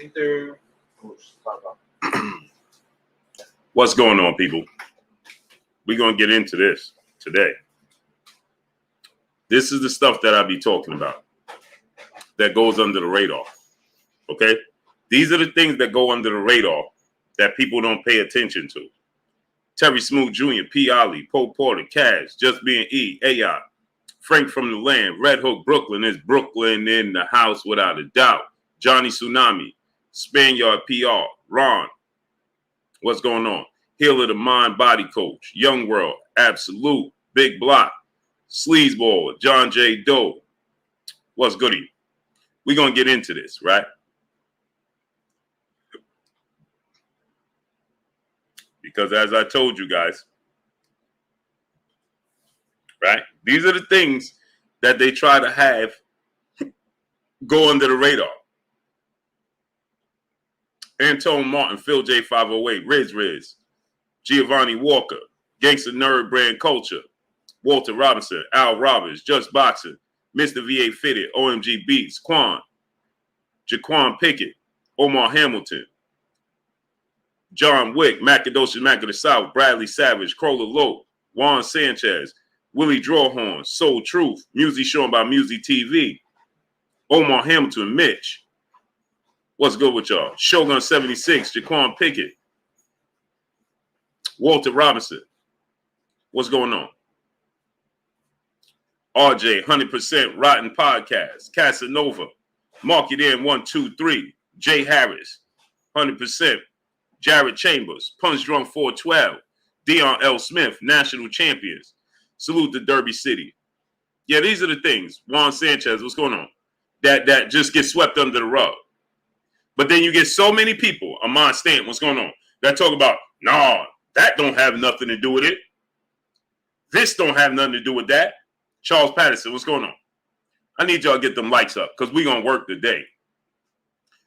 think they're. What's going on, people? We're going to get into this today. This is the stuff that I be talking about that goes under the radar. Okay? These are the things that go under the radar that people don't pay attention to. Terry Smooth Jr., P. Ollie, Poe Porter, Cash, Just Being E, AI, Frank from the Land, Red Hook, Brooklyn. Is Brooklyn in the house without a doubt. Johnny Tsunami, Spaniard PR, Ron. What's going on? Healer the Mind Body Coach, Young World, Absolute, Big Block, Sleazeball, John J. Doe. What's goody? We're going to get into this, right? Because as I told you guys, right, these are the things that they try to have go under the radar. Antone Martin, Phil J. 508, Riz, Giovanni Walker, Gangsta Nerd Brand Culture, Walter Robinson, Al Roberts, Just Boxing, Mr. VA Fitted, OMG Beats, Quan, Jaquan Pickett, Omar Hamilton, John Wick, Macadocious Mac of the South, Bradley Savage, Crola Lowe, Juan Sanchez, Willie Drawhorn, Soul Truth, Music Shown by Music TV, Omar Hamilton, Mitch. What's good with y'all? Shogun 76, Jaquan Pickett, Walter Robinson. What's going on? RJ, 100% Rotten Podcast, Casanova, Mark It In 123, Jay Harris, 100%, Jared Chambers, Punch Drunk 412, Dion L. Smith, National Champions. Salute to Derby City. Yeah, these are the things. Juan Sanchez, what's going on? That just get swept under the rug. But then you get so many people, Amon Stanton, what's going on? That talk about, nah, that don't have nothing to do with it. This don't have nothing to do with that. Charles Patterson, what's going on? I need y'all to get them likes up because we're going to work today.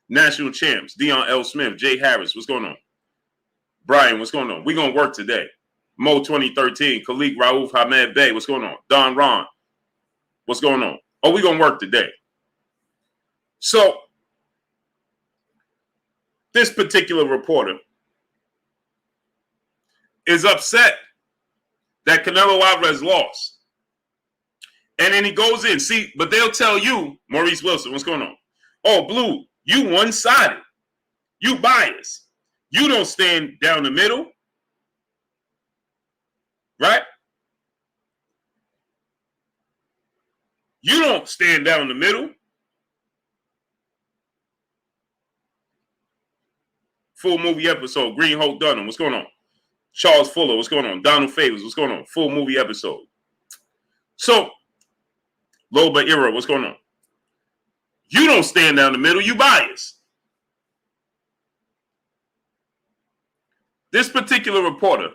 National Champs, Dion L. Smith, Jay Harris, what's going on? Brian, what's going on? We're going to work today. Mo 2013, Khalik Raouf, Hamed Bey, what's going on? Don Ron, what's going on? Oh, we're going to work today. So, this particular reporter is upset that Canelo Alvarez lost. And then he goes in. See, but they'll tell you, Maurice Wilson, what's going on? Oh, Blue, you one-sided. You biased. You don't stand down the middle. Right? You don't stand down the middle. Full movie episode. Green Hope Dunham, what's going on? Charles Fuller, what's going on? Donald Favors, what's going on? Full movie episode. So, Loba Era, what's going on? You don't stand down the middle, you bias. This particular reporter,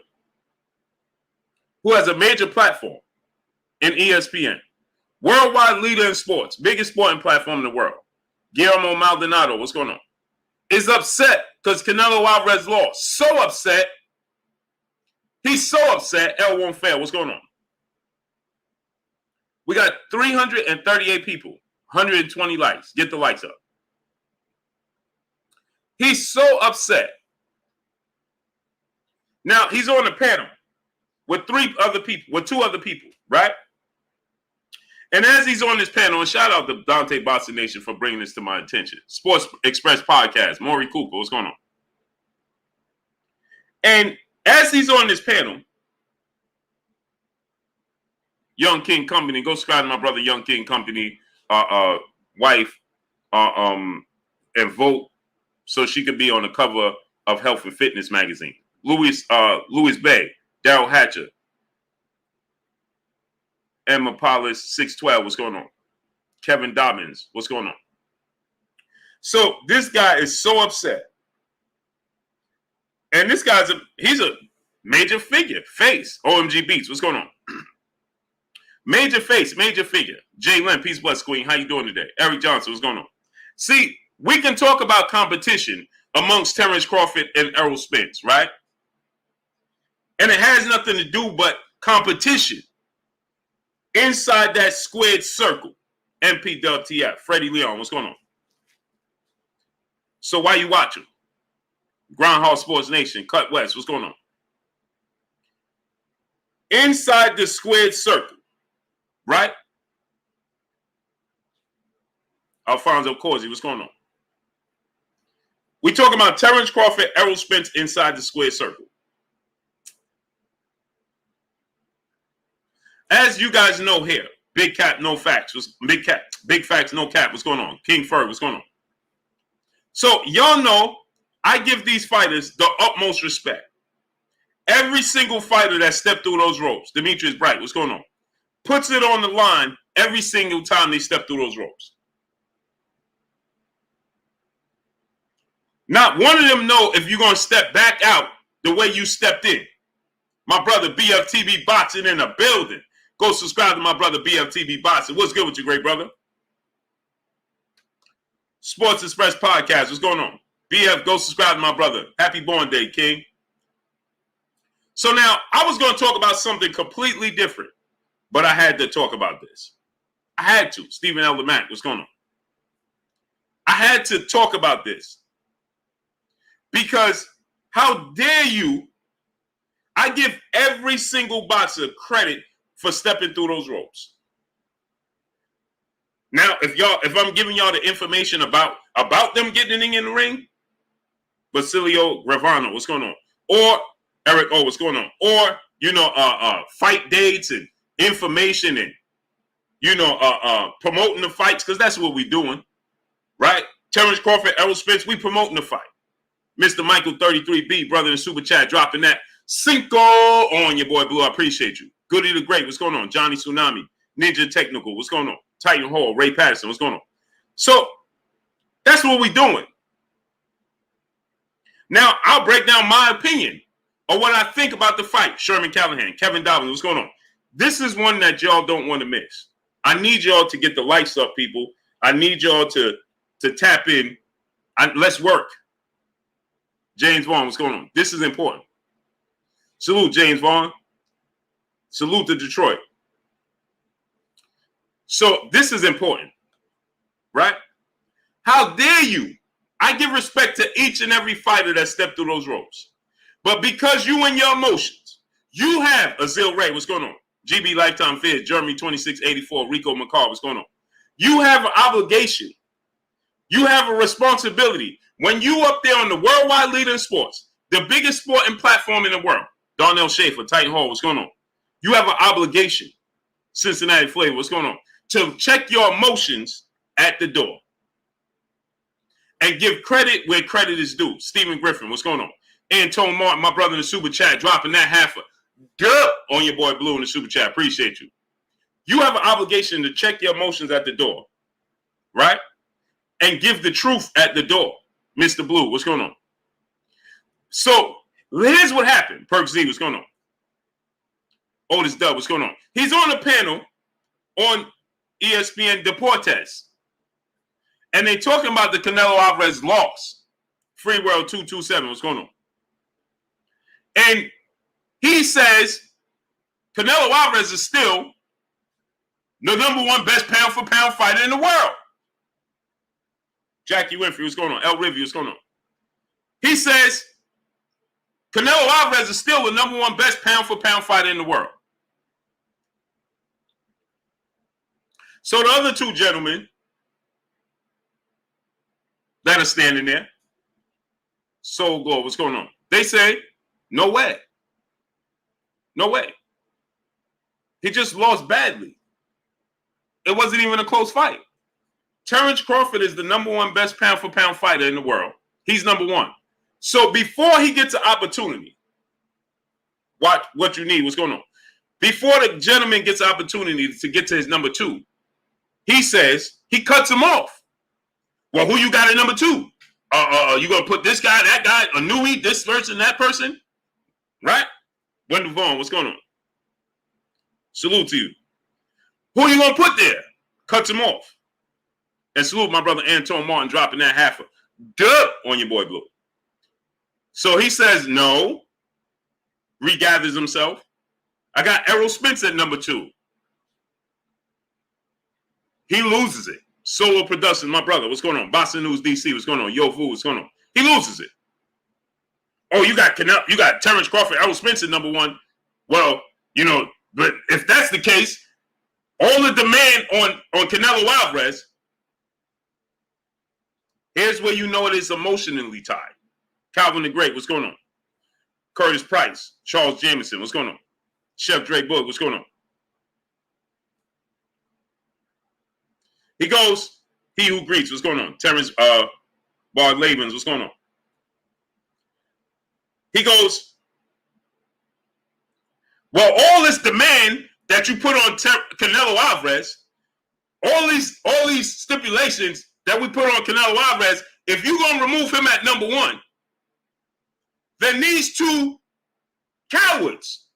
who has a major platform in ESPN, worldwide leader in sports, biggest sporting platform in the world, Guillermo Maldonado, what's going on? Is upset because Canelo Alvarez lost. So upset. He's so upset. L won't fail. What's going on? We got 338 people, 120 likes. Get the likes up. He's so upset. Now, he's on the panel with two other people, right? And as he's on this panel, and shout out to Dante Bossa Nation for bringing this to my attention. Sports Express Podcast, Maury Cooper, what's going on? And as he's on this panel, Young King Company, go subscribe to my brother Young King Company, wife, and vote so she could be on the cover of Health and Fitness magazine. Louis Bay, Daryl Hatcher, Emma Paulus, 612, what's going on? Kevin Dobbins, what's going on? So this guy is so upset. And this guy's he's a major figure, face. OMG Beats, what's going on? Major face, major figure. Jay Lynn, Peace Bless Queen, how you doing today? Eric Johnson, what's going on? See, we can talk about competition amongst Terence Crawford and Errol Spence, right? And it has nothing to do but competition inside that squared circle. MPWTF, Freddie Leon, what's going on? So why you watching? Groundhog Sports Nation, Cut West, what's going on? Inside the squared circle, right? Alfonso Corsi, what's going on? We talking about Terence Crawford, Errol Spence inside the squared circle. As you guys know here, big cap, no facts. Big facts, no cap. What's going on? King Ferg, what's going on? So y'all know I give these fighters the utmost respect. Every single fighter that stepped through those ropes, Demetrius Bright, what's going on? Puts it on the line every single time they step through those ropes. Not one of them know if you're going to step back out the way you stepped in. My brother BFTB Boxing in the building. Go subscribe to my brother BFTB Boxing. What's good with you, great brother? Sports Express Podcast. What's going on? BF, go subscribe to my brother. Happy born day, King. So now, I was going to talk about something completely different, but I had to talk about this. I had to. Stephen L. Mack, what's going on? I had to talk about this because how dare you? I give every single boxer credit for stepping through those ropes. Now, if I'm giving y'all the information about them getting in the ring, Basilio Gravano, what's going on? Or Eric, what's going on? Or, fight dates and information and, promoting the fights, because that's what we're doing, right? Terence Crawford, Errol Spence, we promoting the fight. Mr. Michael 33B, brother in Super Chat, dropping that Cinco on your boy Blue. I appreciate you. Goody the Great, what's going on? Johnny Tsunami, Ninja Technical, what's going on? Titan Hall, Ray Patterson, what's going on? So that's what we're doing. Now, I'll break down my opinion of what I think about the fight. Sherman Callahan, Kevin Dobbins, what's going on? This is one that y'all don't want to miss. I need y'all to get the lights up, people. I need y'all to tap in. Let's work. James Vaughn, what's going on? This is important. Salute, James Vaughn. Salute to Detroit. So this is important, right? How dare you? I give respect to each and every fighter that stepped through those ropes. But because you and your emotions, you have Azil Ray, what's going on? GB Lifetime Fizz, Jeremy 2684, Rico McCall, what's going on? You have an obligation. You have a responsibility. When you up there on the worldwide leader in sports, the biggest sporting platform in the world, Darnell Schaefer, Titan Hall, what's going on? You have an obligation, Cincinnati Flavor, what's going on? To check your emotions at the door. And give credit where credit is due. Stephen Griffin, what's going on? Antone Martin, my brother in the Super Chat, dropping that half a on your boy Blue in the Super Chat. Appreciate you. You have an obligation to check your emotions at the door, right? And give the truth at the door. Mr. Blue, what's going on? So here's what happened. Perk Z, what's going on? Otis Dub, what's going on? He's on a panel on ESPN Deportes. And they talking about the Canelo Alvarez loss. Free World 227, what's going on? And he says Canelo Alvarez is still the #1 best pound-for-pound fighter in the world. Jackie Winfrey, what's going on? El Rivy, what's going on? He says Canelo Alvarez is still the #1 best pound-for-pound fighter in the world. So the other two gentlemen that are standing there, Soul Glow, what's going on? They say, no way. No way. He just lost badly. It wasn't even a close fight. Terence Crawford is the #1 best pound-for-pound fighter in the world. He's #1. So before he gets an opportunity, watch what you need, what's going on? Before the gentleman gets an opportunity to get to his #2, he says, he cuts him off. Well, who you got at #2? You gonna put this guy, that guy, a Nui, this person, that person? Right? Wendell Vaughn, what's going on? Salute to you. Who you gonna put there? Cuts him off. And salute my brother Antone Martin dropping that half a dub on your boy Blue. So he says no, regathers himself. I got Errol Spence at #2. He loses it. Solo Production, my brother, what's going on? Boston News DC, what's going on? Yo Fu, what's going on? He loses it. Oh, you got Canelo, you got Terence Crawford, Errol Spence number one. Well, you know, but if that's the case, all the demand on Canelo Alvarez, here's where you know it is emotionally tied. Calvin the Great, what's going on? Curtis Price, Charles Jamison, what's going on? Chef Dre Boog, what's going on? He goes, he who greets, what's going on? Terence Bard Lavens, what's going on? He goes, well, all this demand that you put on Canelo Alvarez, all these stipulations that we put on Canelo Alvarez, if you're going to remove him at number one, then these two cowards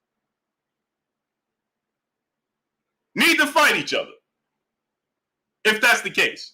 need to fight each other, if that's the case.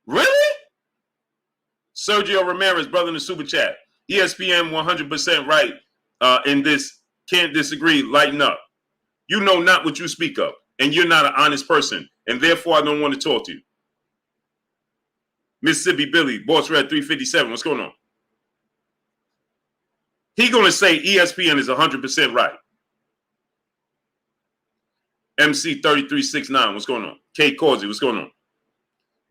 Really? Sergio Ramirez, brother in the super chat. ESPN 100% right in this. Can't disagree. Lighten up. You know not what you speak of, and you're not an honest person, and therefore I don't want to talk to you. Mississippi Billy, Boss Red 357, what's going on? He going to say ESPN is 100% right. MC 3369, what's going on? K Causey, what's going on?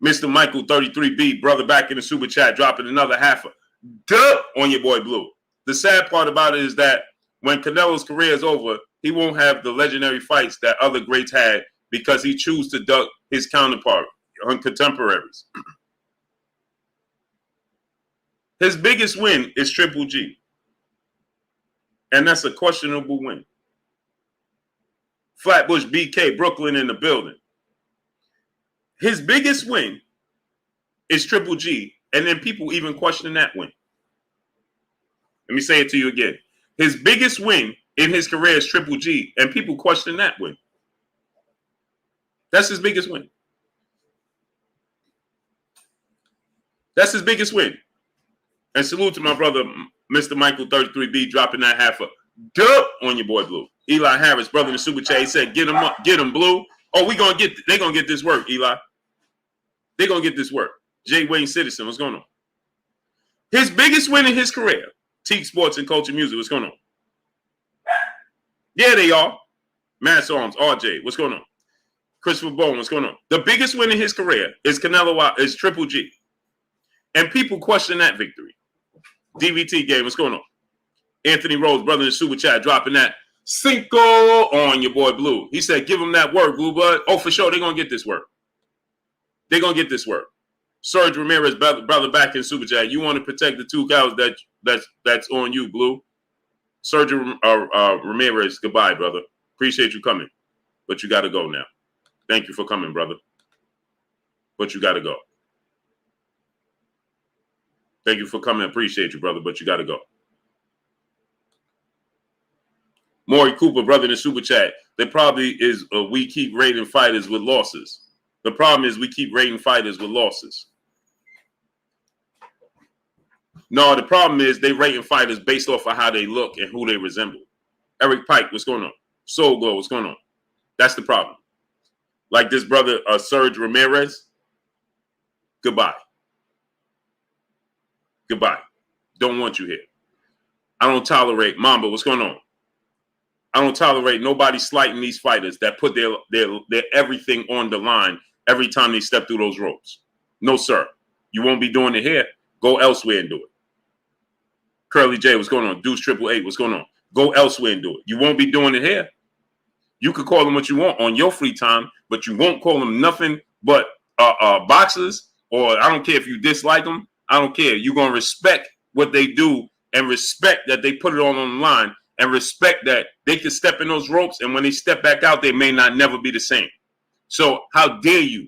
Mr. Michael 33B, brother back in the super chat, dropping another half a duh on your boy Blue. The sad part about it is that when Canelo's career is over, he won't have the legendary fights that other greats had because he chose to duck his counterpart on contemporaries. His biggest win is Triple G. And that's a questionable win. Flatbush BK, Brooklyn in the building. His biggest win is Triple G, and then people even question that win. Let me say it to you again. His biggest win in his career is Triple G, and people question that win. That's his biggest win. That's his biggest win. And salute to my brother, Mr. Michael 33B, dropping that half a dub on your boy Blue. Eli Harris, brother in the super chat, he said, get him up, get him Blue. Oh, they're gonna get this work, Eli. They're gonna get this work. Jay Wayne Citizen, what's going on? His biggest win in his career, Teak Sports and Culture Music, what's going on? Yeah, they are. Mass Arms, RJ, what's going on? Christopher Bone, what's going on? The biggest win in his career is is Triple G. And people question that victory. DVT game, what's going on? Anthony Rose, brother in the super chat, dropping that Cinco on your boy Blue. He said, give him that work, Blue Bud. Oh, for sure, they're going to get this work. They're going to get this work. Serge Ramirez, brother back in super chat. You want to protect the two cows that's on you, Blue. Serge Ramirez, goodbye, brother. Appreciate you coming. But you got to go now. Thank you for coming, brother. But you got to go. Thank you for coming. Appreciate you, brother, but you got to go. Maury Cooper, brother in the super chat. There probably is we keep rating fighters with losses. The problem is we keep rating fighters with losses. No, the problem is they rating fighters based off of how they look and who they resemble. Eric Pike, what's going on? Soul Glow, what's going on? That's the problem. Like this brother, Serge Ramirez, goodbye. Goodbye. Don't want you here. I don't tolerate Mamba. What's going on? I don't tolerate nobody slighting these fighters that put their everything on the line every time they step through those ropes. No, sir. You won't be doing it here. Go elsewhere and do it. Curly J, what's going on? Deuce 888, what's going on? Go elsewhere and do it. You won't be doing it here. You could call them what you want on your free time, but you won't call them nothing but boxers, or I don't care if you dislike them. I don't care. You're going to respect what they do and respect that they put it on the line and respect that they can step in those ropes, and when they step back out, they may not never be the same. So how dare you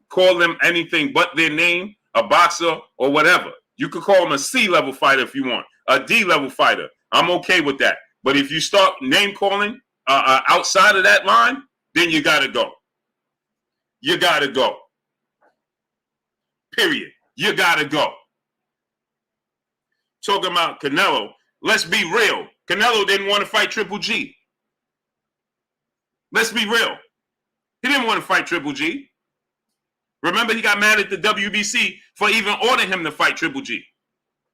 call them anything but their name, a boxer or whatever. You could call them a C-level fighter if you want, a D-level fighter. I'm okay with that. But if you start name calling outside of that line, then you got to go. You got to go. Period. You got to go. Talking about Canelo, let's be real. Canelo didn't want to fight Triple G. Let's be real. He didn't want to fight Triple G. Remember, he got mad at the WBC for even ordering him to fight Triple G.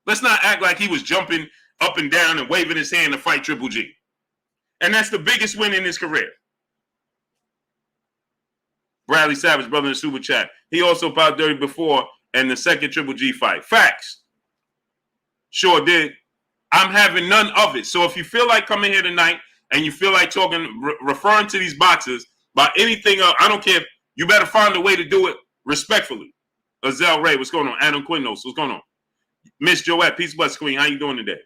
Let's not act like he was jumping up and down and waving his hand to fight Triple G. And that's the biggest win in his career. Bradley Savage, brother in the super chat. He also fought dirty before in the second Triple G fight. Facts. Sure did. I'm having none of it. So if you feel like coming here tonight and you feel like talking, referring to these boxers about anything else, I don't care. You better find a way to do it respectfully. Azelle Ray, what's going on? Adam Quinnos, what's going on? Miss Joette, Peace Bless Queen, how you doing today?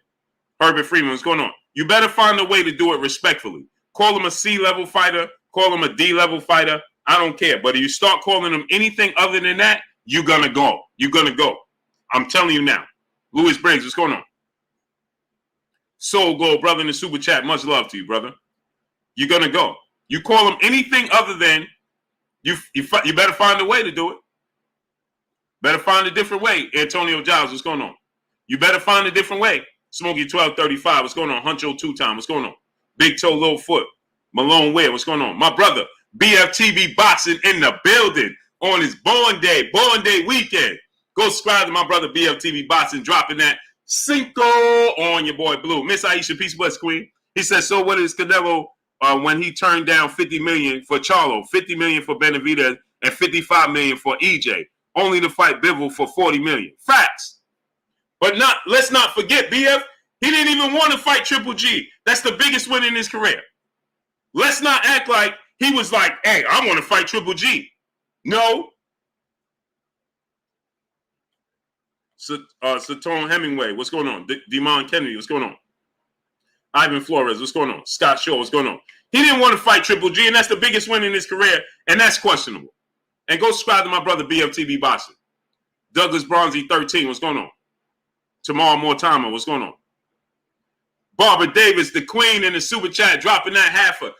Herbert Freeman, what's going on? You better find a way to do it respectfully. Call him a C-level fighter. Call him a D-level fighter. I don't care. But if you start calling him anything other than that, you're going to go. You're going to go. I'm telling you now. Louis Briggs, what's going on? Soul Gold, brother in the super chat. Much love to you, brother. You're going to go. You call him anything other than, you better find a way to do it. Better find a different way. Antonio Giles, what's going on? You better find a different way. Smokey 1235, what's going on? Huncho 2-time, what's going on? Big Toe, Little Foot. Malone Ware, what's going on? My brother, BFTV Boxing in the building on his Born Day weekend. Go subscribe to my brother, BFTV Boxing, dropping that Cinco on your boy Blue. Miss Aisha, Peace Bless Queen. He says, so what is Canelo when he turned down $50 million for Charlo, $50 million for Benavidez, and $55 million for EJ, only to fight Bivol for $40 million? Facts. But let's not forget, BF, he didn't even want to fight Triple G. That's the biggest win in his career. Let's not act like he was like, hey, I want to fight Triple G. No. Satone Hemingway, what's going on? Demond Kennedy, what's going on? Ivan Flores, what's going on? Scott Shaw, what's going on? He didn't want to fight Triple G, and that's the biggest win in his career, and that's questionable. And go subscribe to my brother, BFTV Boxing. Douglas Bronzy 13, what's going on? Tomorrow Mortimer, what's going on? Barbara Davis, the queen in the super chat, dropping that half a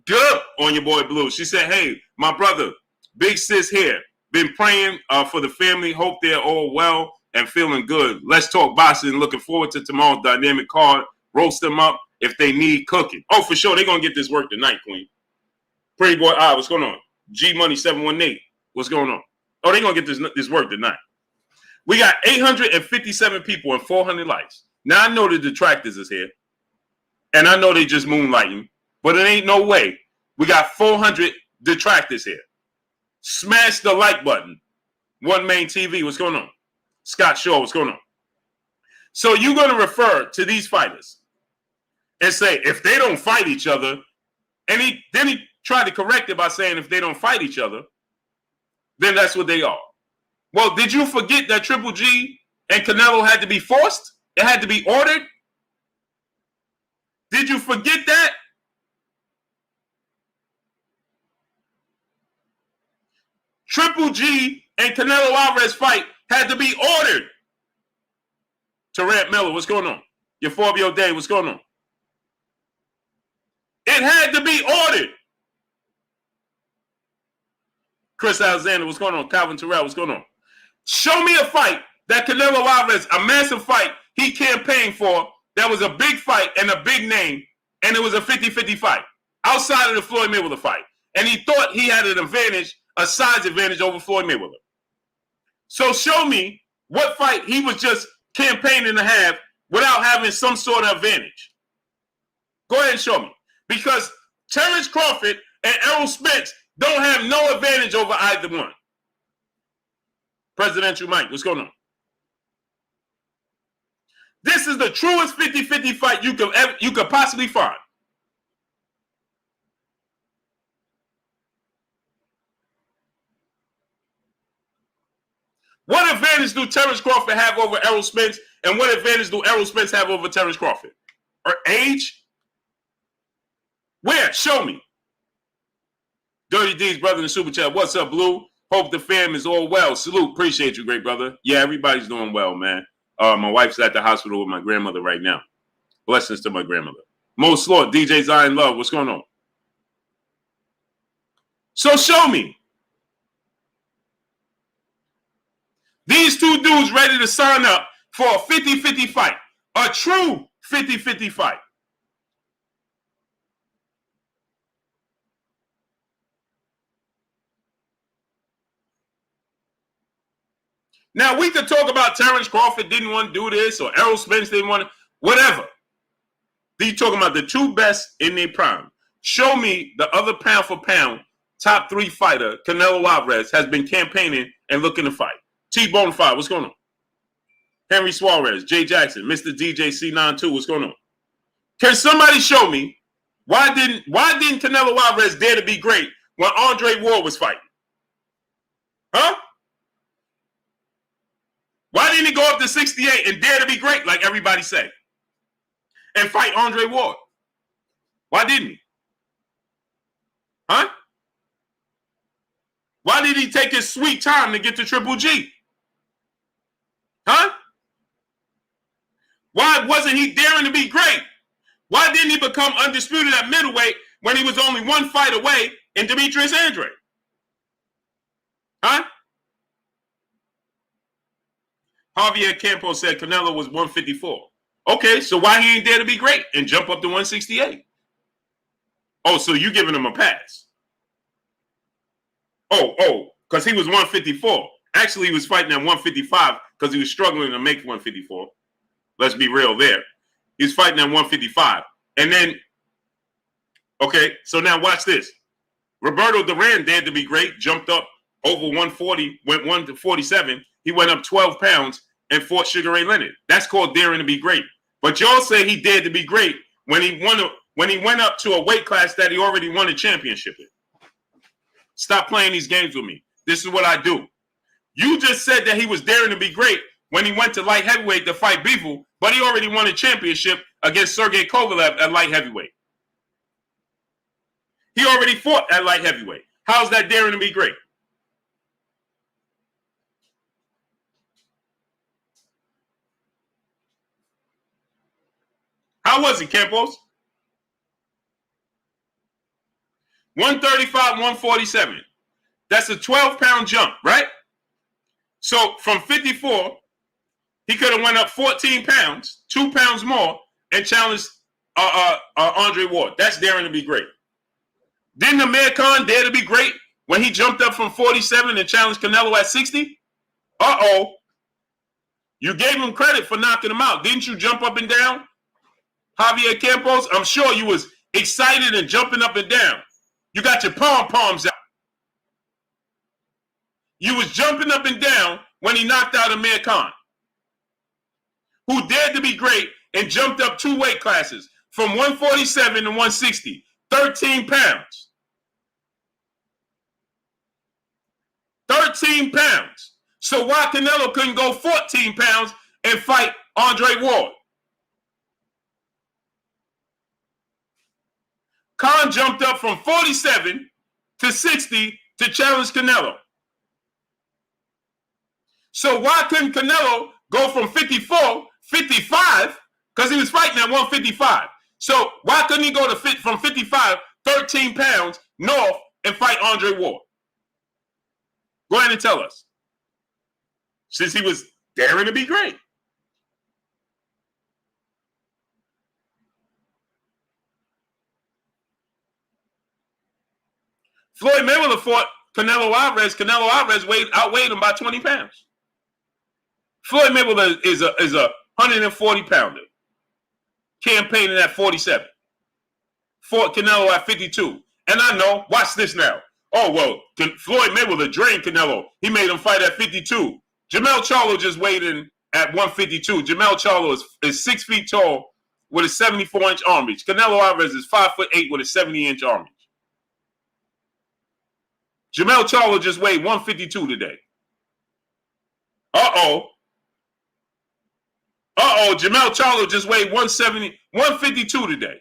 dub on your boy Blue. She said, hey, my brother, big sis here. Been praying for the family. Hope they're all well and feeling good. Let's talk boxing. Looking forward to tomorrow's dynamic card. Roast them up if they need cooking. Oh, for sure. They're going to get this work tonight, Queen. Pretty boy, what's going on? G Money 718, what's going on? Oh, they're going to get this work tonight. We got 857 people and 400 likes. Now, I know the detractors is here. And I know they just moonlighting. But it ain't no way. We got 400 detractors here. Smash the like button. One Main TV, what's going on? Scott Shaw, what's going on? So you're going to refer to these fighters and say, if they don't fight each other, and then he tried to correct it by saying if they don't fight each other, then that's what they are. Well, did you forget that Triple G and Canelo had to be forced? It had to be ordered? Did you forget that? Triple G and Canelo Alvarez fight had to be ordered. Terrence Miller, what's going on? Your Fabio Day, what's going on? It had to be ordered. Chris Alexander, what's going on? Calvin Terrell, what's going on? Show me a fight that Canelo Alvarez, a massive fight he campaigned for, that was a big fight and a big name, and it was a 50-50 fight outside of the Floyd Mayweather fight. And he thought he had an advantage, a size advantage over Floyd Mayweather. So show me what fight he was just campaigning to have without having some sort of advantage. Go ahead and show me. Because Terence Crawford and Errol Spence don't have no advantage over either one. Presidential Mike, what's going on? This is the truest 50-50 fight you could possibly find. What advantage do Terence Crawford have over Errol Spence? And what advantage do Errol Spence have over Terence Crawford? Or age? Where? Show me. Dirty D's brother in the super chat. What's up, Blue? Hope the fam is all well. Salute. Appreciate you, great brother. Yeah, everybody's doing well, man. My wife's at the hospital with my grandmother right now. Blessings to my grandmother. Mo Slort, DJ Zion Love. What's going on? So show me. These two dudes ready to sign up for a 50-50 fight. A true 50-50 fight. Now, we could talk about Terence Crawford didn't want to do this or Errol Spence didn't want to, whatever. These talking about the two best in their prime. Show me the other pound for pound top 3 fighter, Canelo Alvarez, has been campaigning and looking to fight. T-Bone 5, what's going on? Henry Suarez, Jay Jackson, Mr. DJ C92, what's going on? Can somebody show me why didn't Canelo Alvarez dare to be great when Andre Ward was fighting? Huh? Why didn't he go up to 68 and dare to be great like everybody say? And fight Andre Ward? Why didn't he? Huh? Why did he take his sweet time to get to Triple G? Huh? Why wasn't he daring to be great? Why didn't he become undisputed at middleweight when he was only one fight away in Demetrius Andrade? Huh? Javier Campos said Canelo was 154. Okay, so why he ain't dare to be great and jump up to 168? Oh, so you giving him a pass? Oh, because he was 154. Actually, he was fighting at 155 because he was struggling to make 154. Let's be real there. He's fighting at 155. And then, okay, so now watch this. Roberto Duran dared to be great, jumped up over 140, went 1 to 47. He went up 12 pounds and fought Sugar Ray Leonard. That's called daring to be great. But y'all say he dared to be great when he went up to a weight class that he already won a championship in. Stop playing these games with me. This is what I do. You just said that he was daring to be great when he went to light heavyweight to fight Bivol, but he already won a championship against Sergey Kovalev at light heavyweight. He already fought at light heavyweight. How's that daring to be great? How was he, Campos? 135, 147. That's a 12-pound jump, right? So from 54, he could have went up 14 pounds, 2 pounds more, and challenged Andre Ward. That's daring to be great. Didn't Amir Khan dare to be great when he jumped up from 47 and challenged Canelo at 60? Uh-oh. You gave him credit for knocking him out. Didn't you jump up and down? Javier Campos, I'm sure you was excited and jumping up and down. You got your pom-poms out. You was jumping up and down when he knocked out Amir Khan, who dared to be great and jumped up 2 weight classes from 147 to 160, 13 pounds. 13 pounds. So why Canelo couldn't go 14 pounds and fight Andre Ward? Khan jumped up from 47 to 60 to challenge Canelo. So why couldn't Canelo go from 54, 55, because he was fighting at 155. So why couldn't he go to from 55, 13 pounds north and fight Andre Ward? Go ahead and tell us. Since he was daring to be great. Floyd Mayweather fought Canelo Alvarez. Canelo Alvarez outweighed him by 20 pounds. Floyd Mayweather is a 140 pounder, campaigning at 47. Fought Canelo at 52. And I know, watch this now. Oh, well, Floyd Mayweather drained Canelo. He made him fight at 52. Jamel Charlo just weighed in at 152. Jamel Charlo is 6 feet tall with a 74-inch arm reach. Canelo Alvarez is 5'8" with a 70-inch arm reach. Jamel Charlo just weighed 152 today. Uh-oh. Uh-oh. Jamel Charlo just weighed 152 today.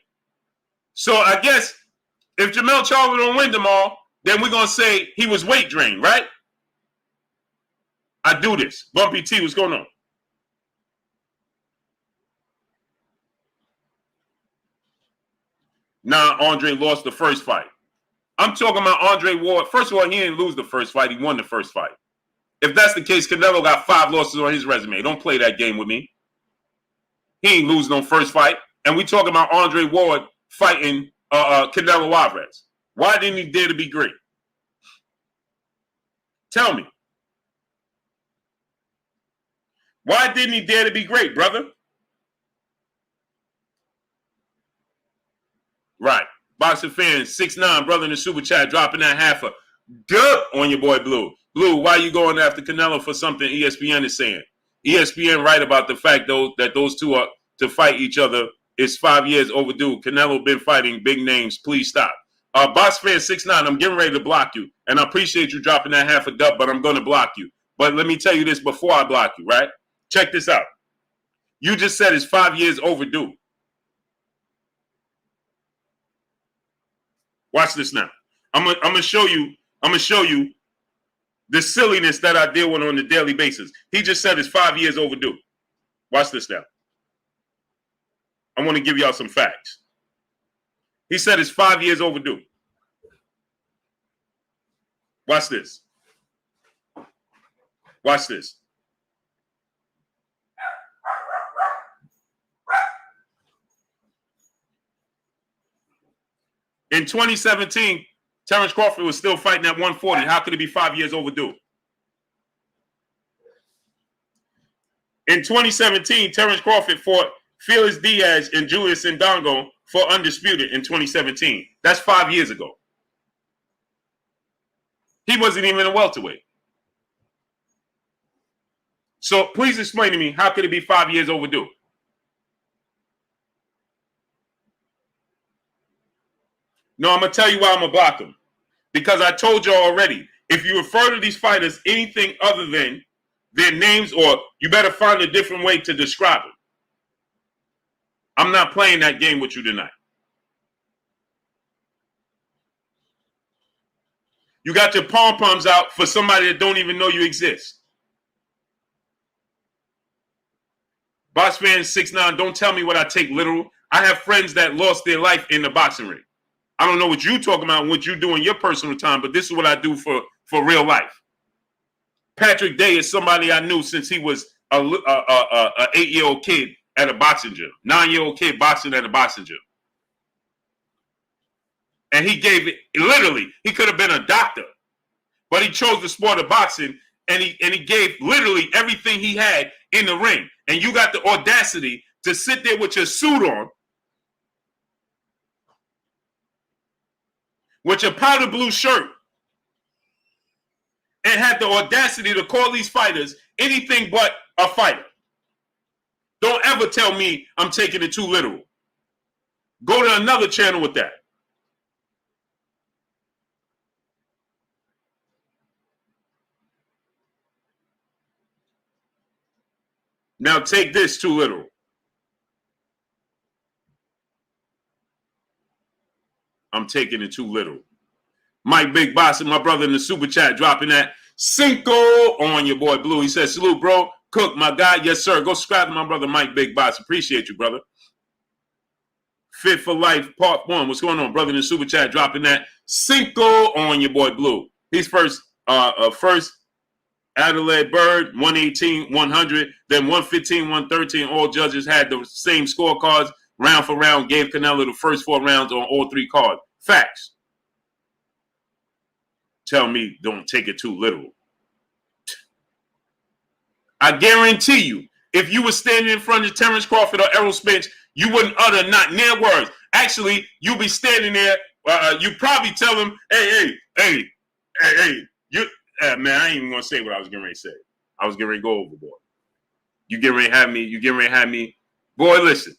So I guess if Jamel Charlo don't win tomorrow, then we're going to say he was weight drained, right? I do this. Bumpy T, what's going on? Nah, Andre lost the first fight. I'm talking about Andre Ward. First of all, he didn't lose the first fight. He won the first fight. If that's the case, Canelo got 5 losses on his resume. Don't play that game with me. He ain't losing no first fight. And we talking about Andre Ward fighting Canelo Alvarez. Why didn't he dare to be great? Tell me. Why didn't he dare to be great, brother? Right. Boxing fans, 6'9", brother in the super chat, dropping that half a dub on your boy Blue. Blue, why you going after Canelo for something ESPN is saying? ESPN right about the fact, though, that those two are to fight each other is 5 years overdue. Canelo been fighting big names. Please stop. Box fan 6'9", I'm getting ready to block you. And I appreciate you dropping that half a dub, but I'm going to block you. But let me tell you this before I block you, right? Check this out. You just said it's 5 years overdue. Watch this now. I'm gonna show you the silliness that I deal with on a daily basis. He just said it's 5 years overdue. Watch this now. I want to give y'all some facts. He said it's 5 years overdue. Watch this. Watch this. In 2017, Terence Crawford was still fighting at 140. How could it be 5 years overdue? In 2017, Terence Crawford fought Felix Diaz and Julius Indongo for undisputed in 2017. That's 5 years ago. He wasn't even a welterweight. So please explain to me, how could it be 5 years overdue? No, I'm going to tell you why I'm going to block him. Because I told you already, if you refer to these fighters anything other than their names, or you better find a different way to describe them. I'm not playing that game with you tonight. You got your pom-poms out for somebody that don't even know you exist. Box fan 6'9", don't tell me what I take literal. I have friends that lost their life in the boxing ring. I don't know what you talking about and what you do in your personal time, but this is what I do for real life. Patrick Day is somebody I knew since he was a 8-year-old kid at a boxing gym, 9-year-old kid boxing at a boxing gym. And he gave it, literally, he could have been a doctor, but he chose the sport of boxing, and he gave literally everything he had in the ring. And you got the audacity to sit there with your suit on, with your powder blue shirt, and had the audacity to call these fighters anything but a fighter. Don't ever tell me I'm taking it too literal. Go to another channel with that. Now take this too literal. I'm taking it too literal. Mike Big Boss and my brother in the super chat dropping that Cinco on your boy Blue. He says, salute, bro. Cook, my guy. Yes, sir. Go subscribe to my brother Mike Big Boss. Appreciate you, brother. Fit for Life, Part 1. What's going on, brother in the super chat dropping that Cinco on your boy Blue. He's first Adelaide Bird, 118-100, then 115-113. All judges had the same scorecards. Round for round, gave Canelo the first 4 rounds on all 3 cards. Facts. Tell me, don't take it too literal. I guarantee you, if you were standing in front of Terence Crawford or Errol Spence, you wouldn't utter not near words. Actually, you'd be standing there. You probably tell him, hey, you, man, I ain't even gonna say what I was getting ready to say. I was getting ready to go overboard. You getting ready to have me. Boy, listen.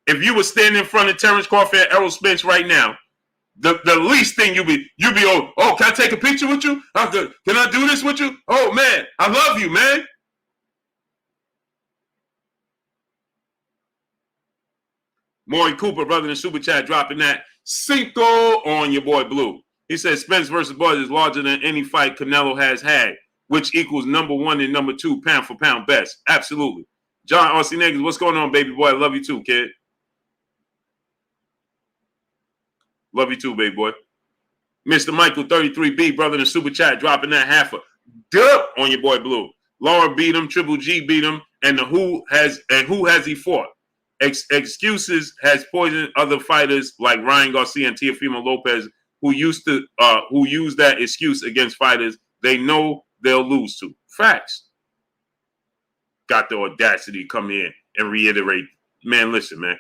If you were standing in front of Terence Crawford and Errol Spence right now, the least thing you'd be, oh, can I take a picture with you? Can I do this with you? Oh, man, I love you, man. Maury Cooper, brother in the super chat, dropping that cinco on your boy Blue. He says Spence versus Bud is larger than any fight Canelo has had, which equals number 1 and number 2 pound for pound best. Absolutely. John R.C. Niggas, what's going on, baby boy? I love you too, kid. Love you too, baby boy. Mr. Michael 33B, brother in the super chat, dropping that half a dub on your boy Blue. Laura beat him, Triple G beat him, and who has he fought? Excuses has poisoned other fighters like Ryan Garcia and Teofimo Lopez, who used that excuse against fighters they know they'll lose to. Facts. Got the audacity to come in and reiterate. Man, listen, man.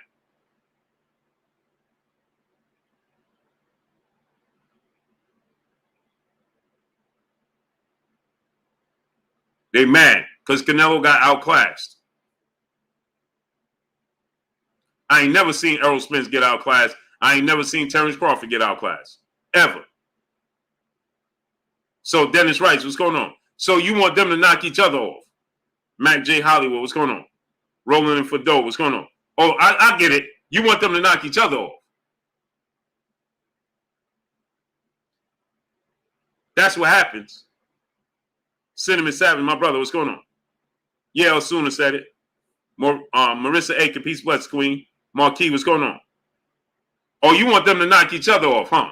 They mad because Canelo got outclassed. I ain't never seen Errol Spence get outclassed. I ain't never seen Terence Crawford get outclassed. Ever. So Dennis Rice, what's going on? So you want them to knock each other off? Mac J. Hollywood, what's going on? Rolling in for dough, what's going on? Oh, I get it. You want them to knock each other off. That's what happens. Cinnamon Savage, my brother, what's going on? Yeah, Osuna said it. Marissa Aiken, peace bless, Queen. Marquis, what's going on? Oh, you want them to knock each other off, huh?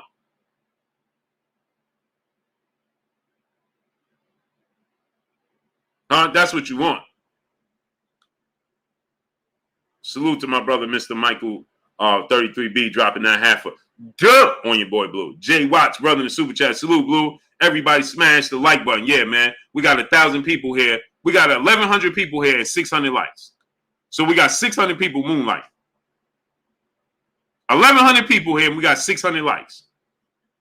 That's what you want. Salute to my brother, Mr. Michael 33B, dropping that half a dub on your boy Blue. Jay Watts, brother in the super chat. Salute, Blue. Everybody smash the like button. Yeah, man. We got 1,000 people here. We got 1,100 people here and 600 likes. So we got 600 people moonlight. 1,100 people here and we got 600 likes.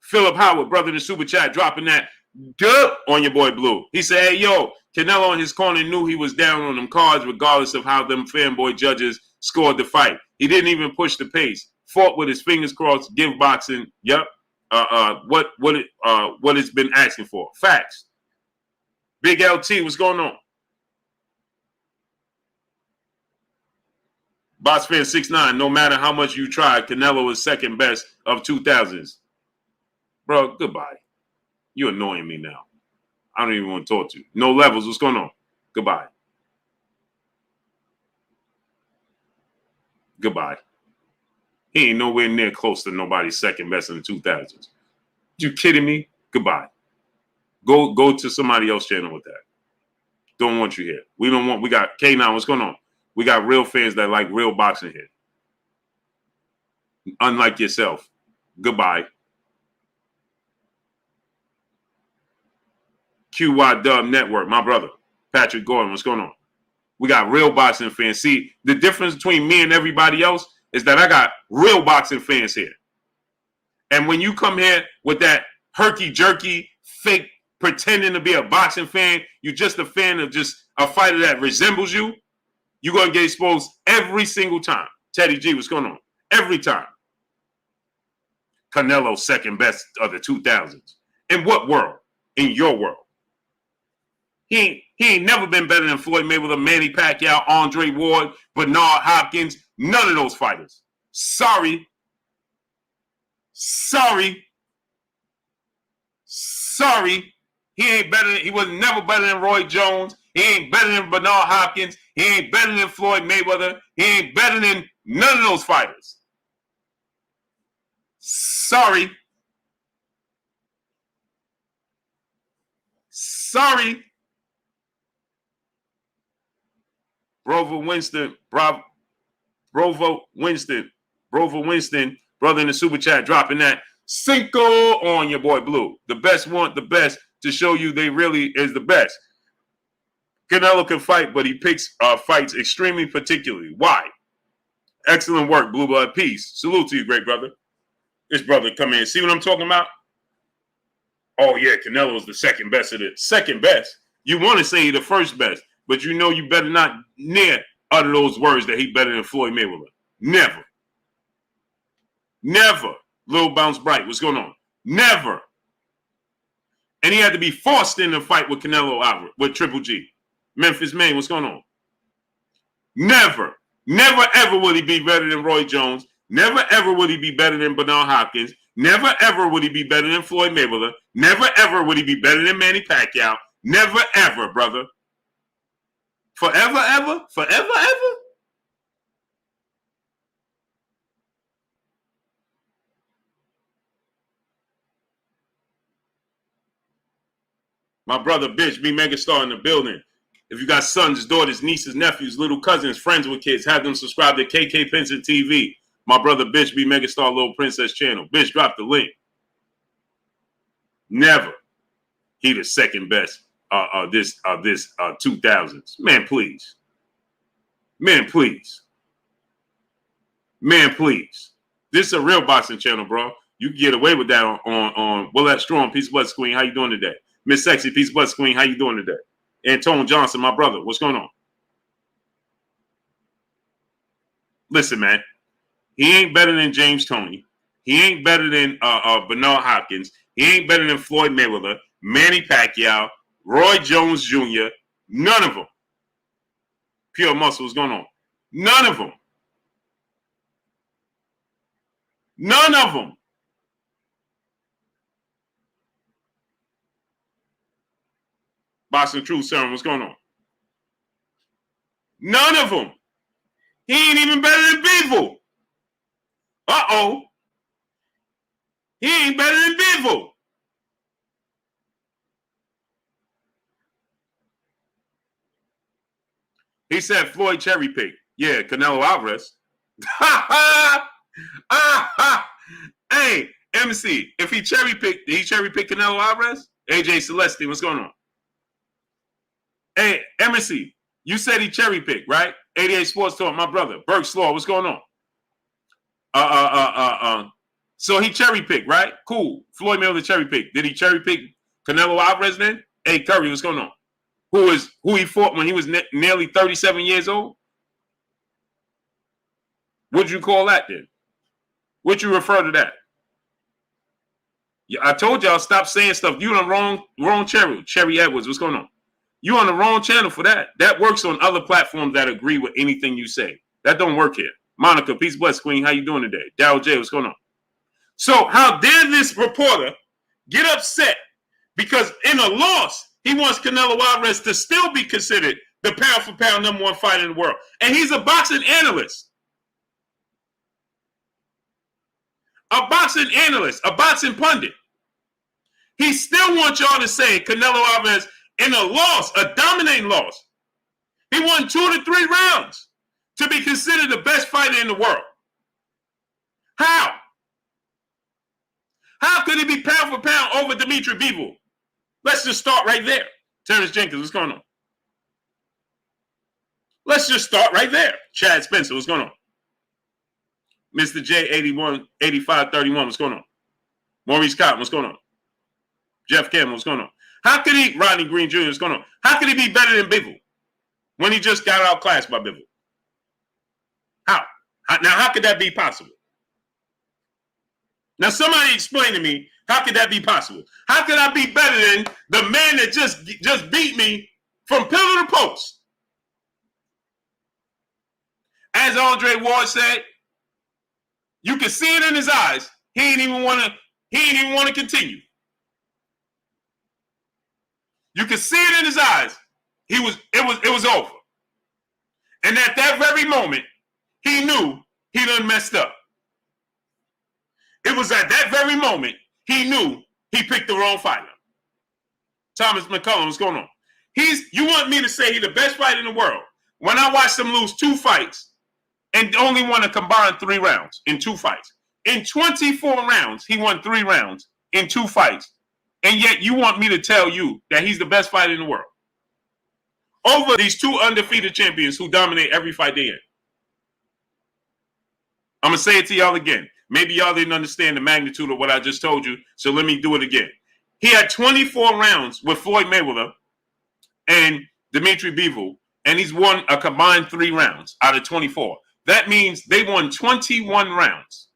Philip Howard, brother in the super chat, dropping that dub on your boy Blue. He said, hey, yo, Canelo in his corner knew he was down on them cards regardless of how them fanboy judges scored the fight. He didn't even push the pace. Fought with his fingers crossed, give boxing. Yep. What it's been asking for. Facts. Big LT, what's going on? Boss fan 6'9", no matter how much you try, Canelo is second best of 2000s. Bro, goodbye. You're annoying me now. I don't even want to talk to you. No levels, what's going on? Goodbye. Goodbye. He ain't nowhere near close to nobody's second best in the 2000s. You kidding me? Goodbye. Go to somebody else's channel with that. Don't want you here. We got K9, what's going on? We got real fans that like real boxing here. Unlike yourself. Goodbye. QY Dub Network, my brother. Patrick Gordon, what's going on? We got real boxing fans. See, the difference between me and everybody else is that I got real boxing fans here. And when you come here with that herky-jerky, fake, pretending to be a boxing fan, you're just a fan of just a fighter that resembles you, you're going to get exposed every single time. Teddy G, what's going on? Every time. Canelo second best of the 2000s. In what world? In your world. He ain't never been better than Floyd Mayweather, Manny Pacquiao, Andre Ward, Bernard Hopkins, none of those fighters. Sorry. He was never better than Roy Jones. He ain't better than Bernard Hopkins. He ain't better than Floyd Mayweather. He ain't better than none of those fighters. Sorry. Brovo Winston, brother in the super chat, dropping that cinco on your boy Blue. The best want the best to show you they really is the best. Canelo can fight, but he picks fights extremely particularly. Why? Excellent work, Blue Blood. Peace. Salute to you, great brother. This brother come in. See what I'm talking about? Oh, yeah, Canelo is the second best of the second best. You want to say the first best, but you know you better not near utter those words that he better than Floyd Mayweather. Never. Lil Bounce Bright, what's going on? Never. And he had to be forced in a fight with Canelo Alvarez, with Triple G. Memphis Maine, what's going on? Never ever will he be better than Roy Jones. Never ever would he be better than Bernard Hopkins. Never ever would he be better than Floyd Mayweather. Never ever would he be better than Manny Pacquiao. Never ever, brother. Forever ever? Forever ever? My brother, bitch, be megastar in the building. If you got sons, daughters, nieces, nephews, little cousins, friends with kids, have them subscribe to KK Penson TV. My brother, bitch, be megastar, Little Princess channel. Bitch, drop the link. Never. He the second best this 2000s. Man, please. Man, please. Man, please. This is a real boxing channel, bro. You can get away with that on Willette Strong, Peace Butts Queen. How you doing today? Miss Sexy, Peace Butts Queen. How you doing today? Antone Johnson, my brother. What's going on? Listen, man. He ain't better than James Toney. He ain't better than Bernard Hopkins. He ain't better than Floyd Mayweather, Manny Pacquiao, Roy Jones Jr. None of them. Pure Muscle, what's going on? None of them. None of them. Boxing Truth Serum, what's going on? None of them. He ain't even better than Bivol. Uh-oh. He ain't better than Bivol. He said Floyd cherry pick. Yeah, Canelo Alvarez. Hey, MC, if he cherry picked, did he cherry pick Canelo Alvarez? AJ Celeste, what's going on? Hey, MC, you said he cherry picked, right? 88 Sports Talk, my brother. Burke Slaw, what's going on? So he cherry picked, right? Cool. Floyd Mayweather cherry pick. Did he cherry pick Canelo Alvarez then? Hey, Curry, what's going on? Who he fought when he was nearly 37 years old? What'd you call that then? What'd you refer to that? Yeah, I told y'all stop saying stuff. You on the wrong channel. Cherry Edwards, what's going on? You on the wrong channel for that. That works on other platforms that agree with anything you say. That don't work here. Monica, peace, bless, queen. How you doing today? Darryl J, what's going on? So how dare this reporter get upset because in a loss, he wants Canelo Alvarez to still be considered the pound-for-pound #1 fighter in the world. And he's a boxing analyst. A boxing analyst, a boxing pundit. He still wants y'all to say Canelo Alvarez in a loss, a dominating loss. He won 2 to 3 rounds to be considered the best fighter in the world. How? How could he be pound for pound over Dimitri Bivol? Let's just start right there. Terence Jenkins, what's going on? Let's just start right there. Chad Spencer, what's going on? Mr. J, 8531, what's going on? Maurice Cotton, what's going on? Jeff Campbell, what's going on? How could he, Rodney Green Jr., what's going on? How could he be better than Bivol when he just got outclassed by Bivol? How? Now, how could that be possible? Now, somebody explain to me, how could that be possible? How could I be better than the man that just beat me from pillar to post? As Andre Ward said, you can see it in his eyes. He ain't even want to continue. You can see it in his eyes. It was over. And at that very moment, he knew he done messed up. It was at that very moment he knew he picked the wrong fighter. Thomas McCullum, what's going on? You want me to say he's the best fighter in the world when I watched him lose 2 fights and only won a combined 3 rounds in 2 fights. In 24 rounds, he won 3 rounds in 2 fights. And yet you want me to tell you that he's the best fighter in the world over these 2 undefeated champions who dominate every fight they in. I'm going to say it to y'all again. Maybe y'all didn't understand the magnitude of what I just told you, so let me do it again. He had 24 rounds with Floyd Mayweather and Dimitri Bivol, and he's won a combined 3 rounds out of 24. That means they won 21 rounds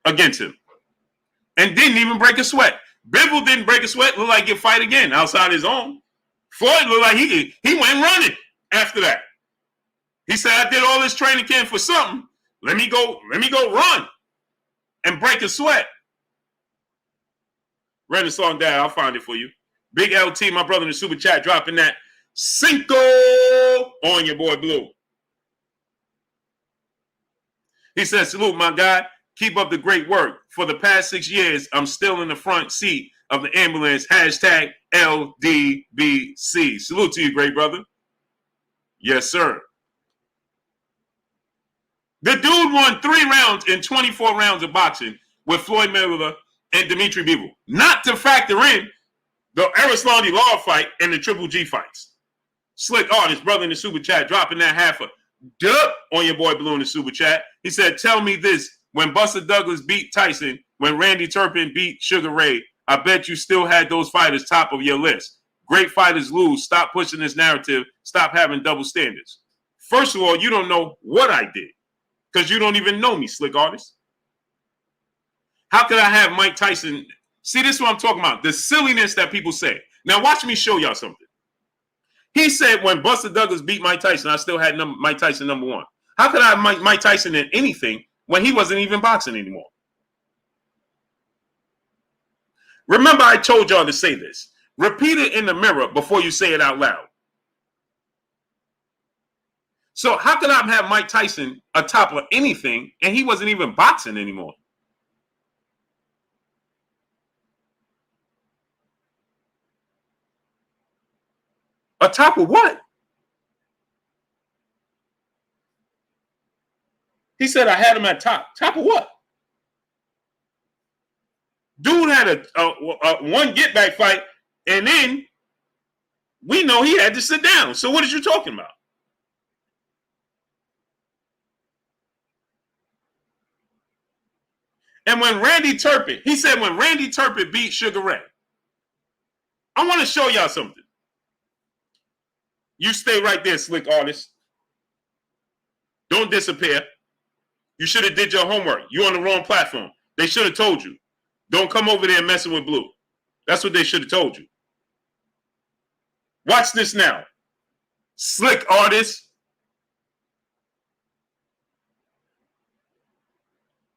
against him and didn't even break a sweat. Bivol didn't break a sweat, looked like he'd fight again outside his own. Floyd looked like he went running after that. He said, I did all this training camp for something. Let me go run and break a sweat. Run the song down. I'll find it for you. Big LT, my brother in the super chat, dropping that Cinco on your boy Blue. He says, salute, my guy. Keep up the great work. For the past 6 years, I'm still in the front seat of the ambulance. Hashtag LDBC. Salute to you, great brother. Yes, sir. The dude won 3 rounds in 24 rounds of boxing with Floyd Mayweather and Dimitri Bivol. Not to factor in the Errol Law fight and the Triple G fights. Slick Artist, brother in the super chat, dropping that half a dub on your boy Blue in the super chat. He said, tell me this. When Buster Douglas beat Tyson, when Randy Turpin beat Sugar Ray, I bet you still had those fighters top of your list. Great fighters lose. Stop pushing this narrative. Stop having double standards. First of all, you don't know what I did because you don't even know me, Slick Artist. How could I have Mike Tyson? See, this is what I'm talking about. The silliness that people say. Now, watch me show y'all something. He said when Buster Douglas beat Mike Tyson, I still had Mike Tyson number 1. How could I have Mike Tyson in anything when he wasn't even boxing anymore? Remember, I told y'all to say this. Repeat it in the mirror before you say it out loud. So how could I have Mike Tyson atop of anything and he wasn't even boxing anymore? Atop of what? He said I had him at top. Top of what? Dude had a one get back fight, and then we know he had to sit down. So what are you talking about? And when Randy Turpin, he said when Randy Turpin beat Sugar Ray, I want to show y'all something. You stay right there, Slick Artist. Don't disappear. You should have did your homework. You're on the wrong platform. They should have told you. Don't come over there messing with Blue. That's what they should have told you. Watch this now. Slick Artist.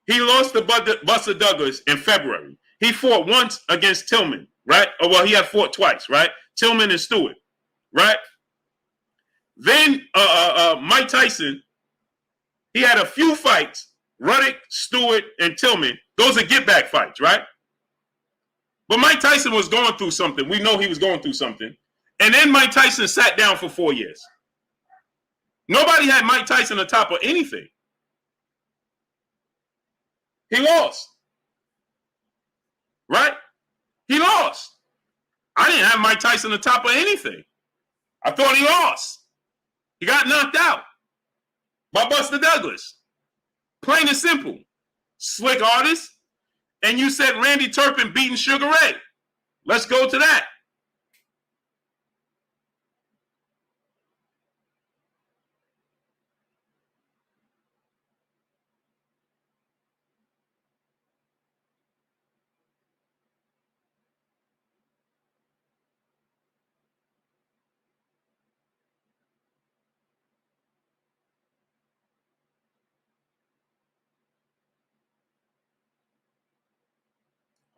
He lost to Buster Douglas in February. He fought once against Tillman, right? Oh, well, he had fought twice, right? Tillman and Stewart, right? Then Mike Tyson, he had a few fights, Ruddock, Stewart, and Tillman. Those are get-back fights, right? But Mike Tyson was going through something. We know he was going through something. And then Mike Tyson sat down for 4 years. Nobody had Mike Tyson on top of anything. He lost. Right? He lost. I didn't have Mike Tyson on top of anything. I thought he lost. He got knocked out by Buster Douglas. Plain and simple. Slick Artist. And you said Randy Turpin beating Sugar Ray. Let's go to that.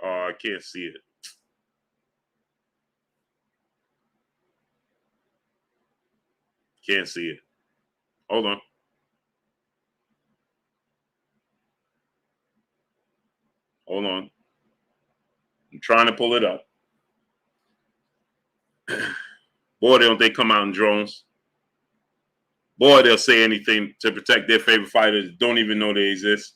Oh, I can't see it. Can't see it. Hold on. Hold on. I'm trying to pull it up. Boy, don't they come out in drones. Boy, they'll say anything to protect their favorite fighters. Don't even know they exist.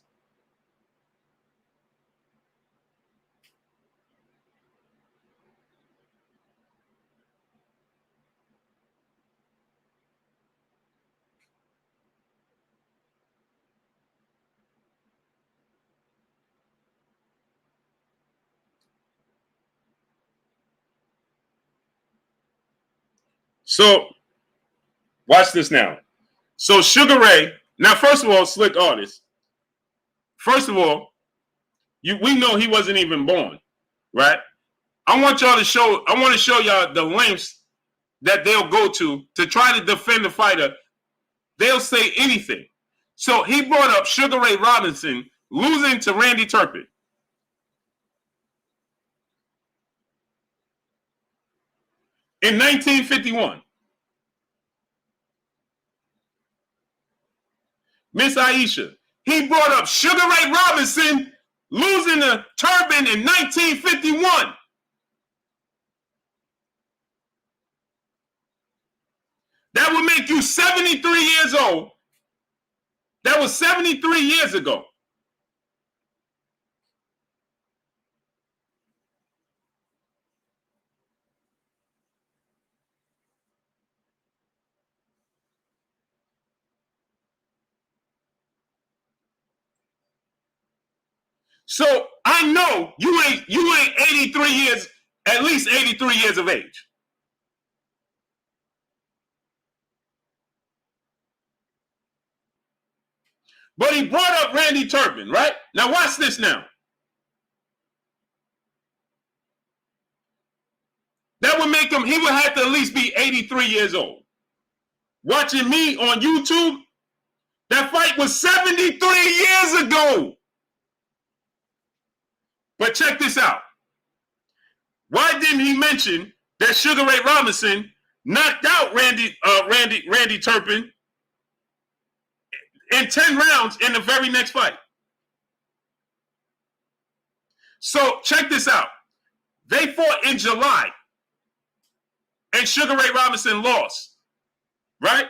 So, watch this now. So, Sugar Ray, now, first of all, Slick Artist. First of all, we know he wasn't even born, right? I want to show y'all the lengths that they'll go to try to defend the fighter They'll say anything. So he brought up Sugar Ray Robinson losing to Randy Turpin. In 1951. Miss Aisha, he brought up Sugar Ray Robinson losing to Turpin in 1951. That would make you 73 years old. That was 73 years ago. So I know you ain't 83 years, at least 83 years of age. But he brought up Randy Turpin, right? Now watch this now. That would make him, he would have to at least be 83 years old. Watching me on YouTube, that fight was 73 years ago. But check this out. Why didn't he mention that Sugar Ray Robinson knocked out Randy Turpin in 10 rounds in the very next fight? So check this out. They fought in July, and Sugar Ray Robinson lost, right?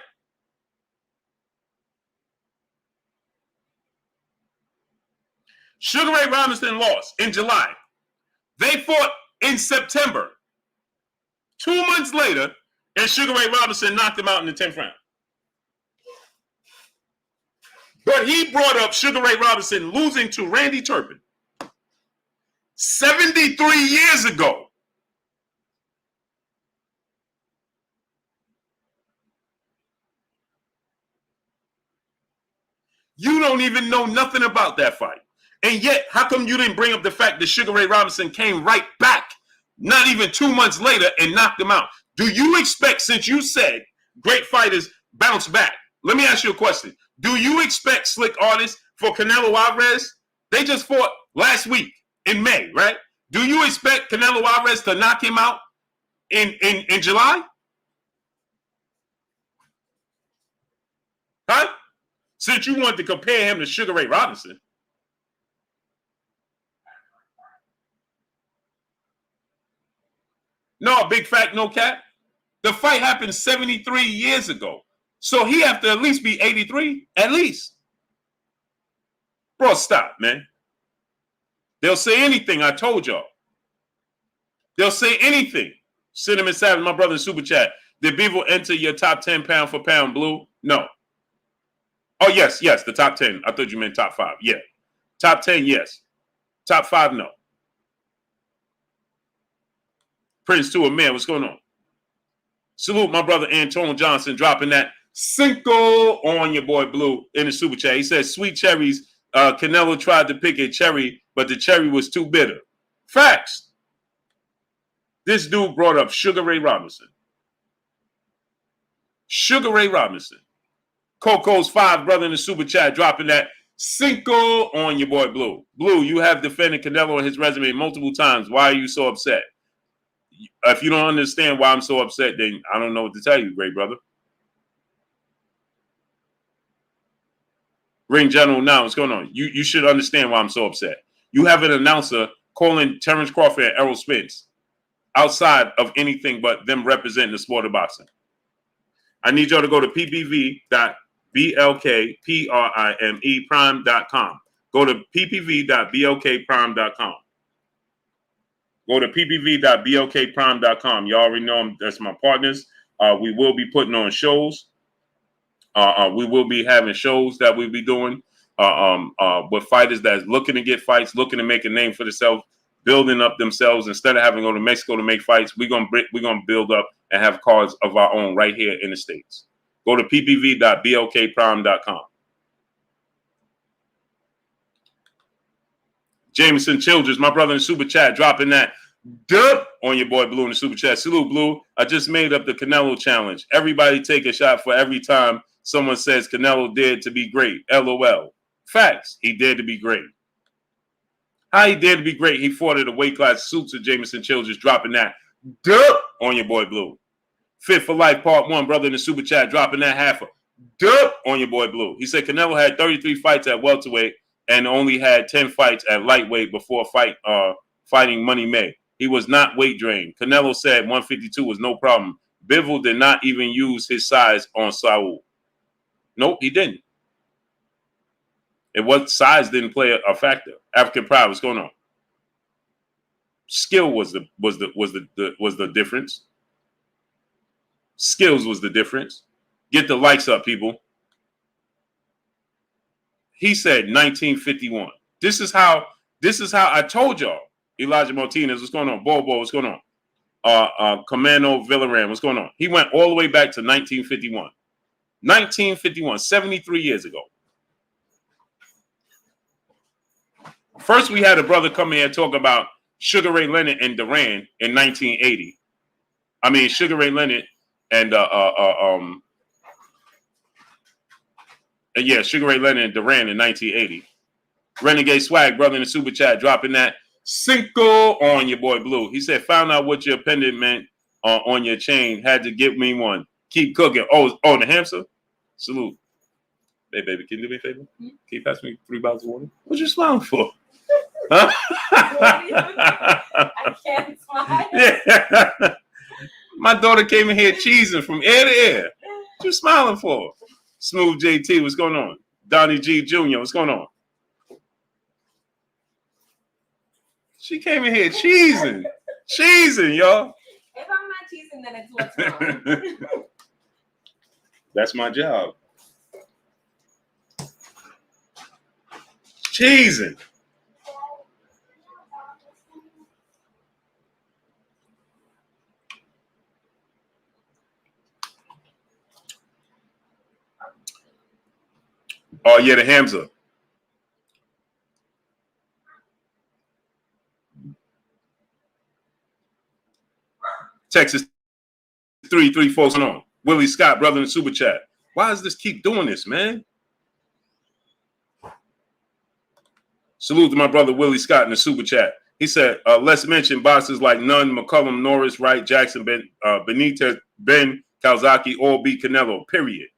Sugar Ray Robinson lost in July. They fought in September. 2 months later, and Sugar Ray Robinson knocked him out in the 10th round. But he brought up Sugar Ray Robinson losing to Randy Turpin 73 years ago. You don't even know nothing about that fight. And yet, how come you didn't bring up the fact that Sugar Ray Robinson came right back, not even 2 months later, and knocked him out? Do you expect, since you said great fighters bounce back, let me ask you a question. Do you expect slick artists for Canelo Alvarez? They just fought last week in May, right? Do you expect Canelo Alvarez to knock him out in July? Huh? Since you wanted to compare him to Sugar Ray Robinson. No, big fact, no cap. The fight happened 73 years ago. So he have to at least be 83, at least. Bro, stop, man. They'll say anything, I told y'all. They'll say anything. Cinnamon Savage, my brother in Super Chat. Did Beaver enter your top 10 pound for pound blue? No. Oh, yes, the top 10. I thought you meant top 5. Yeah. Top 10, yes. Top 5, no. Prince to a man, what's going on? Salute my brother Antonio Johnson dropping that Cinco on your boy Blue in the Super Chat. He says, sweet cherries. Canelo tried to pick a cherry, but the cherry was too bitter. Facts. This dude brought up Sugar Ray Robinson. Sugar Ray Robinson. Coco's 5 brother in the Super Chat dropping that Cinco on your boy Blue. Blue, you have defended Canelo on his resume multiple times. Why are you so upset? If you don't understand why I'm so upset, then I don't know what to tell you, great brother. Ring General now, what's going on? You should understand why I'm so upset. You have an announcer calling Terence Crawford and Errol Spence outside of anything but them representing the sport of boxing. I need y'all to go to ppv.blkprime.com. Go to ppv.blkprime.com. Go to ppv.blkprime.com. Y'all already know that's my partners. We will be putting on shows. We will be having shows that we'll be doing with fighters that's looking to get fights, looking to make a name for themselves, building up themselves. Instead of having to go to Mexico to make fights, we're gonna build up and have cards of our own right here in the States. Go to ppv.blkprime.com. Jameson Childress, my brother in the Super Chat, dropping that dub on your boy Blue in the Super Chat. Salute, Blue. I just made up the Canelo challenge. Everybody take a shot for every time Someone says Canelo dared to be great. LOL. Facts. He dared to be great. How he dared to be great? He fought at a weight class suit to Jameson Childress, dropping that duh on your boy Blue. Fit for Life Part 1, brother in the super chat, dropping that half a duh on your boy Blue. He said Canelo had 33 fights at welterweight and only had 10 fights at lightweight before fighting Money May. He was not weight drained. Canelo said 152 was no problem. Bivol did not even use his size on C0WARDS. Nope, he didn't. It was size didn't play a factor. African pride, what's going on? Skill was the difference. Skills was the difference. Get the likes up, people. He said 1951. This is how I told y'all. Elijah Martinez, what's going on? Bobo, what's going on? Comando Villaran, what's going on? He went all the way back to 1951. 1951, 73 years ago. First, we had a brother come here and talk about Sugar Ray Leonard and Duran in 1980. I mean, Sugar Ray Leonard and Sugar Ray Leonard and Duran in 1980. Renegade Swag, brother in the super chat, dropping that Cinco on your boy Blue. He said, found out what your pendant meant on your chain. Had to give me one. Keep cooking. Oh, the hamster? Salute. Hey, baby, can you do me a favor? Can you pass me 3 bottles of water? What you smiling for? Huh? I can't smile. Yeah. My daughter came in here cheesing from ear to ear. What you smiling for? Smooth JT, what's going on? Donnie G Jr., what's going on? She came in here cheesing. Cheesing, y'all. If I'm not cheesing, then it's what's wrong. That's my job. Cheesing. Oh, yeah, the Hamza. Texas 334 on. Willie Scott, brother in the super chat. Why does this keep doing this, man? Salute to my brother Willie Scott in the super chat. He said, let's mention boxers like Nunn, McCullum, Norris, Wright, Jackson, Benitez, Ben, Kawasaki, all beat Canelo, period.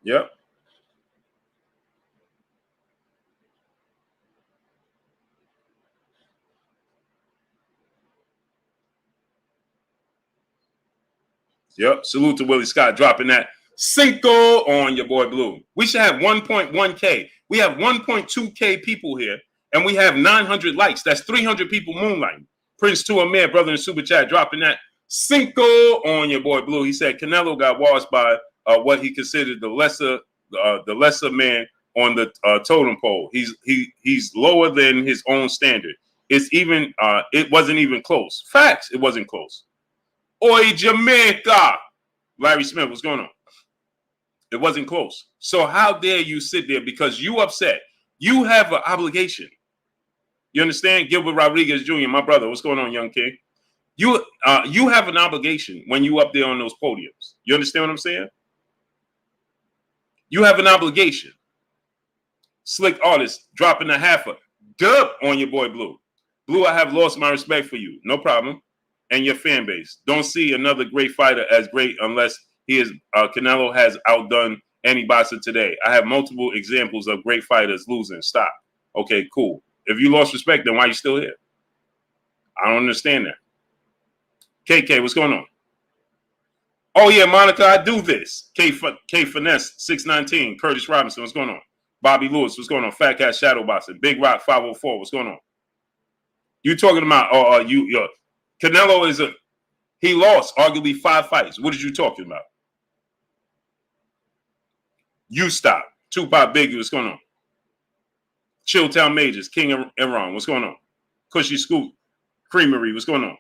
Yep. Yep. Salute to Willie Scott dropping that Cinco on your boy Blue. We should have 1.1K. We have 1.2K people here, and we have 900 likes. That's 300 people moonlighting. Prince to Amir, brother in the super chat, dropping that Cinco on your boy Blue. He said Canelo got washed by what he considered the lesser man on the totem pole. He's lower than his own standard. It wasn't even close. Facts, it wasn't close. Oi, Jamaica. Larry Smith, what's going on? It wasn't close. So how dare you sit there because you upset? You have an obligation. You understand? Gilbert Rodriguez Jr., my brother, what's going on, young king? You have an obligation when you up there on those podiums. You understand what I'm saying? You have an obligation. Slick artist dropping a half a dub on your boy Blue. Blue, I have lost my respect for you. No problem. And your fan base. Don't see another great fighter as great unless Canelo has outdone any boxer today. I have multiple examples of great fighters losing. Stop. Okay, cool. If you lost respect, then why are you still here? I don't understand that. KK, what's going on? Oh, yeah, Monica, I do this. K Finesse, 619. Curtis Robinson, what's going on? Bobby Lewis, what's going on? Fat Cat Shadow Boxing. Big Rock, 504, what's going on? You talking about, Canelo he lost arguably 5 fights. What are you talking about? You stop. Tupac Biggie, what's going on? Chilltown Majors, King Errol, what's going on? Cushy Scoop, Creamery, what's going on?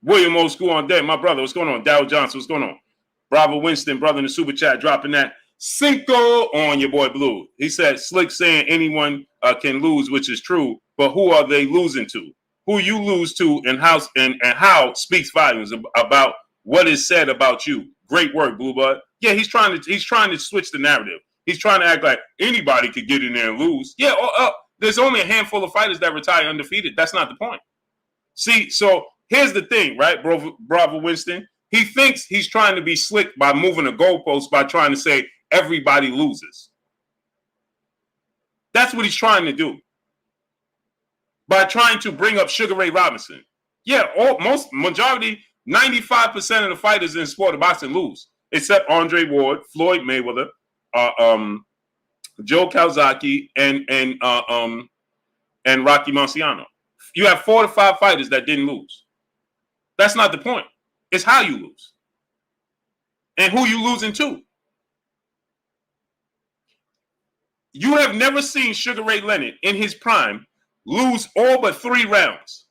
William Old School on deck, my brother, what's going on? Dow Johnson, what's going on? Bravo Winston, brother in the super chat, dropping that Cinco on your boy Blue. He said, Slick saying anyone can lose, which is true, but who are they losing to? who you lose to and how speaks volumes about what is said about you. Great work, Blue Bud. Yeah, he's trying to switch the narrative. He's trying to act like anybody could get in there and lose. Yeah, there's only a handful of fighters that retire undefeated. That's not the point. See, so here's the thing, right, Bravo Winston? He thinks he's trying to be slick by moving the goalpost by trying to say everybody loses. That's what he's trying to do. By trying to bring up Sugar Ray Robinson. Yeah, majority, 95% of the fighters in the sport of boxing lose, except Andre Ward, Floyd Mayweather, Joe Calzaghe, and Rocky Marciano. You have 4 to 5 fighters that didn't lose. That's not the point. It's how you lose. And who you losing to. You have never seen Sugar Ray Leonard in his prime lose all but 3 rounds.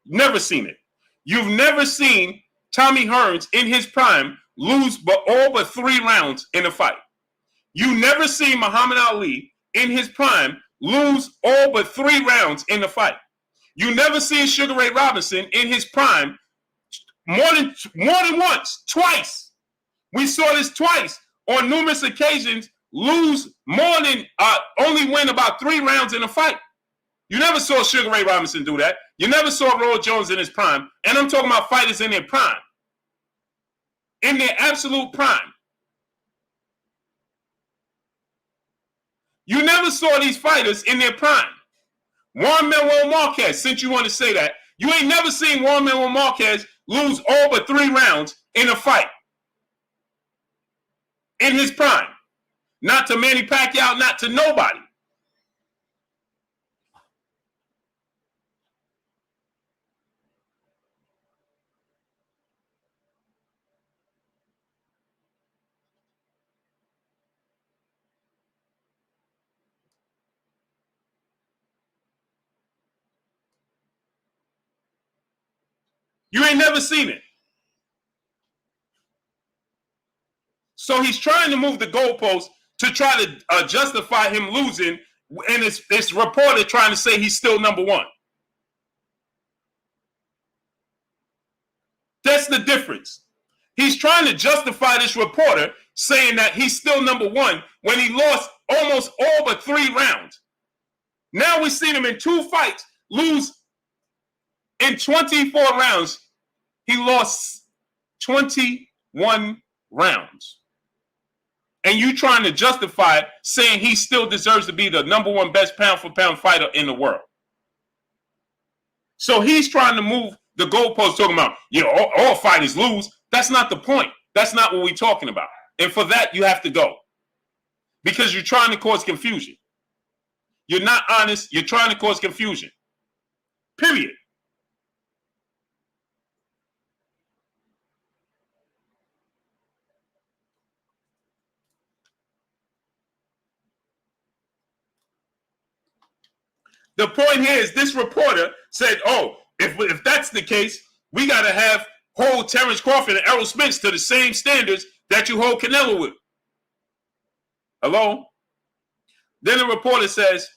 Never seen it. You've never seen Tommy Hearns in his prime lose all but 3 rounds in a fight. You never seen Muhammad Ali in his prime lose all but 3 rounds in a fight. You never seen Sugar Ray Robinson in his prime more than once, twice. We saw this twice on numerous occasions. Lose more than only win about 3 rounds in a fight. You never saw Sugar Ray Robinson do that. You never saw Roy Jones in his prime. And I'm talking about fighters in their prime. In their absolute prime. You never saw these fighters in their prime. Juan Manuel Marquez, since you want to say that, you ain't never seen Juan Manuel Marquez lose all but 3 rounds in a fight. In his prime. Not to Manny Pacquiao, not to nobody. You ain't never seen it. So he's trying to move the goalpost to try to justify him losing, and it's reporter trying to say he's still number 1. That's the difference. He's trying to justify this reporter saying that he's still number 1 when he lost almost all but 3 rounds. Now we've seen him in 2 fights lose in 24 rounds. He lost 21 rounds. And you trying to justify it, saying he still deserves to be the number 1 best pound-for-pound fighter in the world. So he's trying to move the goalpost, talking about, all fighters lose. That's not the point. That's not what we're talking about. And for that, you have to go. Because you're trying to cause confusion. You're not honest. You're trying to cause confusion. Period. The point here is this reporter said, if that's the case, we got to hold Terence Crawford and Errol Spence to the same standards that you hold Canelo with. Hello? Then the reporter says,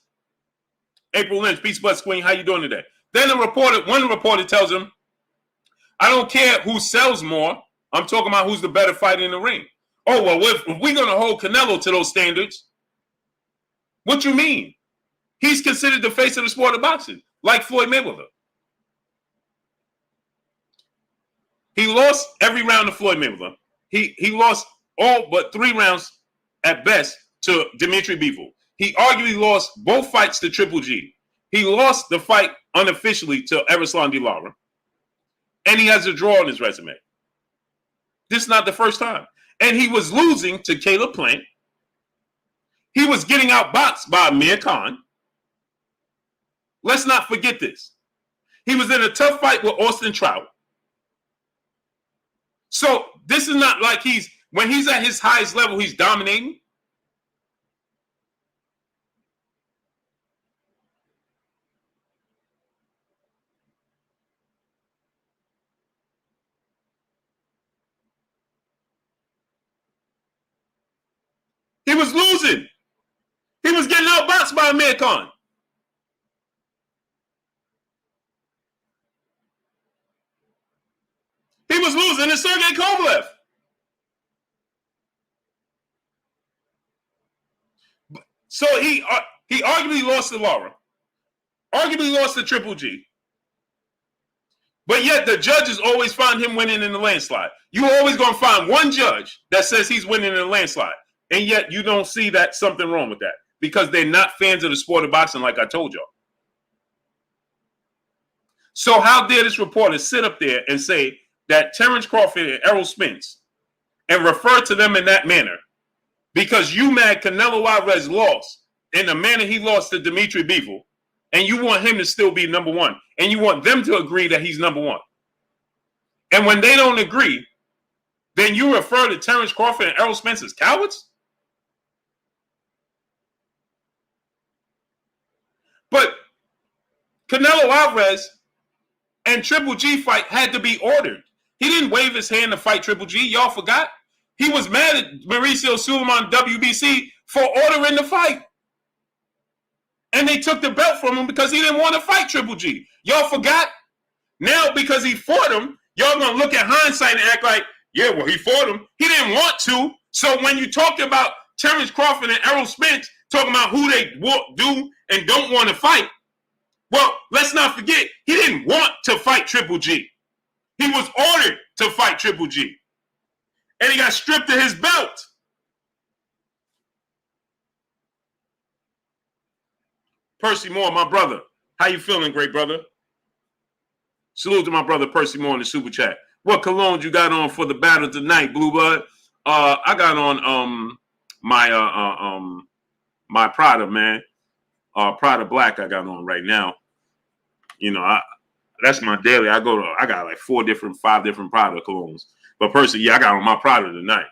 April Lynch, Peace Butts Queen, how you doing today? Then one reporter tells him, I don't care who sells more. I'm talking about who's the better fighter in the ring. Oh, well, if we're going to hold Canelo to those standards, what you mean? He's considered the face of the sport of boxing, like Floyd Mayweather. He lost every round to Floyd Mayweather. He lost all but 3 rounds at best to Dimitri Bivol. He arguably lost both fights to Triple G. He lost the fight unofficially to Errol De Lara. And he has a draw on his resume. This is not the first time. And he was losing to Caleb Plant. He was getting outboxed by Amir Khan. Let's not forget this. He was in a tough fight with Austin Trout. So this is not like when he's at his highest level, he's dominating. He was losing. He was getting outboxed by Amir Khan. losing to Sergey Kovalev. So he arguably lost to Lara, arguably lost to Triple G. But yet the judges always find him winning in the landslide. You're always going to find one judge that says he's winning in a landslide. And yet you don't see that something wrong with that because they're not fans of the sport of boxing like I told y'all. So how dare this reporter sit up there and say that Terence Crawford and Errol Spence and refer to them in that manner because you mad Canelo Alvarez lost in the manner he lost to Dimitri Bivol, and you want him to still be number one, and you want them to agree that he's number one. And when they don't agree, then you refer to Terence Crawford and Errol Spence as cowards? But Canelo Alvarez and Triple G fight had to be ordered. He didn't wave his hand to fight Triple G. Y'all forgot? He was mad at Mauricio Sulaiman WBC for ordering the fight. And they took the belt from him because he didn't want to fight Triple G. Y'all forgot? Now, because he fought him, y'all going to look at hindsight and act like, yeah, well, he fought him. He didn't want to. So when you talk about Terence Crawford and Errol Spence talking about who they do and don't want to fight, well, let's not forget, he didn't want to fight Triple G. He was ordered to fight Triple G. And he got stripped of his belt. Percy Moore, my brother. How you feeling, great brother? Salute to my brother Percy Moore in the super chat. What colognes you got on for the battle tonight, Blue Blood? I got on my Prada, man. Prada Black I got on right now. You know, that's my daily. I got like 5 different Prada colognes. But Percy, yeah, I got on my Prada tonight.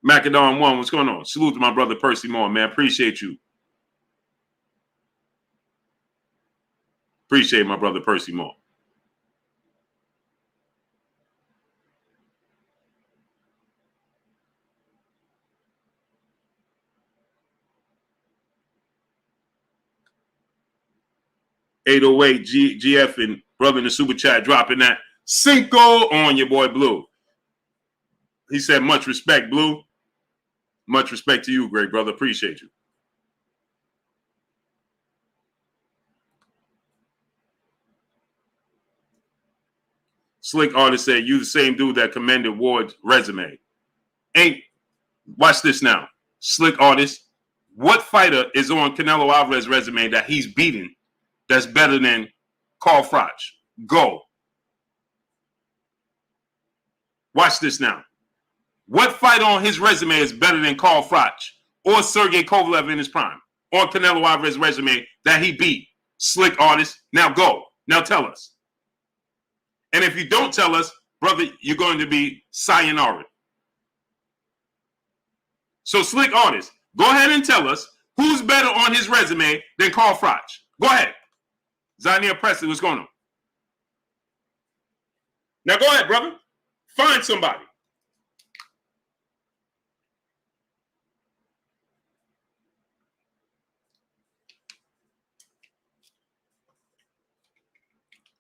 Macadon 1, what's going on? Salute to my brother Percy Moore, man. Appreciate you. Appreciate my brother Percy Moore. $808 GF and brother in the super chat dropping that Cinco on your boy Blue. He said, much respect, Blue. Much respect to you, great brother. Appreciate you. Slick Artist said, you the same dude that commended Ward's resume. Watch this now. Slick Artist, what fighter is on Canelo Alvarez's resume that he's beaten that's better than Carl Froch? Go. Watch this now. What fight on his resume is better than Carl Froch or Sergey Kovalev in his prime on Canelo Alvarez's resume that he beat? Slick Artist. Now go. Now tell us. And if you don't tell us, brother, you're going to be sayonara. So Slick Artist, go ahead and tell us who's better on his resume than Carl Froch. Go ahead. Zania Presley, what's going on? Now go ahead, brother. Find somebody.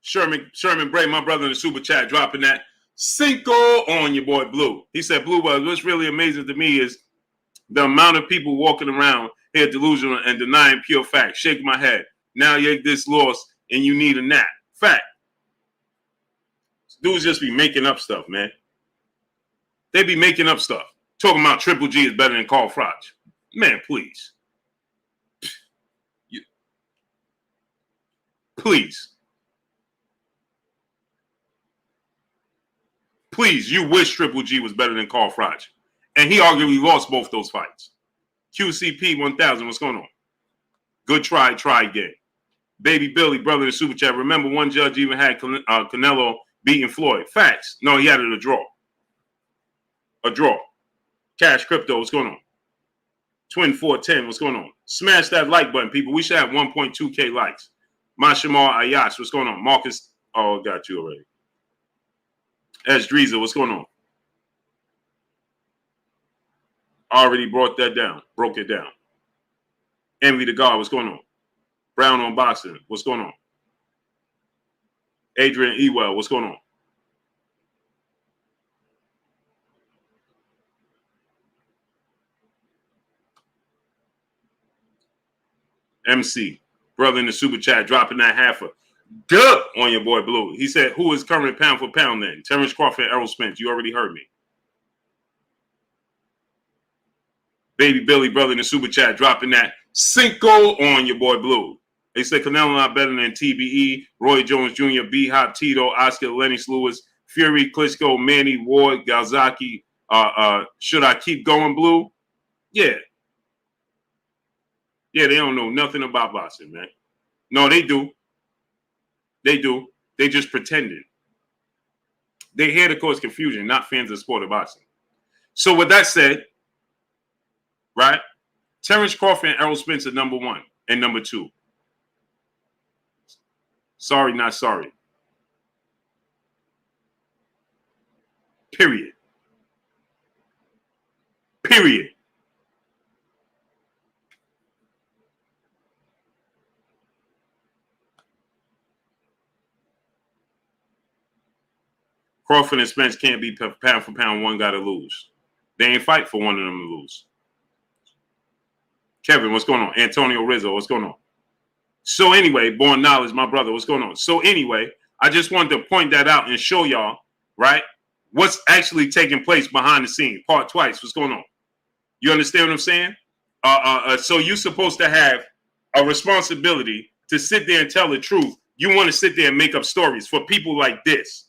Sherman Bray, my brother in the super chat, dropping that Cinco on your boy Blue. He said, Blue, what's really amazing to me is the amount of people walking around here delusional and denying pure facts. Shake my head. Now you're this lost and you need a nap. Fact. Dudes just be making up stuff, man. They be making up stuff. Talking about Triple G is better than Carl Froch. Man, please. Please. Please, you wish Triple G was better than Carl Froch. And he arguably lost both those fights. QCP 1000, what's going on? Good try again. Baby Billy, brother in the super chat. Remember, one judge even had Canelo beating Floyd. Facts. No, he had it a draw. A draw. Cash Crypto, what's going on? Twin 410, what's going on? Smash that like button, people. We should have 1.2K likes. Mashamar Ayash, what's going on? Marcus, oh, I got you already. Esdriza, what's going on? Already broke it down. Envy the God, what's going on? Brown on boxing. What's going on? Adrian Ewell. What's going on? MC, brother in the super chat, dropping that half a duh on your boy Blue. He said, who is current pound for pound then? Terence Crawford, Errol Spence. You already heard me. Baby Billy, brother in the super chat, dropping that cinco on your boy Blue. They said Canelo not better than TBE, Roy Jones Jr., B-Hop, Tito, Oscar, Lennox Lewis, Fury, Klitschko, Manny, Ward, Galzaki. Should I keep going, Blue? Yeah. Yeah, they don't know nothing about boxing, man. No, they do. They do. They just pretended. They're here to cause confusion, not fans of the sport of boxing. So with that said, right, Terence Crawford and Errol Spence are number 1 and number 2. Sorry, not sorry. Period. Period. Crawford and Spence can't be pound for pound. One got to lose. They ain't fight for one of them to lose. Kevin, what's going on? Antonio Rizzo, what's going on? So anyway, Born Knowledge, my brother, what's going on? So anyway, I just wanted to point that out and show y'all, right, what's actually taking place behind the scene. Part twice, what's going on? You understand what I'm saying? So you're supposed to have a responsibility to sit there and tell the truth. You want to sit there and make up stories for people like this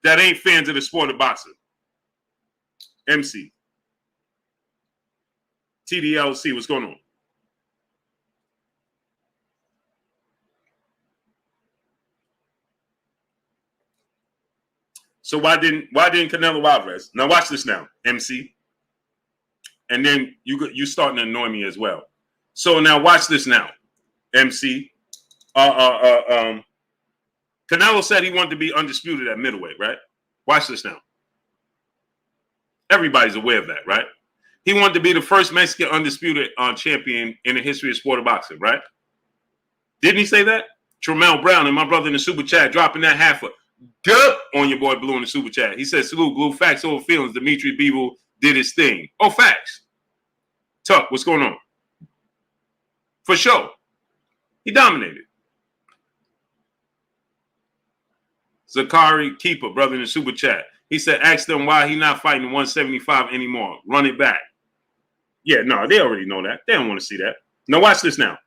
that ain't fans of the sport of boxing. MC. TDLC, what's going on? So why didn't Canelo Alvarez? Now watch this now, MC. And then you starting to annoy me as well. So now watch this now, MC. Canelo said he wanted to be undisputed at middleweight, right? Watch this now. Everybody's aware of that, right? He wanted to be the first Mexican undisputed champion in the history of sport of boxing, right? Didn't he say that? Tremel Brown and my brother in the super chat dropping that half a duh on your boy Blue in the super chat. He said, salute, Blue, facts over feelings. Dimitri Bivol did his thing. Oh, facts. Tuck, what's going on? For sure. He dominated. Zakari Keeper, brother in the super chat. He said, ask them why he not fighting 175 anymore. Run it back. Yeah, no, they already know that. They don't want to see that. Now watch this now.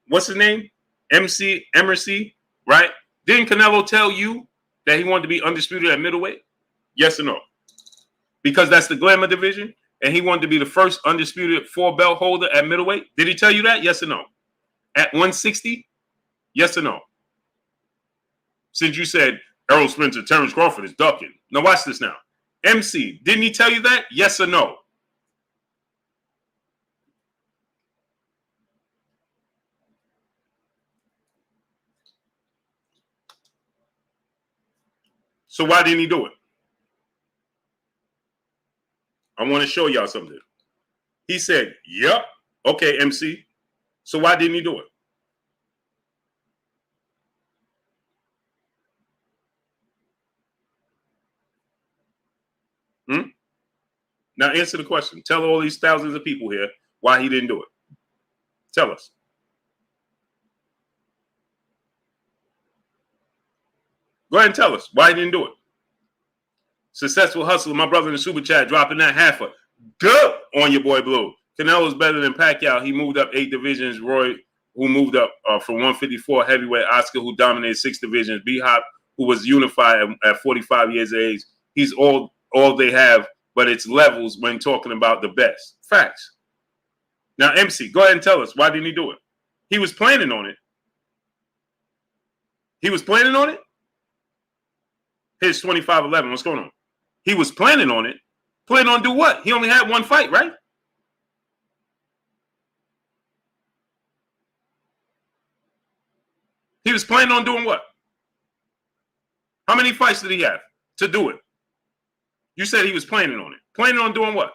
What's his name? MC Emercy, right? Didn't Canelo tell you that he wanted to be undisputed at middleweight? Yes or no? Because that's the glamour division, and he wanted to be the first undisputed 4-belt holder at middleweight. Did he tell you that? Yes or no? At 160? Yes or no? Since you said Errol Spence or Terence Crawford is ducking. Now watch this now. MC, didn't he tell you that? Yes or no? So why didn't he do it? I want to show y'all something. He said, yep. Okay, MC. So why didn't he do it? Now answer the question. Tell all these thousands of people here why he didn't do it. Tell us. Go ahead and tell us why he didn't do it. Successful hustler, my brother in the super chat, dropping that half a duh on your boy Blue. Canelo's better than Pacquiao. He moved up 8 divisions. Roy, who moved up from 154 heavyweight. Oscar, who dominated 6 divisions. B-Hop, who was unified at 45 years of age. He's all they have, but it's levels when talking about the best. Facts. Now, MC, go ahead and tell us, why didn't he do it? He was planning on it. He was planning on it? Here's 25-11. What's going on? He was planning on it. Planning on do what? He only had one fight, right? He was planning on doing what? How many fights did he have to do it? You said he was planning on it. Planning on doing what?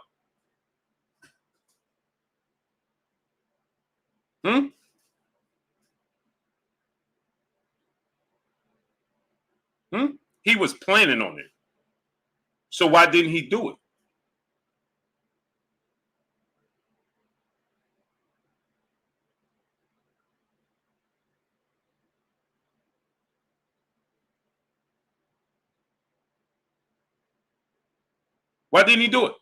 He was planning on it. So why didn't he do it? Why didn't he do it?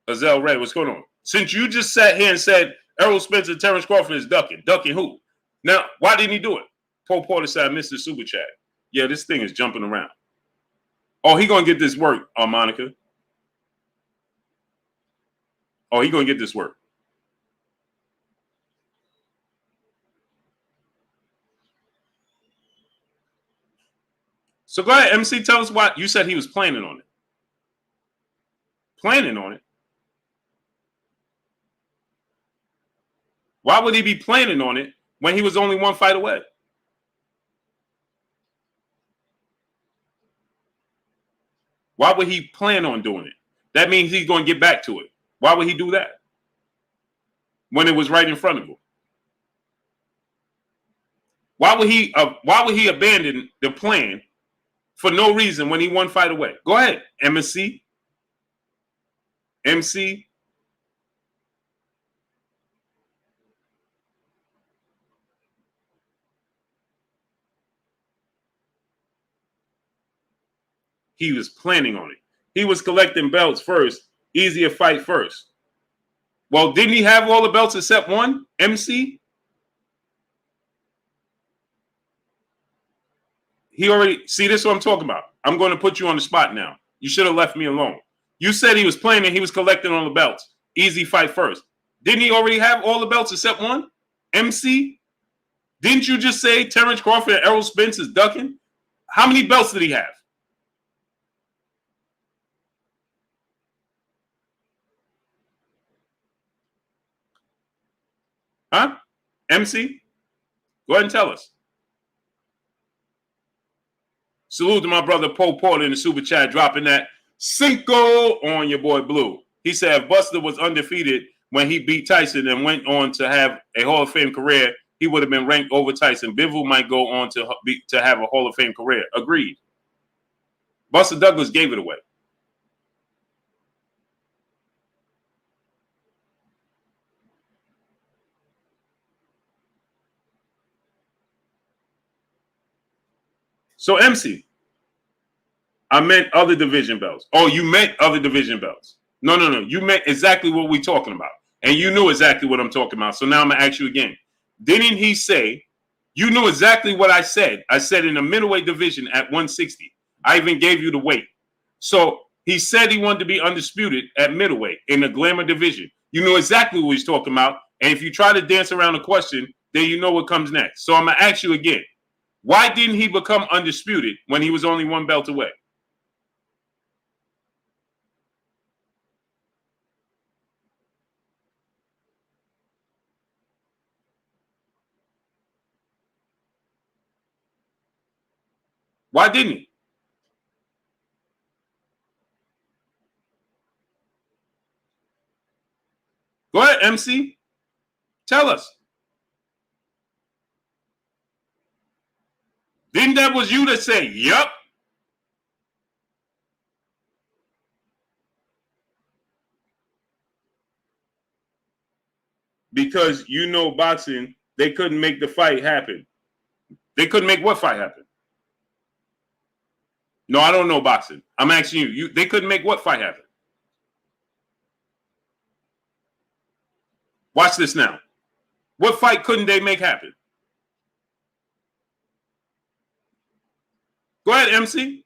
Azell Ray, what's going on? Since you just sat here and said Errol Spence and Terence Crawford is ducking who? Now, why didn't he do it? Paul Porter said, Mr. Super Chat. Yeah, this thing is jumping around. Oh, he gonna get this work, Monica. Oh, he gonna get this work. So go ahead, MC, tell us why you said he was planning on it. Planning on it? Why would he be planning on it when he was only one fight away? Why would he plan on doing it? That means he's going to get back to it. Why would he do that when it was right in front of him? Why would he abandon the plan for no reason when he one fight away? Go ahead, MC. MC. He was planning on it. He was collecting belts first. Easier fight first. Well, didn't he have all the belts except one? MC? He already, see, this is what I'm talking about. I'm going to put you on the spot now. You should have left me alone. You said he was planning, he was collecting all the belts. Easy fight first. Didn't he already have all the belts except one? MC? Didn't you just say Terence Crawford and Errol Spence is ducking? How many belts did he have? Huh? MC? Go ahead and tell us. Salute to my brother Poe Porter in the super chat, dropping that Cinco on your boy Blue. He said if Buster was undefeated when he beat Tyson and went on to have a Hall of Fame career, he would have been ranked over Tyson. Bivol might go on to have a Hall of Fame career. Agreed. Buster Douglas gave it away. So MC, I meant other division belts. Oh, you meant other division belts. No. You meant exactly what we're talking about. And you knew exactly what I'm talking about. So now I'm going to ask you again. Didn't he say, you knew exactly what I said. I said in the middleweight division at 160. I even gave you the weight. So he said he wanted to be undisputed at middleweight in the glamour division. You knew exactly what he's talking about. And if you try to dance around the question, then you know what comes next. So I'm going to ask you again. Why didn't he become undisputed when he was only one belt away? Why didn't he? Go ahead, MC. Tell us. Then that was you that say, yup. Because you know boxing, they couldn't make the fight happen. They couldn't make what fight happen? No, I don't know boxing. I'm asking you. They couldn't make what fight happen? Watch this now. What fight couldn't they make happen? Go ahead, MC.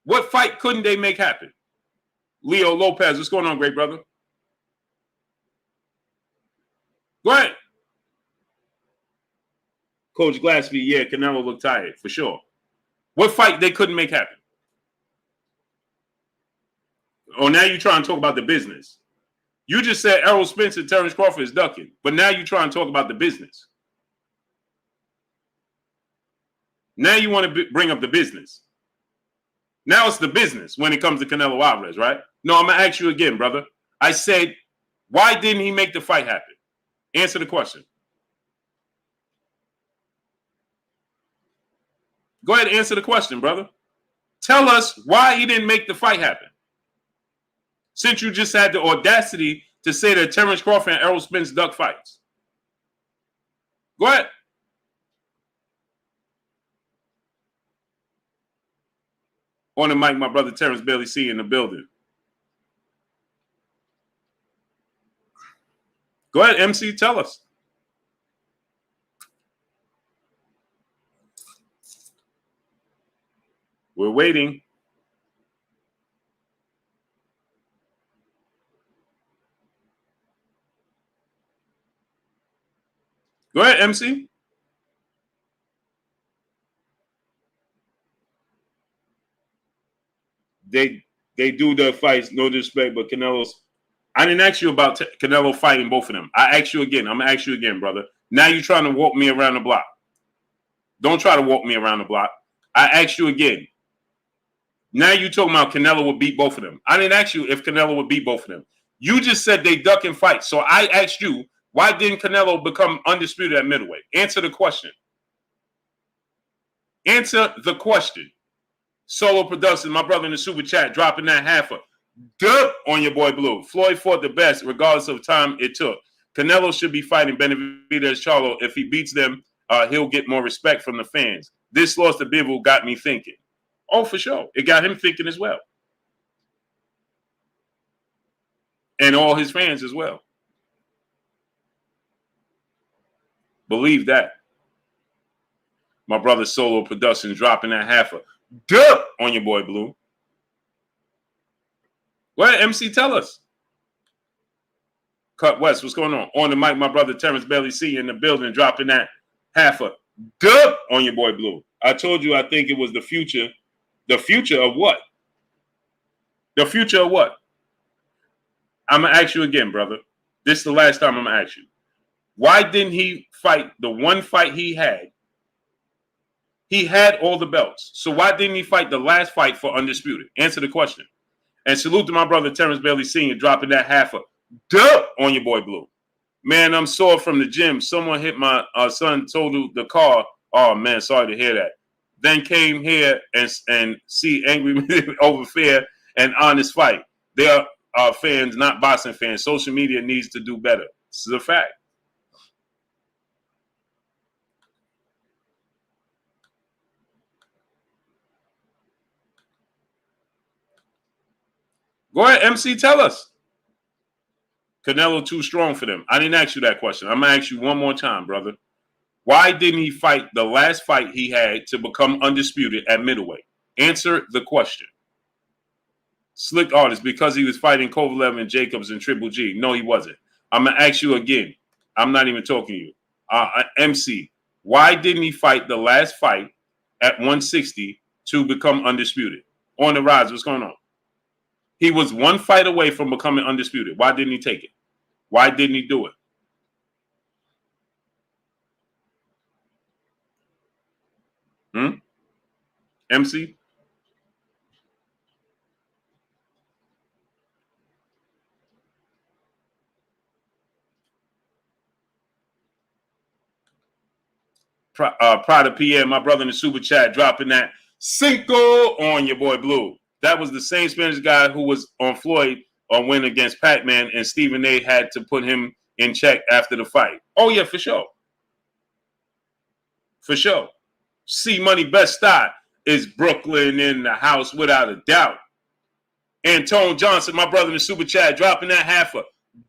What fight couldn't they make happen? Leo Lopez, what's going on, great brother? Go ahead. Coach Glassby, yeah, Canelo looked tired, for sure. What fight they couldn't make happen? Oh, now you're trying to talk about the business. You just said Errol Spence and Terence Crawford is ducking, but now you're trying to talk about the business. Now you want to bring up the business. Now it's the business when it comes to Canelo Alvarez, right? No, I'm going to ask you again, brother. I said, why didn't he make the fight happen? Answer the question. Go ahead and answer the question, brother. Tell us why he didn't make the fight happen. Since you just had the audacity to say that Terence Crawford and Errol Spence duck fights. Go ahead. On the mic, my brother Terence Bailey C in the building. Go ahead, MC, tell us. We're waiting. Go ahead, MC. They do the fights, no disrespect, but Canelo's. I didn't ask you about Canelo fighting both of them. I asked you again. I'm gonna ask you again, brother. Now you're trying to walk me around the block. Don't try to walk me around the block. I asked you again. Now you talking about Canelo would beat both of them. I didn't ask you if Canelo would beat both of them. You just said they duck and fight. So I asked you, why didn't Canelo become undisputed at middleweight? Answer the question. Answer the question. Solo Production, my brother in the super chat, dropping that half a dub on your boy Blue. Floyd fought the best, regardless of time it took. Canelo should be fighting Benavidez Charlo. If he beats them, he'll get more respect from the fans. This loss to Bivol got me thinking. Oh, for sure. It got him thinking as well. And all his fans as well. Believe that. My brother Solo Production dropping that half a dub on your boy Blue. Go ahead, MC, tell us. Cut West, what's going on? On the mic, my brother Terence Bailey C in the building, dropping that half a dub on your boy Blue. I told you I think it was the future. The future of what? The future of what? I'm going to ask you again, brother. This is the last time I'm going to ask you. Why didn't he fight the one fight he had? He had all the belts. So why didn't he fight the last fight for undisputed? Answer the question. And salute to my brother Terence Bailey Sr. dropping that half a dub on your boy Blue. Man, I'm sore from the gym. Someone hit my son, totaled the car. Oh, man, sorry to hear that. Then came here and see angry over fair and honest fight. They are fans, not boxing fans. Social media needs to do better. This is a fact. Go ahead, MC, tell us. Canelo too strong for them. I didn't ask you that question. I'm going to ask you one more time, brother. Why didn't he fight the last fight he had to become undisputed at middleweight? Answer the question. Slick Artist, because he was fighting Kovalev and Jacobs and Triple G. No, he wasn't. I'm going to ask you again. I'm not even talking to you. MC, why didn't he fight the last fight at 160 to become undisputed? On the rise, what's going on? He was one fight away from becoming undisputed. Why didn't he take it? Why didn't he do it? MC? Prada PM, my brother in the super chat, dropping that Cinco on your boy Blue. That was the same Spanish guy who was on Floyd on win against Pac-Man, and Stephen A had to put him in check after the fight. Oh, yeah, for sure. For sure. C Money Best Style is Brooklyn in the house without a doubt. Antone Johnson, my brother in the super chat, dropping that half a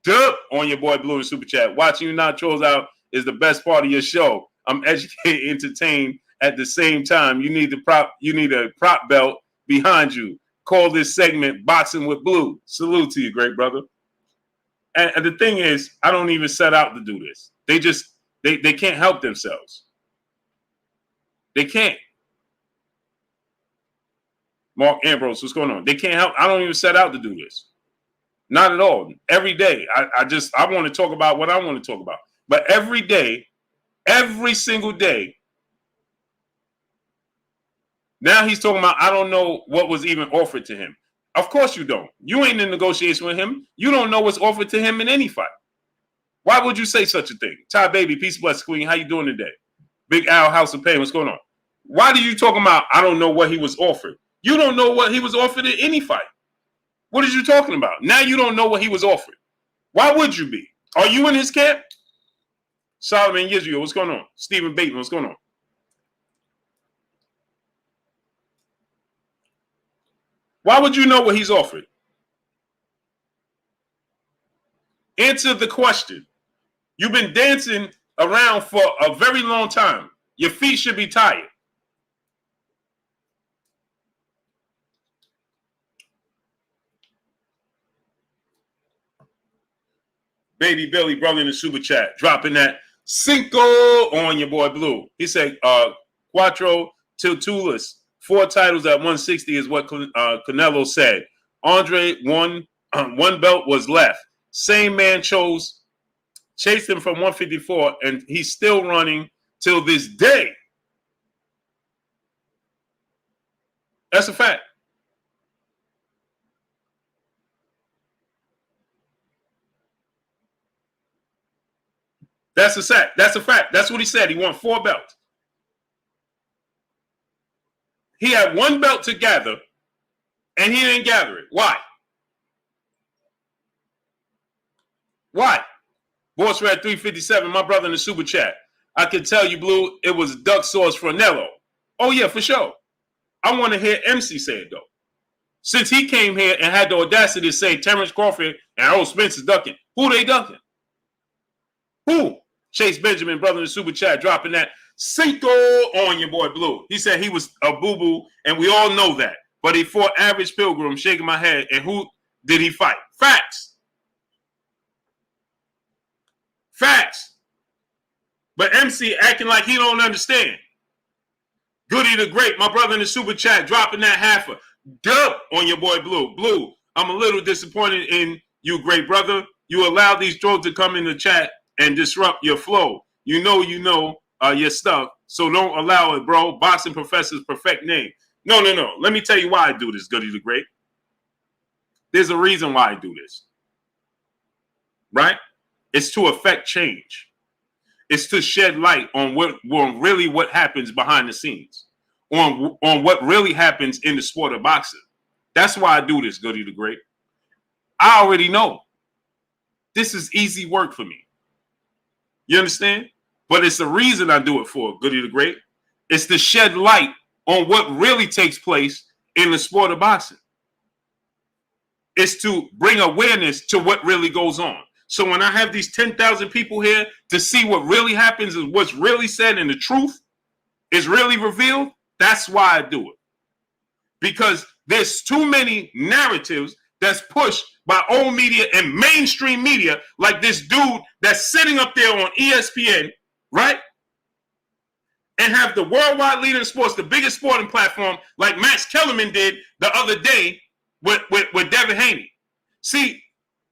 dub on your boy Blue in the super chat. Watching you nachos out is the best part of your show. I'm educated, entertained at the same time. You need a prop belt behind you. Call this segment Boxing with Blue. Salute to you, great brother. And the thing is, I don't even set out to do this. They can't help themselves. They can't. Mark Ambrose, what's going on? They can't help. I don't even set out to do this. Not at all. Every day, I want to talk about what I want to talk about. But every day, every single day, now he's talking about, I don't know what was even offered to him. Of course you don't. You ain't in negotiation with him. You don't know what's offered to him in any fight. Why would you say such a thing? Ty Baby, peace, bless, Queen. How you doing today? Big Al, House of Pain, what's going on? Why do you talking about, I don't know what he was offered? You don't know what he was offered in any fight. What are you talking about? Now you don't know what he was offered. Why would you be? Are you in his camp? Solomon Israel, what's going on? Stephen Bateman, what's going on? Why would you know what he's offered? Answer the question. You've been dancing around for a very long time. Your feet should be tired. Baby Billy, brother in the super chat, dropping that cinco on your boy Blue. He said, Cuatro Tiltulis, 4 titles at 160 is what Canelo said. Andre, one belt was left. Same man chased him from 154, and he's still running till this day. That's a fact. That's a fact. That's a fact. That's what he said. He won 4 belts. He had 1 belt to gather, and he didn't gather it. Why? Why? Boss Red 357, my brother in the super chat. I can tell you, Blue, it was duck sauce for Canelo. Oh, yeah, for sure. I want to hear MC say it, though. Since he came here and had the audacity to say Terence Crawford and Errol Spence is ducking, who they ducking? Who? Chase Benjamin, brother in the super chat, dropping that cinco on your boy Blue. He said he was a boo-boo, and we all know that. But he fought Average Pilgrim, shaking my head. And who did he fight? Facts. Facts. But MC acting like he don't understand. Goody the Great, my brother in the super chat, dropping that half a dub on your boy Blue. Blue, I'm a little disappointed in you, great brother. You allowed these trolls to come in the chat and disrupt your flow. You know your stuff, so don't allow it, bro. Boxing Professor's perfect name. No. Let me tell you why I do this, Goody the Great. There's a reason why I do this. Right? It's to affect change. It's to shed light on what happens behind the scenes, on what really happens in the sport of boxing. That's why I do this, Goody the Great. I already know. This is easy work for me. You understand? But it's the reason I do it for, Goody the Great. It's to shed light on what really takes place in the sport of boxing. It's to bring awareness to what really goes on. So when I have these 10,000 people here to see what really happens and what's really said and the truth is really revealed, that's why I do it. Because there's too many narratives that's pushed by old media and mainstream media, like this dude that's sitting up there on ESPN, right? And have the worldwide leader in sports, the biggest sporting platform, like Max Kellerman did the other day with Devin Haney. See,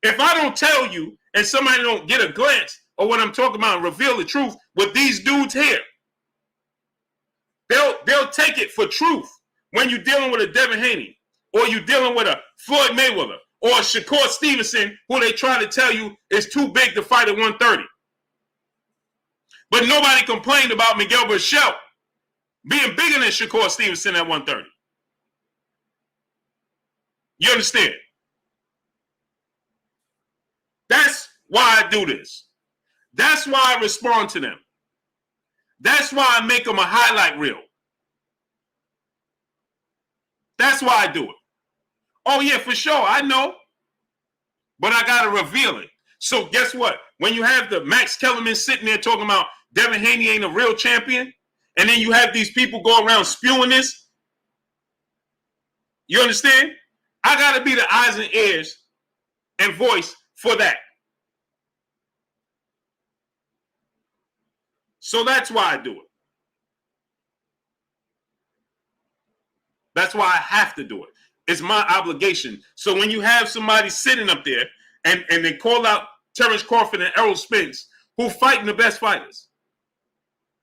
if I don't tell you and somebody don't get a glance of what I'm talking about and reveal the truth with these dudes here, they'll take it for truth when you're dealing with a Devin Haney or you're dealing with a Floyd Mayweather or a Shakur Stevenson, who they try to tell you is too big to fight at 130. But nobody complained about Miguel Berchelt being bigger than Shakur Stevenson at 130. You understand? That's why I do this. That's why I respond to them. That's why I make them a highlight reel. That's why I do it. Oh, yeah, for sure. I know. But I got to reveal it. So guess what? When you have the Max Kellerman sitting there talking about Devin Haney ain't a real champion, and then you have these people go around spewing this, you understand? I got to be the eyes and ears and voice for that. So that's why I do it. That's why I have to do it. It's my obligation. So when you have somebody sitting up there and they call out Terence Crawford and Errol Spence, who fighting the best fighters,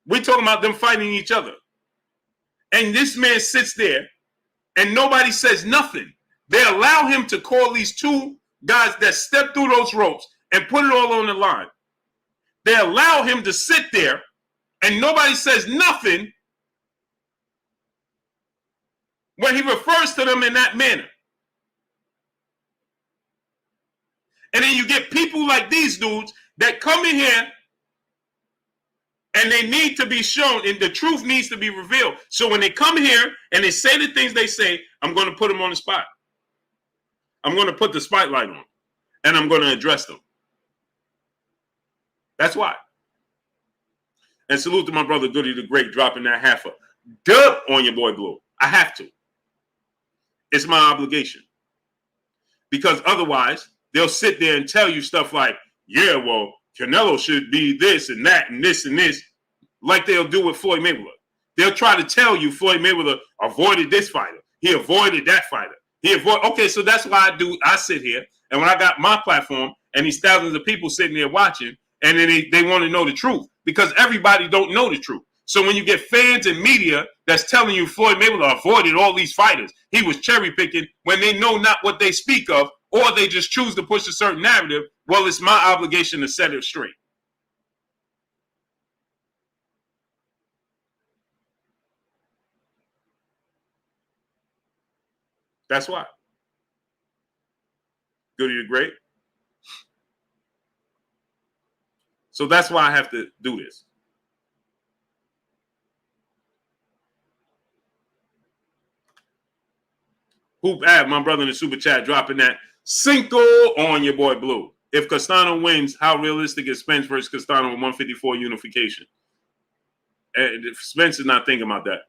we're talking about them fighting each other. And this man sits there and nobody says nothing. They allow him to call these two guys that step through those ropes and put it all on the line. They allow him to sit there and nobody says nothing when he refers to them in that manner. And then you get people like these dudes that come in here and they need to be shown, and the truth needs to be revealed. So when they come here and they say the things they say, I'm going to put them on the spot. I'm going to put the spotlight on, and I'm going to address them. That's why. And salute to my brother Goody the Great dropping that half a dub on your boy Blue. I have to. It's my obligation. Because otherwise, they'll sit there and tell you stuff like, yeah, well, Canelo should be this and that and this and this, like they'll do with Floyd Mayweather. They'll try to tell you Floyd Mayweather avoided this fighter. He avoided that fighter. Okay, so that's why I sit here, and when I got my platform and these thousands of people sitting there watching, and then they want to know the truth, because everybody don't know the truth. So when you get fans and media that's telling you Floyd Mayweather avoided all these fighters, he was cherry picking when they know not what they speak of, or they just choose to push a certain narrative, well, it's my obligation to set it straight. That's why. Goody the Great. So that's why I have to do this. Hoop Ab, my brother in the super chat, dropping that Cinco on your boy Blue. If Castano wins, how realistic is Spence versus Castano with 154 unification? Spence is not thinking about that.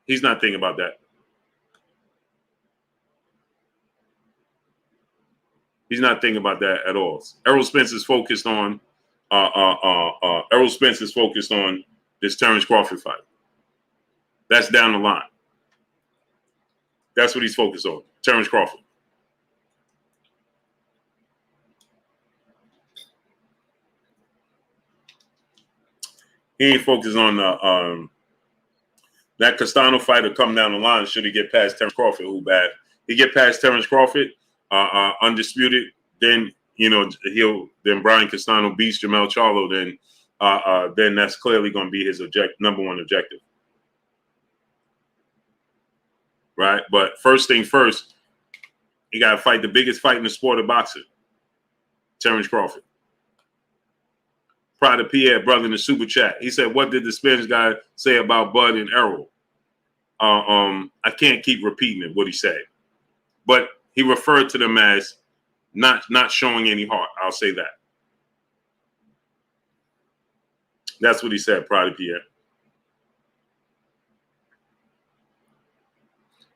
He's not thinking about that. He's not thinking about that at all. Errol Spence is focused on Errol Spence is focused on this Terence Crawford fight. That's down the line. That's what he's focused on. Terence Crawford. He ain't focused on that Castano fighter come down the line. Should he get past Terence Crawford? Who bad? He get past Terence Crawford, undisputed. Then then Brian Castano beats Jamel Charlo. Then that's clearly going to be his number one objective. Right, but first thing first, you got to fight the biggest fight in the sport of boxing, Terence Crawford. Pride of Pierre, brother in the super chat, he said, "What did the Spanish guy say about Bud and Errol?" I can't keep repeating it, what he said, but he referred to them as not showing any heart. I'll say that. That's what he said, Pride of Pierre.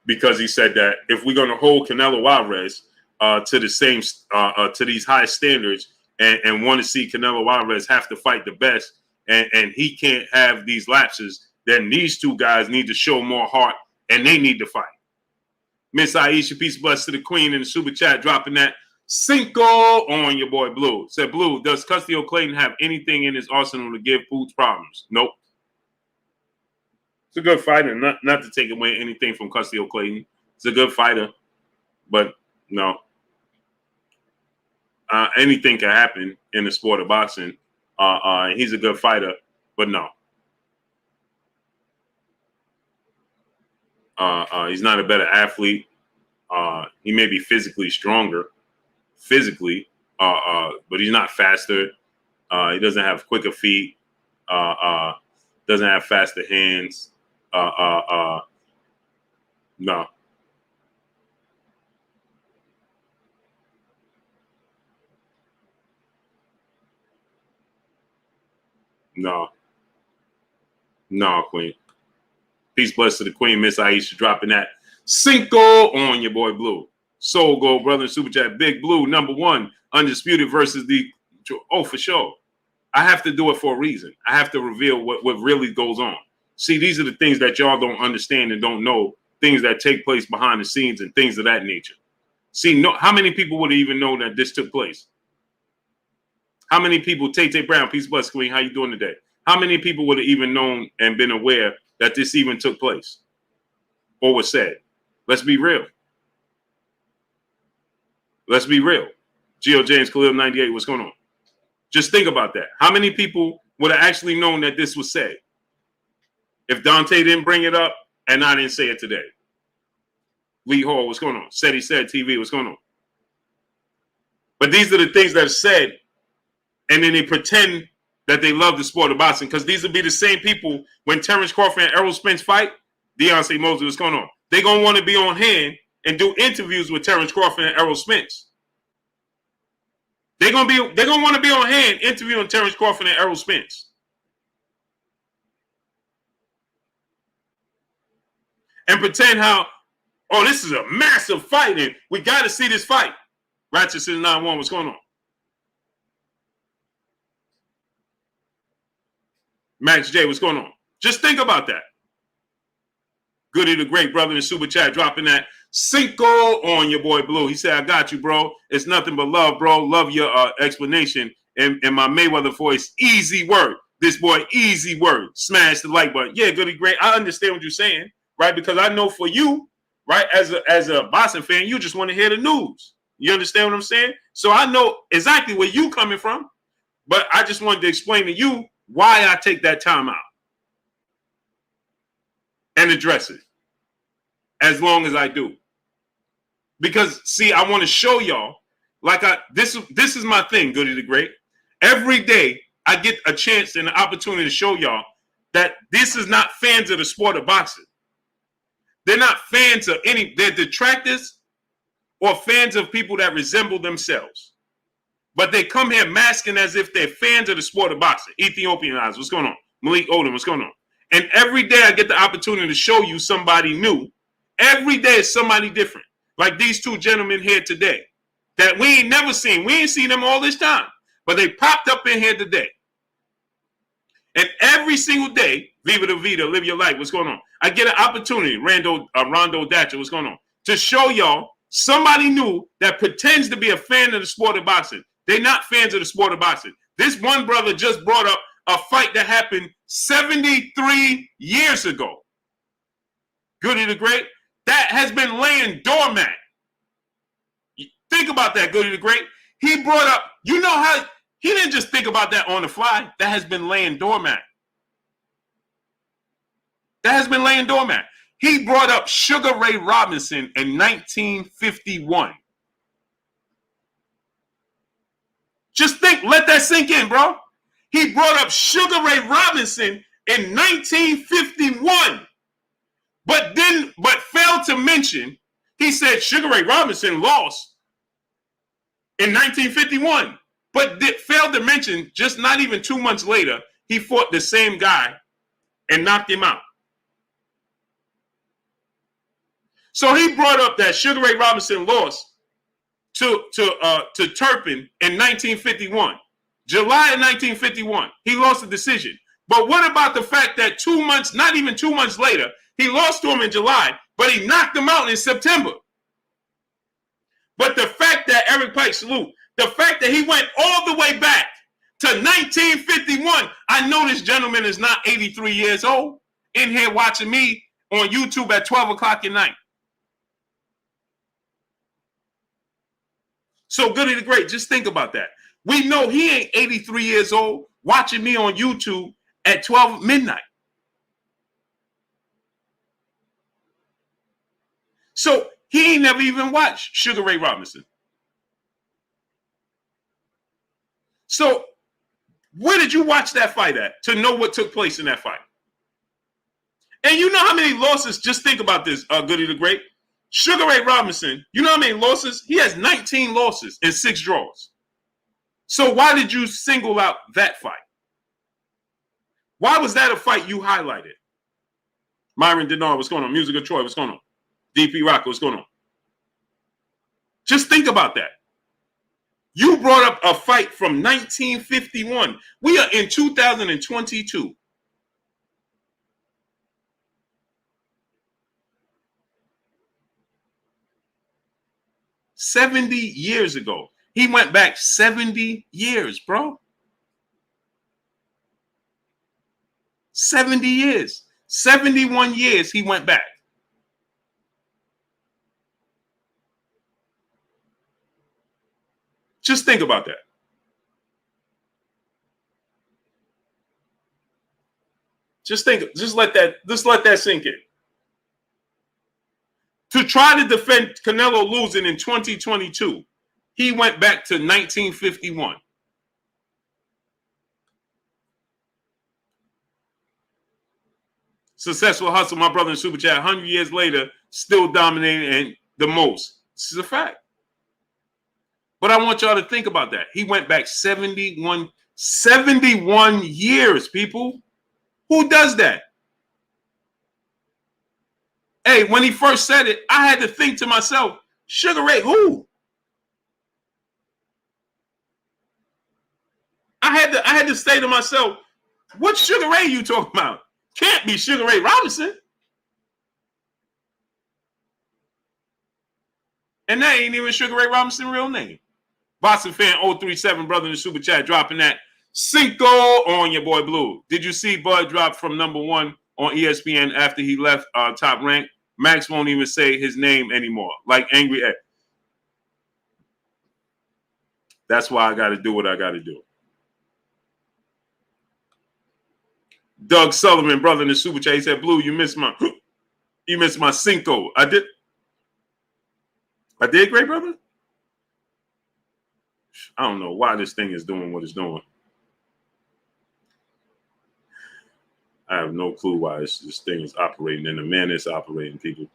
Because he said that if we're going to hold Canelo Alvarez to the same to these high standards and want to see Canelo Alvarez have to fight the best, and he can't have these lapses, then these two guys need to show more heart and they need to fight. Miss Aisha, peace blessed to the queen in the super chat, dropping that Cinco on your boy Blue. Said, Blue, does Custio Clayton have anything in his arsenal to give Boots problems? Nope. It's a good fighter, not to take away anything from Custio Clayton. It's a good fighter, but no. Anything can happen in the sport of boxing. He's a good fighter, but no. He's not a better athlete. He may be physically stronger, but he's not faster. He doesn't have quicker feet. Doesn't have faster hands. No. No, Queen. Peace, blessed to the Queen, Miss Aisha, dropping that Cinco on your boy Blue. Soul Gold, brother, super chat, Big Blue, #1, undisputed versus the. Oh, for sure. I have to do it for a reason. I have to reveal what really goes on. See, these are the things that y'all don't understand and don't know, things that take place behind the scenes and things of that nature. See, how many people would even know that this took place? How many people, Tay Brown, peace bless Queen, how you doing today? How many people would have even known and been aware that this even took place or was said? Let's be real. Let's be real. Geo James Khalil 98, what's going on? Just think about that. How many people would have actually known that this was said? If Dante didn't bring it up and I didn't say it today. Lee Hall, what's going on? Said he said TV, what's going on? But these are the things that are said, and then they pretend that they love the sport of boxing, because these will be the same people when Terence Crawford and Errol Spence fight. Deontay Mosley, what's going on? They're going to want to be on hand and do interviews with Terence Crawford and Errol Spence. They're going to want to be on hand interviewing Terence Crawford and Errol Spence. And pretend how, oh, this is a massive fight and we got to see this fight. Ratchet 691, what's going on? Max J, what's going on? Just think about that. Goody the Great Brother in Super Chat dropping that Cinco on your boy Blue. He said, I got you, bro. It's nothing but love, bro. Love your explanation. And my Mayweather voice, easy word. This boy, easy word. Smash the like button. Yeah, Goody Great. I understand what you're saying, right? Because I know for you, right, as a boxing fan, you just want to hear the news. You understand what I'm saying? So I know exactly where you coming from, but I just wanted to explain to you why I take that time out and address it as long as I do. Because, see, I want to show y'all, this is my thing, Goody the Great. Every day I get a chance and an opportunity to show y'all that this is not fans of the sport of boxing. They're not fans of they're detractors or fans of people that resemble themselves. But they come here masking as if they're fans of the sport of boxing. Ethiopian Eyes, what's going on? Malik Odom, what's going on? And every day I get the opportunity to show you somebody new. Every day is somebody different. Like these two gentlemen here today that we ain't never seen. We ain't seen them all this time. But they popped up in here today. And every single day, Viva the Vida, live your life, what's going on? I get an opportunity, Rondo Datcher, what's going on? To show y'all somebody new that pretends to be a fan of the sport of boxing. They're not fans of the sport of boxing. This one brother just brought up a fight that happened 73 years ago. Goody the Great. That has been laying doormat. Think about that, Goody the Great. He brought up, you know how, he didn't just think about that on the fly. That has been laying doormat. That has been laying doormat. He brought up Sugar Ray Robinson in 1951. Just think, let that sink in, bro. He brought up Sugar Ray Robinson in 1951, but failed to mention, he said Sugar Ray Robinson lost in 1951, but failed to mention just not even 2 months later, he fought the same guy and knocked him out. So he brought up that Sugar Ray Robinson lost to Turpin in 1951. July of 1951, he lost the decision. But what about the fact that 2 months, not even 2 months later, he lost to him in July, but he knocked him out in September? But the fact that Eric Pike, salute, the fact that he went all the way back to 1951, I know this gentleman is not 83 years old in here watching me on YouTube at 12 o'clock at night. So Goody the Great, just think about that. We know he ain't 83 years old watching me on YouTube at 12 midnight. So he ain't never even watched Sugar Ray Robinson. So where did you watch that fight at to know what took place in that fight? And you know how many losses, just think about this, Goody the Great. Sugar Ray Robinson, you know how many losses? He has 19 losses and 6 draws. So why did you single out that fight? Why was that a fight you highlighted? Myron Denard, what's going on? Music of Troy, what's going on? DP Rock, what's going on? Just think about that. You brought up a fight from 1951. We are in 2022. $70 years ago. He went back 70 years, bro. 70 years. 71 years he went back. Just think about that. Just let that sink in. To try to defend Canelo losing in 2022, he went back to 1951. Successful hustle, my brother in Super Chat, 100 years later, still dominating and the most. This is a fact. But I want y'all to think about that. He went back 71 years, people. Who does that? Hey, when he first said it, I had to think to myself, Sugar Ray, who? I had to say to myself, what Sugar Ray you talking about? Can't be Sugar Ray Robinson. And that ain't even Sugar Ray Robinson's real name. Boston fan 037, brother in the Super Chat, dropping that Cinco on your boy Blue. Did you see Bud drop from #1 on ESPN after he left Top Rank? Max won't even say his name anymore, like Angry Ed. That's why I got to do what I got to do. Doug Sullivan, brother in the Super Chat, he said, Blue, you missed my Cinco. I did, great brother? I don't know why this thing is doing what it's doing. I have no clue why this thing is operating and the man is operating, people.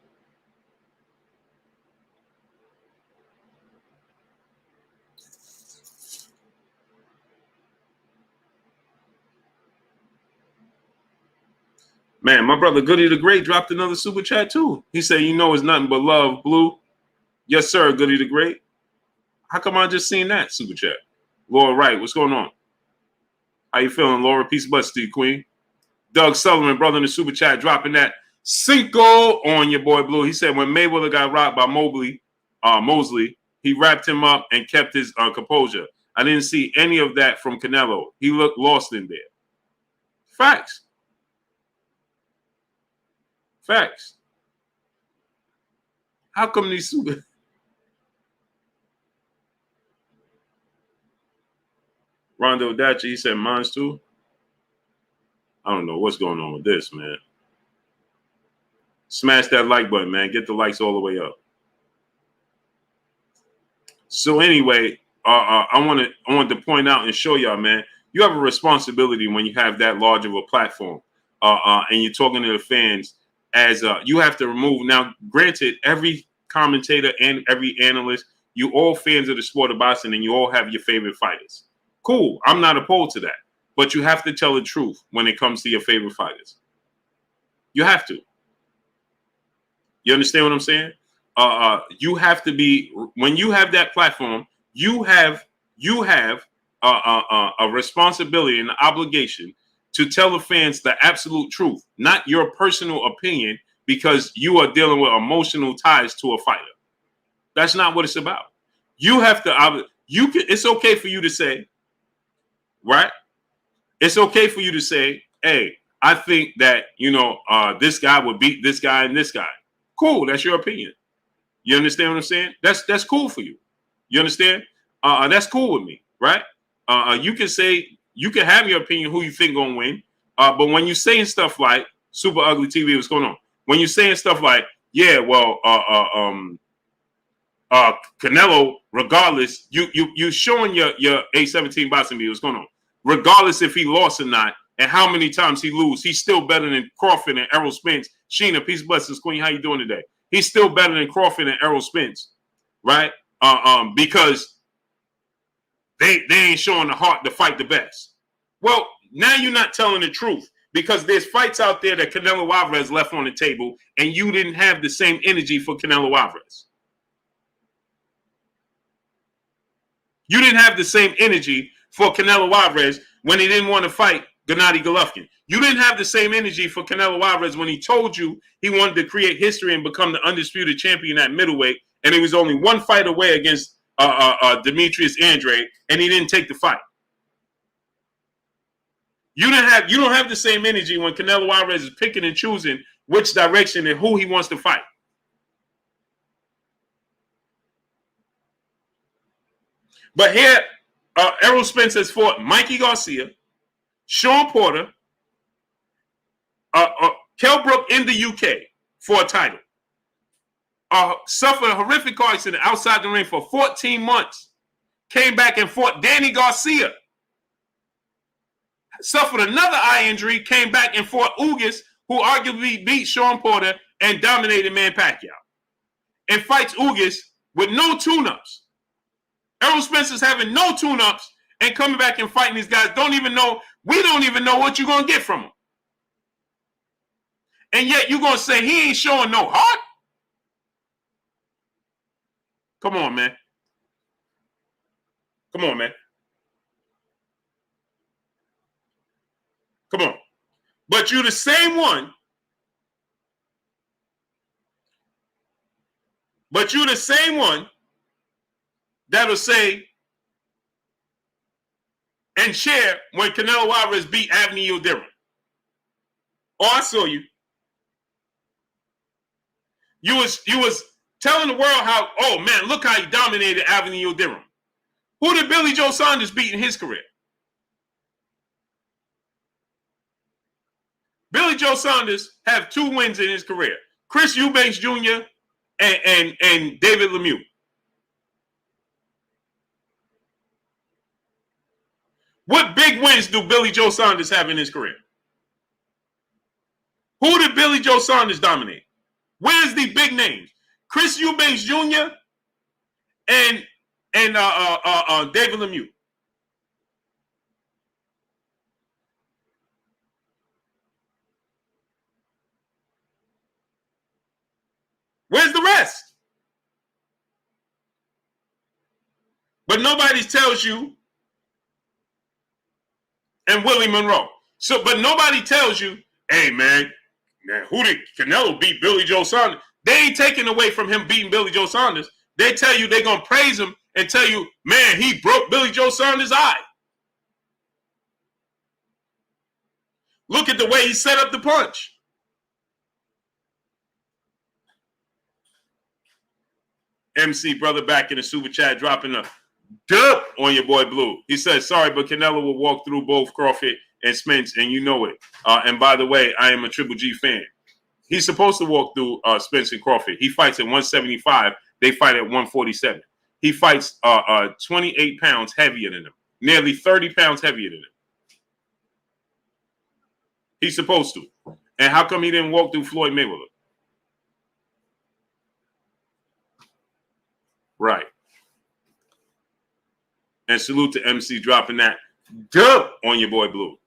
Man, my brother Goody the Great dropped another Super Chat too. He said, you know it's nothing but love, Blue. Yes, sir, Goody the Great. How come I just seen that Super Chat? Laura Wright, what's going on? How you feeling, Laura? Peace and blessings to you, Queen. Doug Sullivan, brother in the Super Chat, dropping that Cinco on your boy Blue. He said when Mayweather got rocked by Mosley, he wrapped him up and kept his composure. I didn't see any of that from Canelo. He looked lost in there. Facts. Facts. How come these super... Rondo Dachi, he said mine's too. I don't know what's going on with this, man. Smash that like button, man. Get the likes all the way up. So anyway, I want to point out and show y'all, man, you have a responsibility when you have that large of a platform and you're talking to the fans as you have to remove. Now, granted, every commentator and every analyst, you all fans of the sport of boxing and you all have your favorite fighters. Cool. I'm not opposed to that. But you have to tell the truth when it comes to your favorite fighters. You have to. You understand what I'm saying? You have to be, when you have that platform, you have a responsibility and an obligation to tell the fans the absolute truth, not your personal opinion, because you are dealing with emotional ties to a fighter. That's not what it's about. You have to. It's okay for you to say, right? It's okay for you to say, hey, I think that, this guy would beat this guy and this guy. Cool. That's your opinion. You understand what I'm saying? That's cool for you. You understand? That's cool with me, right? You can have your opinion who you think gonna win. But when you're saying stuff like Super Ugly TV, what's going on? When you're saying stuff like, yeah, well, Canelo, regardless, you showing your A17 boxing video, what's going on? Regardless if he lost or not, and how many times he lose, he's still better than Crawford and Errol Spence. Sheena, peace, blessings, Queen. How you doing today? He's still better than Crawford and Errol Spence, right? Because they ain't showing the heart to fight the best. Well, now you're not telling the truth because there's fights out there that Canelo Alvarez left on the table, and you didn't have the same energy for Canelo Alvarez. You didn't have the same energy for Canelo Alvarez when he didn't want to fight Gennady Golovkin. You didn't have the same energy for Canelo Alvarez when he told you he wanted to create history and become the undisputed champion at middleweight, and he was only one fight away against Demetrius Andrade, and he didn't take the fight. You don't have the same energy when Canelo Alvarez is picking and choosing which direction and who he wants to fight. But here, Errol Spence has fought Mikey Garcia, Sean Porter, Kell Brook in the UK for a title. Suffered a horrific car accident outside the ring for 14 months. Came back and fought Danny Garcia. Suffered another eye injury. Came back and fought Ugas, who arguably beat Sean Porter and dominated Manny Pacquiao. And fights Ugas with no tune-ups. Errol Spence is having no tune-ups and coming back and fighting these guys. We don't even know what you're going to get from them. And yet you're going to say he ain't showing no heart? Come on, man. Come on, man. Come on. But you're the same one. But you're the same one that'll say and share when Canelo Alvarez beat Avni Yildirim. Oh, I saw you. You was telling the world how, oh man, look how he dominated Avni Yildirim. Who did Billy Joe Saunders beat in his career? Billy Joe Saunders have 2 wins in his career. Chris Eubanks Jr. and David Lemieux. What big wins do Billy Joe Saunders have in his career? Who did Billy Joe Saunders dominate? Where's the big names? Chris Eubanks Jr. and David Lemieux. Where's the rest? But nobody tells you, and Willie Monroe. But nobody tells you, hey man, who did Canelo beat Billy Joe Saunders? They ain't taking away from him beating Billy Joe Saunders. They tell you they're gonna praise him and tell you, man, he broke Billy Joe Saunders' eye. Look at the way he set up the punch. MC brother back in the super chat dropping a dub on your boy Blue. He says, sorry, but Canelo will walk through both Crawford and Spence, and you know it. And by the way, I am a Triple G fan. He's supposed to walk through Spence and Crawford. He fights at 175. They fight at 147. He fights 28 pounds heavier than him. Nearly 30 pounds heavier than him. He's supposed to. And how come he didn't walk through Floyd Mayweather? Right. And salute to MC dropping that dub on your boy Blue.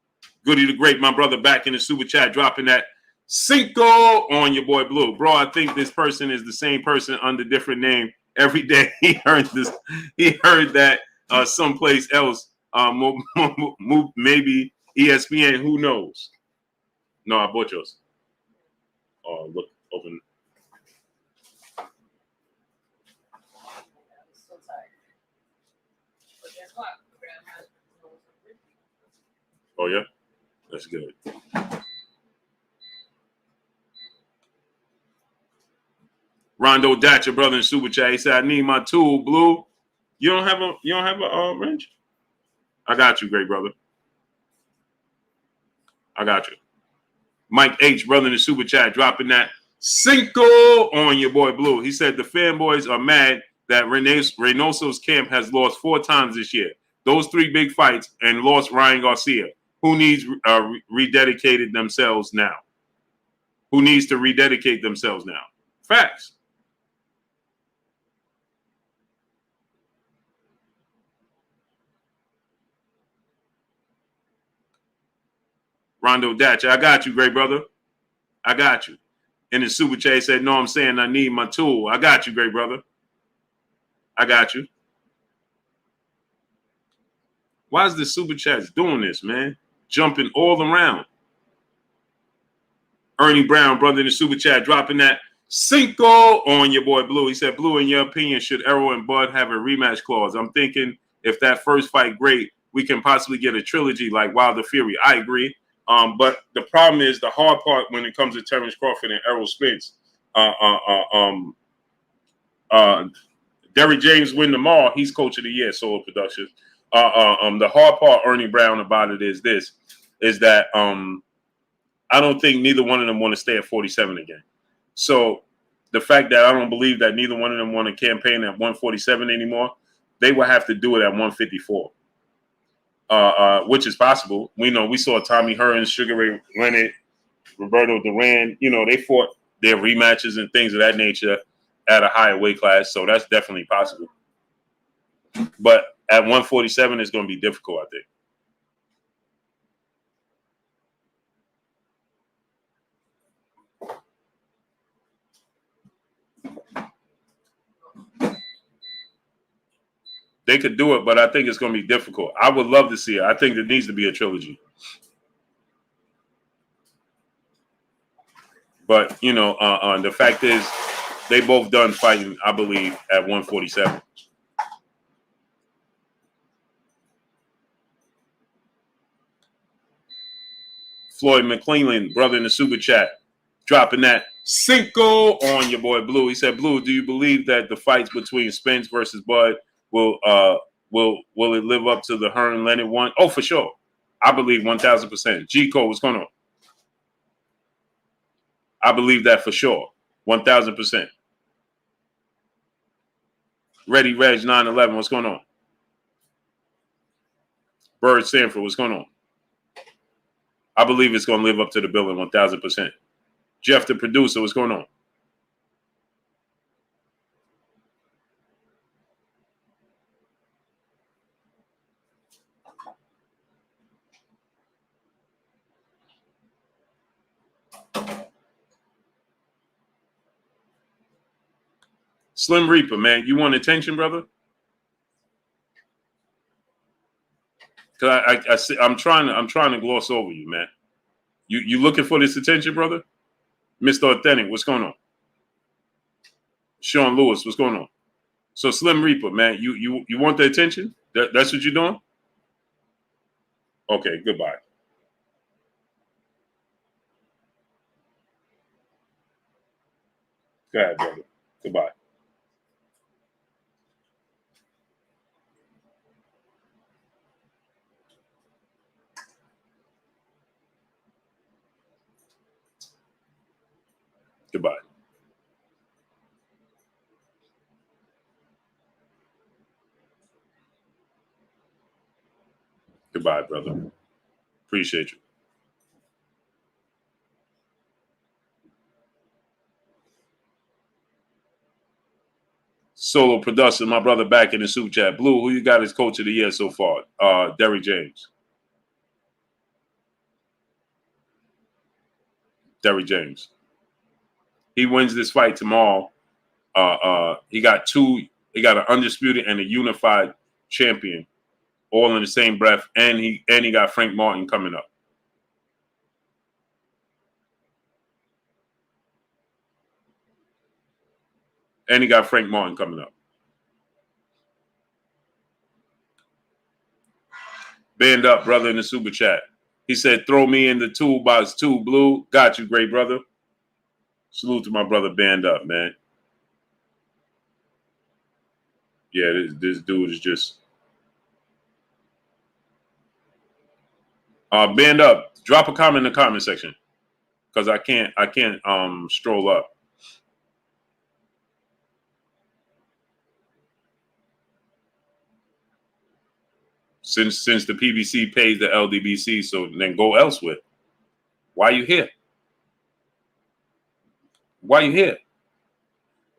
Goody the Great, my brother, back in the super chat dropping that cinco on your boy Blue. Bro, I think this person is the same person under different name every day. He heard this. He heard that someplace else. Maybe ESPN. Who knows? No, I bought yours. Oh, look, open. Oh, yeah? That's good. Rondo Datcher, brother in super chat. He said, I need my tool, Blue. You don't have a wrench? I got you, great brother. I got you. Mike H, brother in the super chat, dropping that cinco on your boy Blue. He said the fanboys are mad that Reynoso's camp has lost 4 times this year. Those 3 big fights and lost Ryan Garcia. Who needs rededicated themselves now? Who needs to rededicate themselves now? Facts. Rondo Datcher, I got you, great brother. I got you. And the super chat said, no, I'm saying I need my tool. I got you, great brother. I got you. Why is the super chats doing this, man? Jumping all around. Ernie Brown, brother in the super chat, dropping that cinco on your boy Blue. He said, Blue, in your opinion, should Errol and Bud have a rematch clause? I'm thinking if that first fight great, we can possibly get a trilogy like Wilder Fury. I agree. But the problem is the hard part when it comes to Terence Crawford and Errol Spence. Derrick James win tomorrow. He's coach of the year, Solo Productions. The hard part, Ernie Brown, about it is this, is that I don't think neither one of them want to stay at 47 again. So the fact that I don't believe that neither one of them want to campaign at 147 anymore, they will have to do it at 154, which is possible. We saw Tommy Hearns, Sugar Ray Leonard, Roberto Duran. They fought their rematches and things of that nature at a higher weight class, so that's definitely possible. But at 147, it's going to be difficult, I think. They could do it, but I think it's going to be difficult. I would love to see it. I think there needs to be a trilogy. But, the fact is, they both done fighting, I believe, at 147. Floyd McClellan, brother in the super chat, dropping that Cinco on your boy Blue. He said, Blue, do you believe that the fights between Spence versus Bud will it live up to the Hearn Leonard one? Oh, for sure. I believe 1,000%. G-Code, what's going on? I believe that for sure. 1,000%. Ready Reg 911, what's going on? Bird Sanford, what's going on? I believe it's going to live up to the billing 1,000%. Jeff, the producer, what's going on? Slim Reaper, man, you want attention, brother? Cause I'm trying to gloss over you, man. You looking for this attention, brother? Mr. Authentic, what's going on? Sean Lewis, what's going on? So Slim Reaper, man, you want the attention? That's what you're doing? Okay, goodbye. Go ahead, brother. Goodbye. Goodbye. Goodbye, brother. Appreciate you. Solo production, my brother back in the super chat. Blue, who you got as coach of the year so far? Derrick James. Derrick James. He wins this fight tomorrow. He got an undisputed and a unified champion all in the same breath, and he got Frank Martin coming up. And he got Frank Martin coming up. Band up, brother, in the super chat. He said, throw me in the toolbox too, Blue. Got you, great brother. Salute to my brother, Band up, man. Yeah, this dude is just... Band up. Drop a comment in the comment section. Because I can't stroll up. Since the PBC pays the LDBC, so then go elsewhere. Why are you here? Why are you here?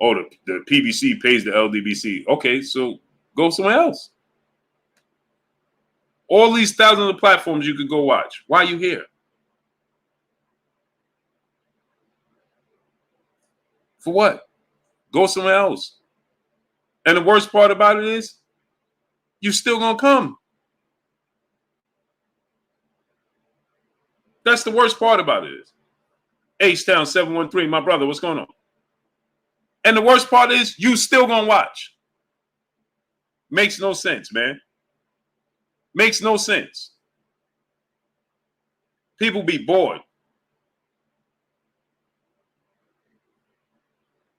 Oh, the PBC pays the LDBC. Okay, so go somewhere else. All these thousands of platforms you could go watch. Why are you here? For what? Go somewhere else. And the worst part about it is, you still gonna come. That's the worst part about it is. H-Town 713, my brother, what's going on? And the worst part is, you still gonna watch. Makes no sense, man. Makes no sense. People be bored.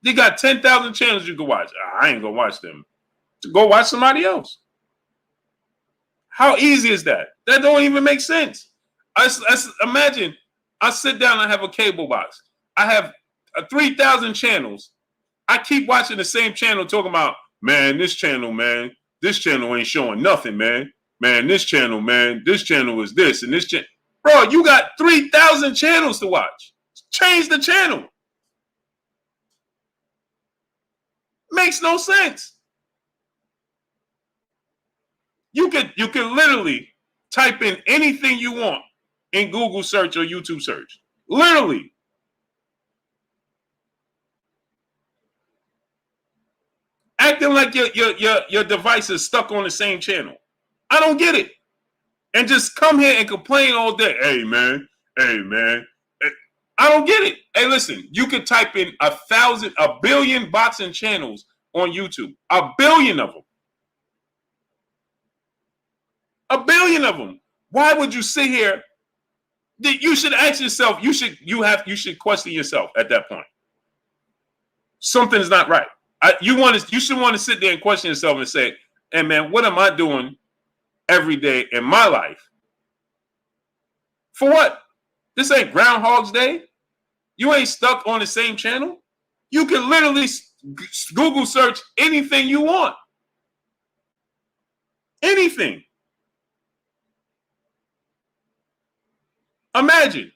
You got 10,000 channels you can watch. I ain't gonna watch them. Go watch somebody else. How easy is that? That don't even make sense. Imagine I sit down and have a cable box. I have 3,000 channels. I keep watching the same channel talking about, man, this channel ain't showing nothing, man. Man, this channel is this and this channel. Bro, you got 3,000 channels to watch. Change the channel. Makes no sense. You could literally type in anything you want in Google search or YouTube search. Literally. Acting like your device is stuck on the same channel. I don't get it. And just come here and complain all day. Hey, man. I don't get it. Hey, listen, you could type in 1 billion boxing channels on YouTube. 1 billion of them. 1 billion of them. Why would you sit here? You should ask yourself, you should question yourself at that point. Something's not right. You should want to sit there and question yourself and say, hey, man, what am I doing every day in my life? For what? This ain't Groundhog's Day. You ain't stuck on the same channel. You can literally Google search anything you want. Anything. Imagine.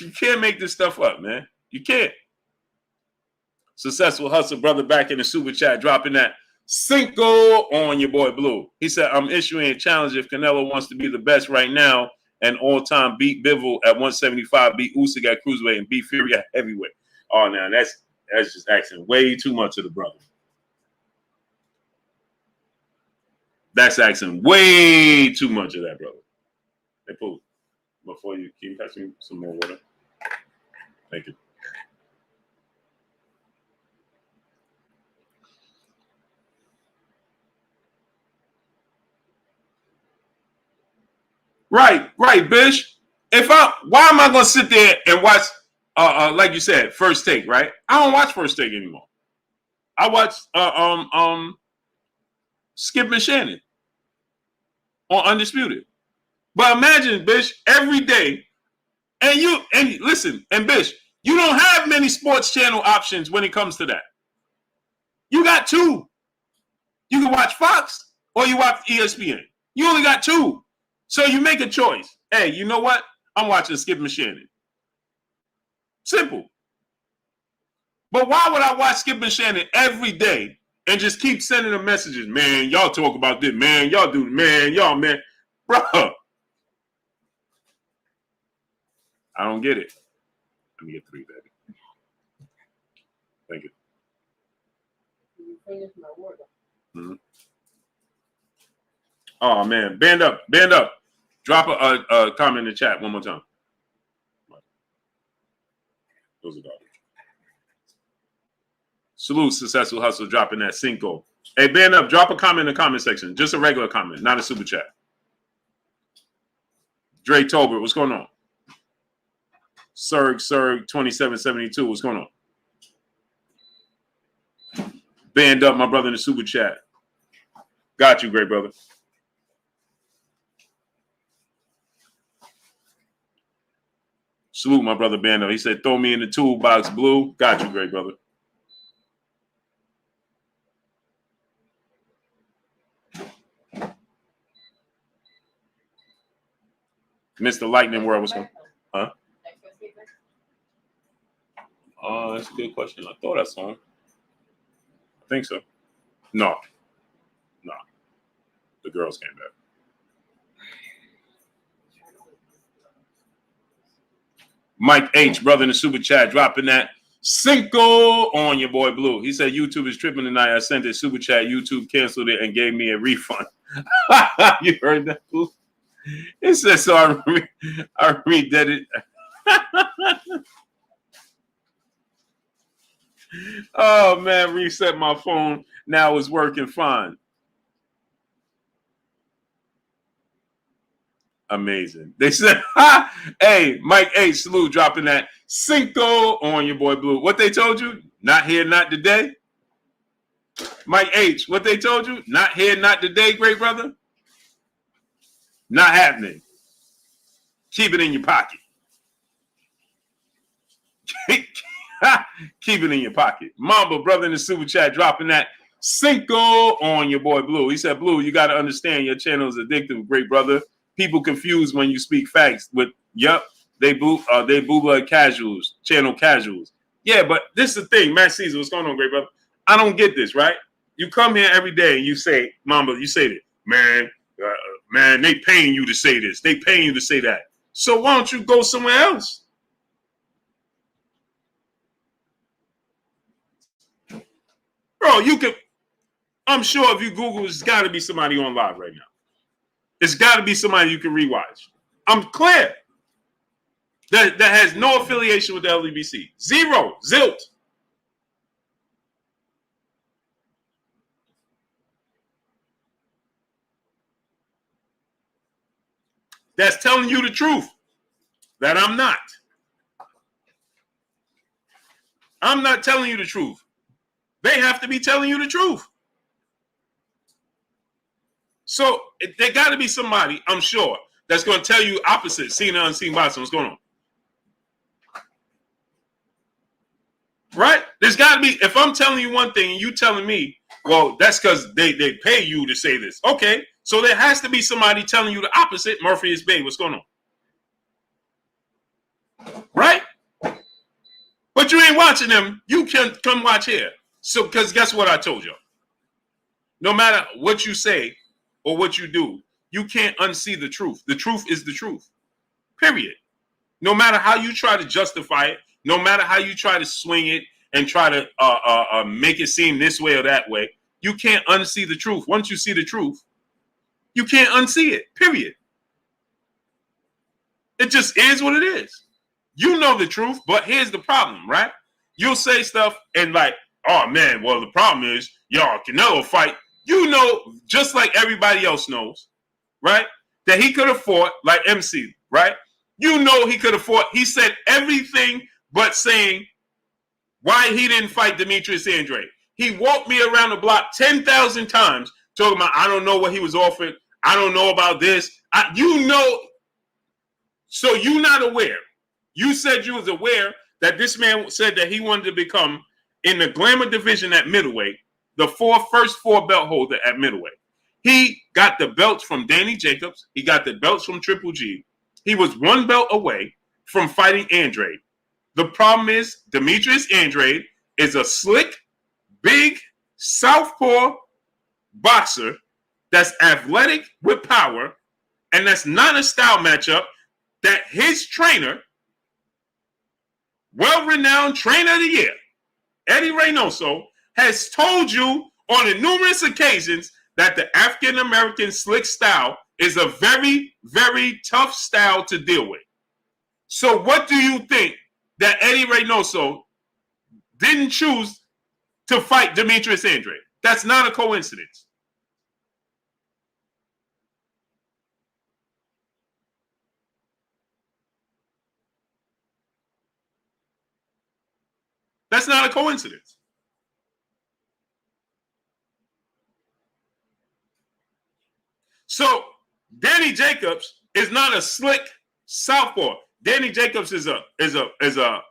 You can't make this stuff up, man. You can't. Successful Hustle brother back in the super chat dropping that Cinco on your boy Blue. He said, I'm issuing a challenge if Canelo wants to be the best right now and all-time beat Bivol at 175, beat Usyk at cruiserweight, and beat Fury at heavyweight. Oh, now that's just asking way too much of the brother. That's asking way too much of that brother. Hey, Pooh, before you keep touching some more water. Thank you. Right, Bish. Why am I gonna sit there and watch like you said, First Take, right? I don't watch First Take anymore. I watch Skip and Shannon on Undisputed. But imagine, Bish, every day, and listen, and Bish, you don't have many sports channel options when it comes to that. You got 2. You can watch Fox or you watch ESPN. You only got 2. So you make a choice. Hey, you know what? I'm watching Skip and Shannon. Simple. But why would I watch Skip and Shannon every day and just keep sending them messages? Man, y'all talk about this. Man, y'all do. Man, y'all, man. Bro. I don't get it. Let me get 3, baby. Thank you. Mm-hmm. Oh, man. Band up. Drop a comment in the chat one more time. Those are garbage. Salute, Successful Hustle, dropping that Cinco. Hey, band up. Drop a comment in the comment section. Just a regular comment, not a super chat. Dre Tolbert, what's going on? Serg 2772, what's going on? Band up, my brother in the super chat. Got you, great brother. Salute, my brother Bando. He said, throw me in the toolbox, Blue. Got you, great brother. Mr. Lightning World, what's going on? Huh? That's a good question. I thought I saw him. I think so. No. The girls came back. Mike H, brother in the super chat, dropping that Cinco on your boy Blue. He said YouTube is tripping tonight. I sent a super chat. YouTube canceled it and gave me a refund. You heard that, Blue? It says so. I redid it. Oh man, reset my phone. Now it's working fine. Amazing. They said, hey, Mike H, salute, dropping that Cinco on your boy Blue. What they told you? Not here, not today. Mike H, what they told you? Not here, not today, great brother. Not happening. Keep it in your pocket. Keep it in your pocket. Mamba, brother in the super chat, dropping that Cinco on your boy Blue. He said, Blue, you got to understand your channel is addictive, great brother. People confuse when you speak facts with, yep, they boo casuals, channel casuals. Yeah, but this is the thing, Matt Caesar, what's going on, great brother? I don't get this, right? You come here every day and you say, Mamba, you say that, man, they paying you to say this. They paying you to say that. So why don't you go somewhere else? Bro, you can, I'm sure if you Google, there's got to be somebody on live right now. There's got to be somebody you can rewatch. I'm clear. That has no affiliation with the LBC. Zero. Zilt. That's telling you the truth. That I'm not. I'm not telling you the truth. They have to be telling you the truth. So there got to be somebody, I'm sure, that's going to tell you opposite, seen and unseen Boston. What's going on? Right? There's got to be, if I'm telling you one thing and you telling me, well, that's because they pay you to say this. Okay, so there has to be somebody telling you the opposite. Murphy is Bay. What's going on? Right? But you ain't watching them. You can come watch here. So, because guess what I told you? No matter what you say or what you do, you can't unsee the truth. The truth is the truth. Period. No matter how you try to justify it, no matter how you try to swing it and try to make it seem this way or that way, you can't unsee the truth. Once you see the truth, you can't unsee it. Period. It just is what it is. You know the truth, but here's the problem, right? You'll say stuff and like, oh man, well the problem is, y'all, Canelo fight. You know, just like everybody else knows, right? That he could have fought like MC, right? You know he could have fought. He said everything but saying why he didn't fight Demetrius Andrade. He walked me around the block 10,000 times talking about, I don't know what he was offered. I don't know about this. You know, so you're not aware. You said you was aware that this man said that he wanted to become, in the glamour division at middleweight, the first four belt holder at middleweight. He got the belts from Danny Jacobs. He got the belts from Triple G. He was one belt away from fighting Andrade. The problem is Demetrius Andrade is a slick, big, southpaw boxer that's athletic with power, and that's not a style matchup that his trainer, well-renowned trainer of the year, Eddie Reynoso, has told you on numerous occasions that the African-American slick style is a very, very tough style to deal with. So what do you think that Eddie Reynoso didn't choose to fight Demetrius Andrade? That's not a coincidence. That's not a coincidence. So Danny Jacobs is not a slick southpaw. Danny Jacobs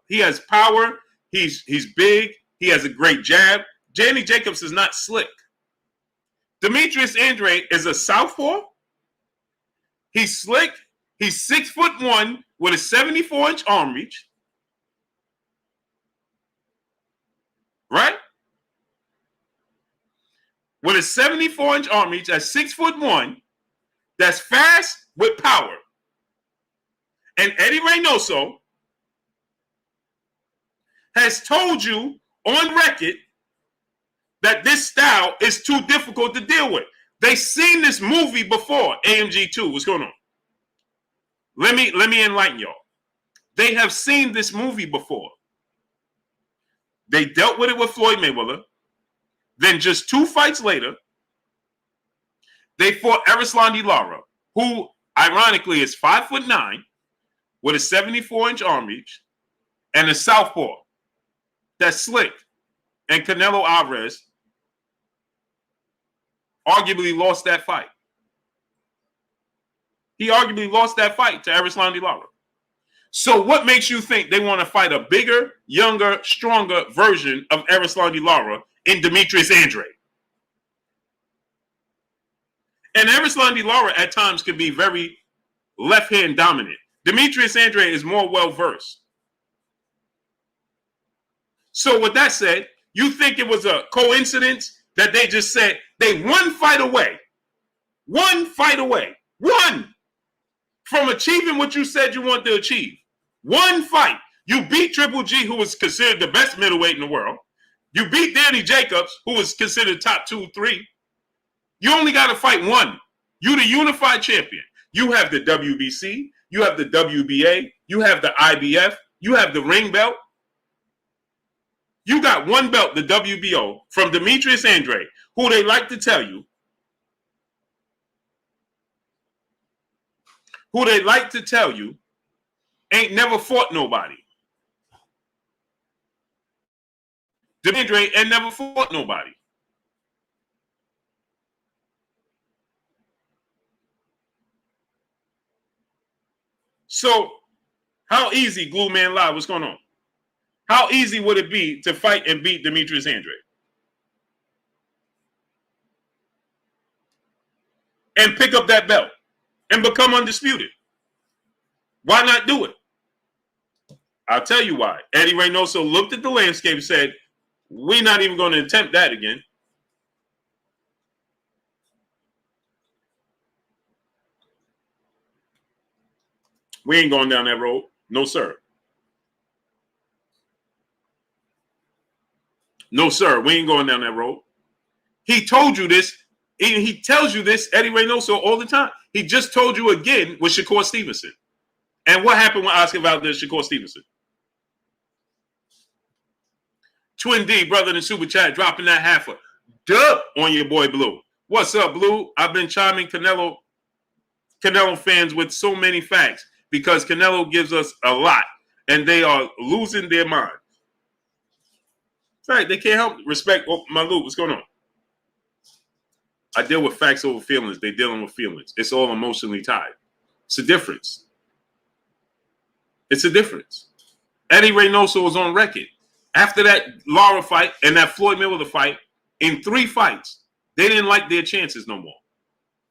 he has power. He's big. He has a great jab. Danny Jacobs is not slick. Demetrius Andrade is a southpaw. He's slick. He's 6'1" with a 74-inch arm reach. Right? With a 74-inch arm reach at 6'1", that's fast with power. And Eddie Reynoso has told you on record that this style is too difficult to deal with. They've seen this movie before, AMG 2. What's going on? Let me enlighten y'all. They have seen this movie before. They dealt with it with Floyd Mayweather. Then just 2 fights later, they fought Erislandy Lara, who ironically is 5'9", with a 74-inch arm reach, and a southpaw that's slick. And Canelo Alvarez arguably lost that fight. He arguably lost that fight to Erislandy Lara. So what makes you think they want to fight a bigger, younger, stronger version of Erislandy Lara in Demetrius Andrade? And Erislandy Lara at times can be very left-hand dominant. Demetrius Andrade is more well-versed. So with that said, you think it was a coincidence that they just said they one fight away from achieving what you said you want to achieve. One fight. You beat Triple G, who was considered the best middleweight in the world. You beat Danny Jacobs, who was considered top 2, 3. You only got to fight one. You the unified champion. You have the WBC. You have the WBA. You have the IBF. You have the ring belt. You got one belt, the WBO, from Demetrius Andrade, who they like to tell you, ain't never fought nobody. Andrade ain't never fought nobody. So, how easy, Glue Man Live, what's going on? How easy would it be to fight and beat Demetrius Andrade? And pick up that belt and become undisputed? Why not do it? I'll tell you why. Eddie Reynoso looked at the landscape and said, we're not even going to attempt that again. We ain't going down that road. No, sir. No, sir. We ain't going down that road. He told you this. He tells you this, Eddie Reynoso, all the time. He just told you again with Shakur Stevenson. And what happened when Oscar Valdez, Shakur Stevenson? Twin D, brother in the super chat, dropping that half a dub on your boy Blue. What's up, Blue? I've been chiming Canelo fans with so many facts because Canelo gives us a lot, and they are losing their mind. Right, they can't help respect. Oh, my Lou, what's going on? I deal with facts over feelings. They dealing with feelings. It's all emotionally tied. It's a difference. It's a difference. Eddie Reynoso was on record. After that Lara fight and that Floyd Mayweather fight, in 3 fights, they didn't like their chances no more.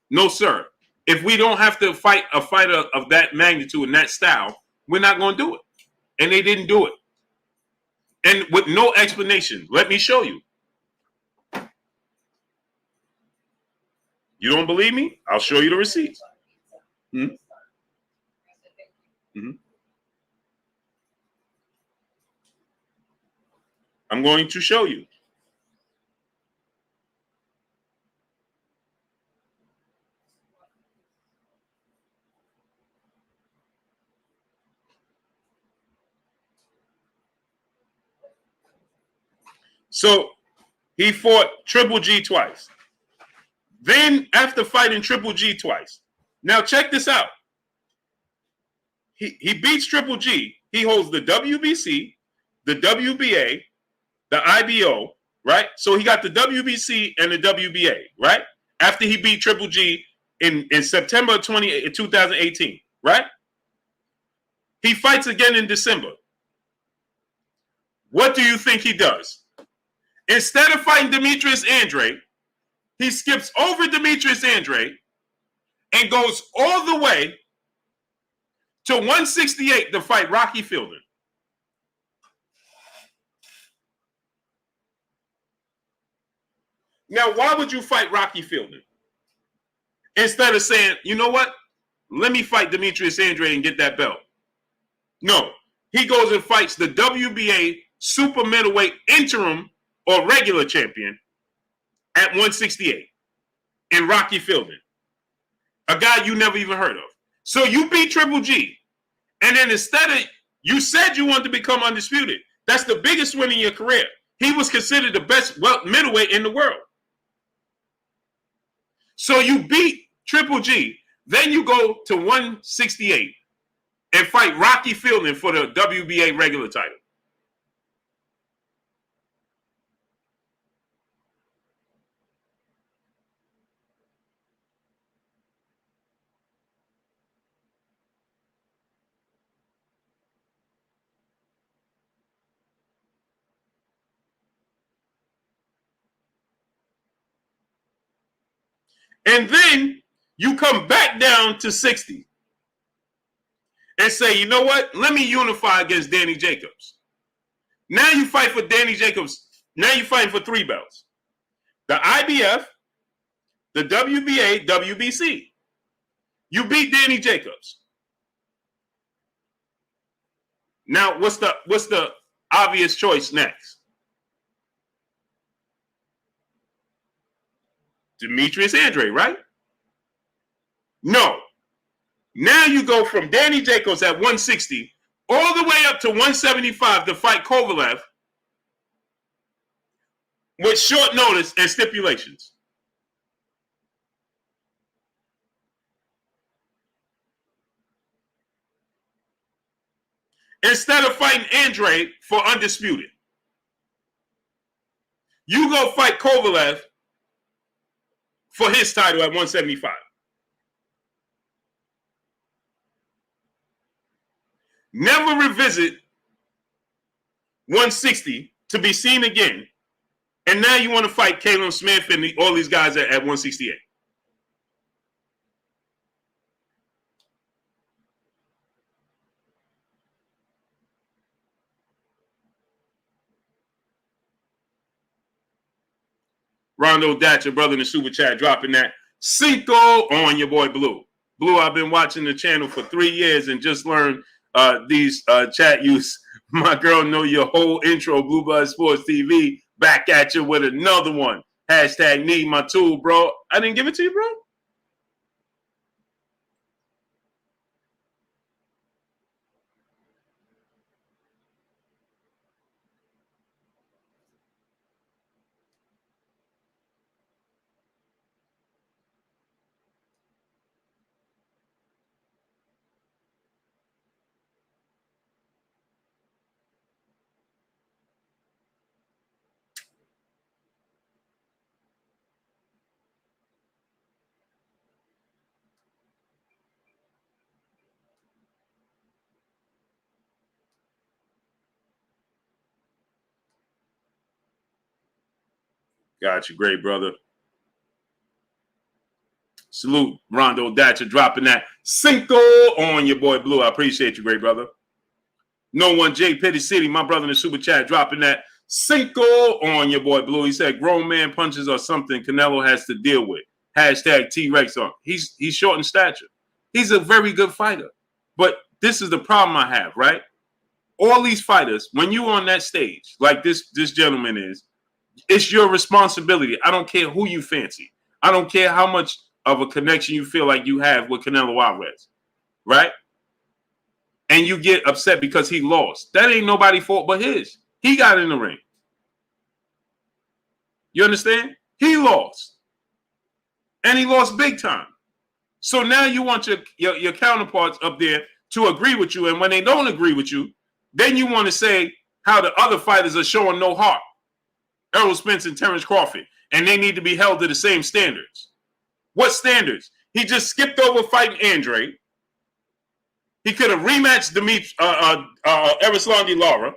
No, sir. If we don't have to fight a fighter of that magnitude and that style, we're not going to do it. And they didn't do it. And with no explanation. Let me show you. You don't believe me? I'll show you the receipts. Mm-hmm. Mm-hmm. I'm going to show you. So he fought Triple G twice. Then after fighting Triple G twice. Now check this out. He beats Triple G. He holds the WBC, the WBA, the IBO, right? So he got the WBC and the WBA, right? After he beat Triple G in September 2018, right? He fights again in December. What do you think he does? Instead of fighting Demetrius Andrade, he skips over Demetrius Andrade and goes all the way to 168 to fight Rocky Fielding. Now, why would you fight Rocky Fielding? Instead of saying, you know what? Let me fight Demetrius Andrade and get that belt. No. He goes and fights the WBA super middleweight interim or regular champion at 168 in Rocky Fielding. A guy you never even heard of. So you beat Triple G. And then instead of, you said you wanted to become undisputed. That's the biggest win in your career. He was considered the best middleweight in the world. So you beat Triple G. Then you go to 168 and fight Rocky Fielding for the WBA regular title. And then you come back down to 60 and say, you know what? Let me unify against Danny Jacobs. Now you fight for Danny Jacobs. Now you're fighting for 3 belts. The IBF, the WBA, WBC. You beat Danny Jacobs. Now, what's the obvious choice next? Demetrius Andre, right? No. Now you go from Danny Jacobs at 160 all the way up to 175 to fight Kovalev with short notice and stipulations. Instead of fighting Andre for undisputed, you go fight Kovalev for his title at 175. Never revisit 160 to be seen again. And now you want to fight Caleb Smith and all these guys at 168. Rondo Datcher, brother in the super chat, dropping that Cinco on your boy Blue. Blue, I've been watching the channel for 3 years and just learned these chat use. My girl know your whole intro, Blue Buzz Sports TV. Back at you with another one. Hashtag need my tool, bro. I didn't give it to you, bro. Got you, great brother. Salute, Rondo Datcher, dropping that Cinco on your boy Blue. I appreciate you, great brother. No One J Petty City, my brother in the super chat, dropping that Cinco on your boy Blue. He said grown man punches are something Canelo has to deal with. Hashtag T-Rex on. He's short in stature. He's a very good fighter. But this is the problem I have, right? All these fighters, when you on that stage, like this gentleman is, it's your responsibility. I don't care who you fancy. I don't care how much of a connection you feel like you have with Canelo Alvarez, right? And you get upset because he lost. That ain't nobody's fault but his. He got in the ring. You understand? He lost. And he lost big time. So now you want your counterparts up there to agree with you. And when they don't agree with you, then you want to say how the other fighters are showing no heart. Errol, Spence, and Terence Crawford. And they need to be held to the same standards. What standards? He just skipped over fighting Andre. He could have rematched Erislandy Lara.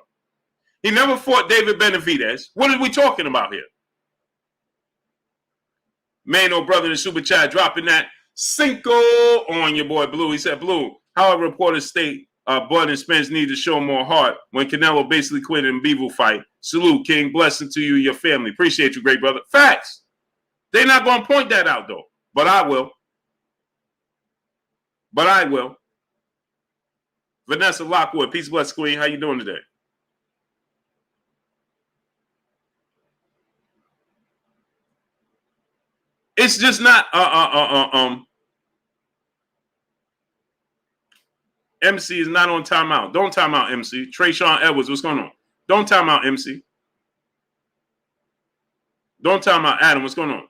He never fought David Benavidez. What are we talking about here? Mano, brother in the super chat, dropping that Cinco on your boy Blue. He said, Blue, how reporters state Bud and Spence need to show more heart when Canelo basically quit in Beevil fight. Salute, King. Blessing to you and your family. Appreciate you, great brother. Facts. They're not going to point that out, though. But I will. Vanessa Lockwood, peace, bless, queen. How you doing today? It's just not MC is not on timeout. Don't time out, MC. Trayshawn Edwards, what's going on? Don't time out, MC. Don't time out, Adam, what's going on?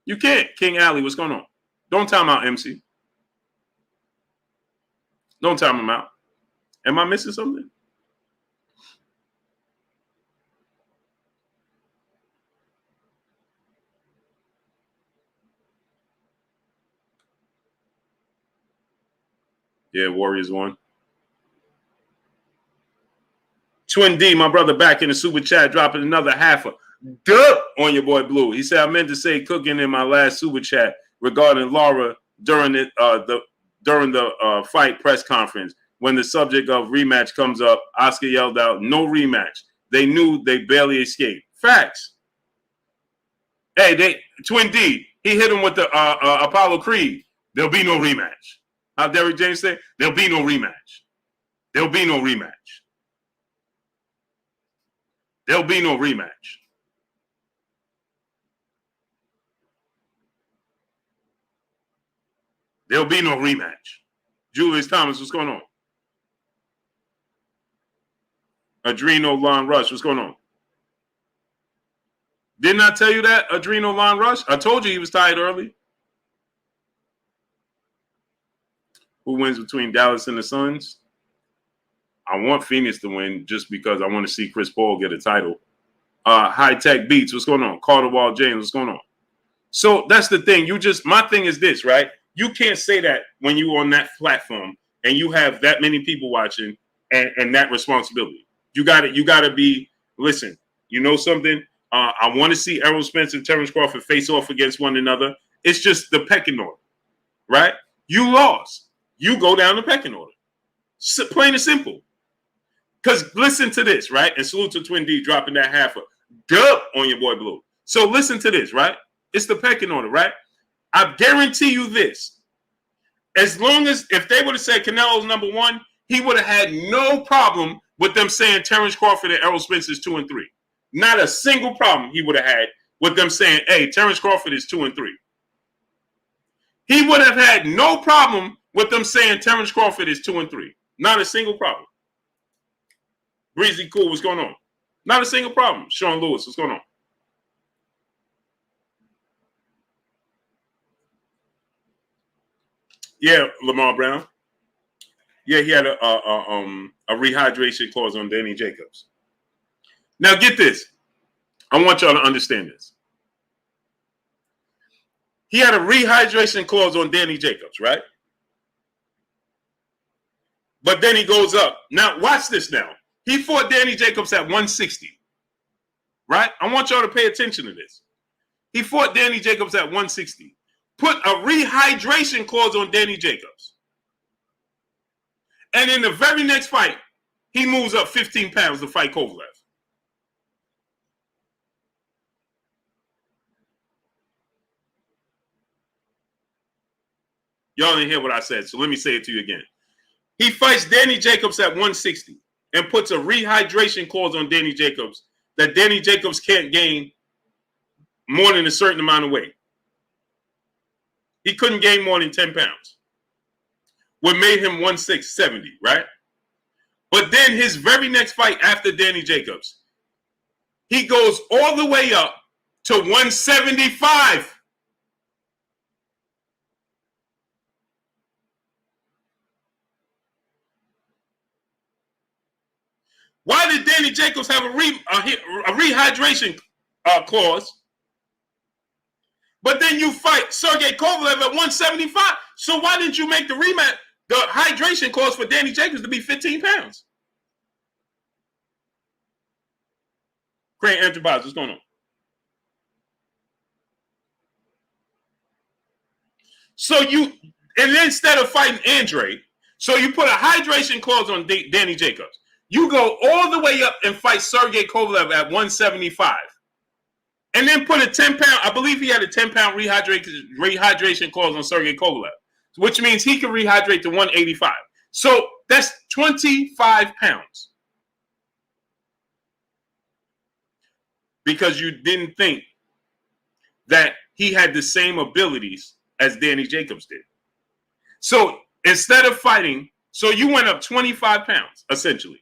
You can't. King Alley, what's going on? Don't time out, MC. Don't time him out. Am I missing something? Yeah, Warriors won. Twin D, my brother, back in the super chat, dropping another half a dub on your boy Blue. He said, I meant to say cooking in my last super chat. regarding Lara during the fight press conference. When the subject of rematch comes up, Oscar yelled out, "No rematch." They knew they barely escaped. Facts. Hey, Twin D, he hit him with the Apollo Creed. There'll be no rematch. How Derrick James say? There'll be no rematch. There'll be no rematch. There'll be no rematch. There'll be no rematch. Julius Thomas, what's going on? Adrenal Rush, what's going on? Didn't I tell you that, Adrenal Rush? I told you he was tired early. Who wins between Dallas and the Suns? I want Phoenix to win just because I want to see Chris Paul get a title. High Tech Beats, what's going on? Carter Wall James, what's going on? So that's the thing. My thing is this, right? You can't say that when you're on that platform and you have that many people watching and that responsibility. You gotta be, listen, you know something? I want to see Errol Spence and Terence Crawford face off against one another. It's just the pecking order, right? You lost. You go down the pecking order. Plain and simple. Because listen to this, right? And salute to Twin D dropping that half a dub on your boy Blue. So listen to this, right? It's the pecking order, right? I guarantee you this. As long as, if they would have said Canelo's number one, he would have had no problem with them saying Terence Crawford and Errol Spence is 2 and 3. Not a single problem he would have had with them saying, hey, Terence Crawford is 2 and 3. He would have had no problem with them saying Terence Crawford is 2 and 3. Not a single problem. Breezy Cool, what's going on? Not a single problem. Sean Lewis, what's going on? Yeah, Lamar Brown. Yeah, he had a rehydration clause on Danny Jacobs. Now get this. I want y'all to understand this. He had a rehydration clause on Danny Jacobs, right? But then he goes up. Now watch this now. He fought Danny Jacobs at 160, right? I want y'all to pay attention to this. He fought Danny Jacobs at 160. Put a rehydration clause on Danny Jacobs. And in the very next fight, he moves up 15 pounds to fight Kovalev. Y'all didn't hear what I said, so let me say it to you again. He fights Danny Jacobs at 160 and puts a rehydration clause on Danny Jacobs that Danny Jacobs can't gain more than a certain amount of weight. He couldn't gain more than 10 pounds. What made him 170, right? But then his very next fight after Danny Jacobs, he goes all the way up to 175. Why did Danny Jacobs have a rehydration clause? But then you fight Sergey Kovalev at 175. So why didn't you make the rematch, the hydration clause for Danny Jacobs to be 15 pounds? Crane Enterprise, what's going on? So and instead of fighting Andre, so you put a hydration clause on Danny Jacobs. You go all the way up and fight Sergey Kovalev at 175. And then put a 10-pound, I believe he had a 10-pound rehydration clause on Sergey Kovalev, which means he can rehydrate to 185. So that's 25 pounds. Because you didn't think that he had the same abilities as Danny Jacobs did. So instead of fighting, so you went up 25 pounds, essentially,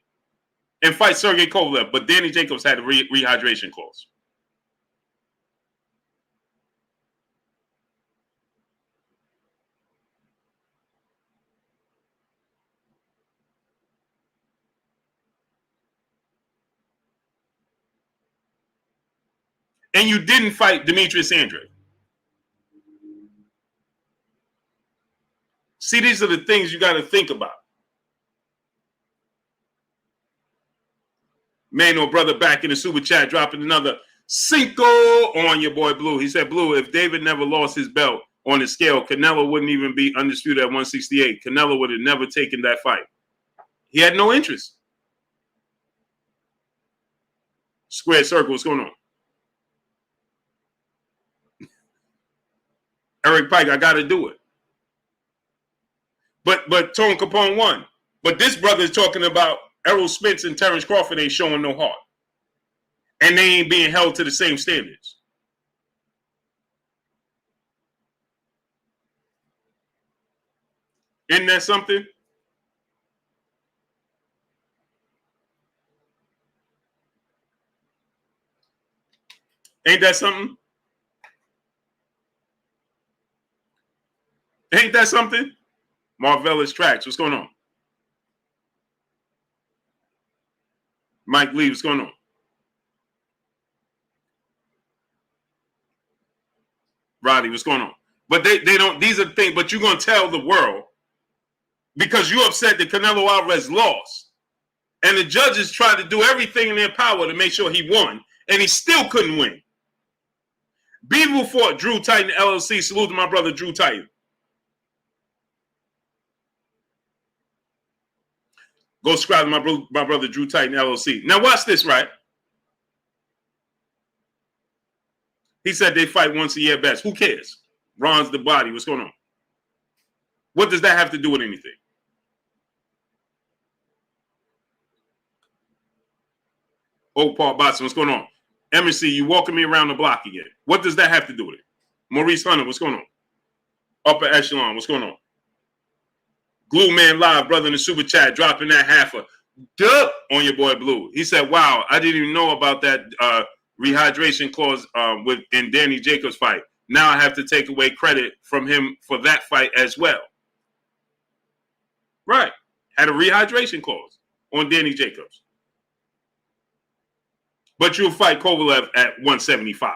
and fight Sergey Kovalev, but Danny Jacobs had a rehydration clause. And you didn't fight Demetrius Andre. See, these are the things you got to think about. Mano brother back in the super chat dropping another Cinco on your boy Blue. He said, Blue, if David never lost his belt on the scale, Canelo wouldn't even be undisputed at 168. Canelo would have never taken that fight. He had no interest. Square circle, what's going on? Eric Pike, I got to do it. But Tone Capone won. But this brother is talking about Errol Spence and Terence Crawford ain't showing no heart. And they ain't being held to the same standards. Isn't that something? Ain't that something? Ain't that something? Marvelous Tracks, what's going on? Mike Lee, what's going on? Roddy, what's going on? But they don't, these are the things, but you're going to tell the world because you're upset that Canelo Alvarez lost. And the judges tried to do everything in their power to make sure he won, and he still couldn't win. Beaver fought Drew Titan LLC. Salute to my brother Drew Titan. Go subscribe to my brother Drew Titan LLC. Now watch this, right? He said they fight once a year best. Who cares? Ron's the body. What's going on? What does that have to do with anything? Oak Park Boston, what's going on? Emerson, you walking me around the block again. What does that have to do with it? Maurice Hunter, what's going on? Upper Echelon, what's going on? Glue Man Live, brother in the super chat, dropping that half a dub on your boy Blue. He said, wow, I didn't even know about that rehydration clause in Danny Jacobs' fight. Now I have to take away credit from him for that fight as well. Right. Had a rehydration clause on Danny Jacobs. But you'll fight Kovalev at 175,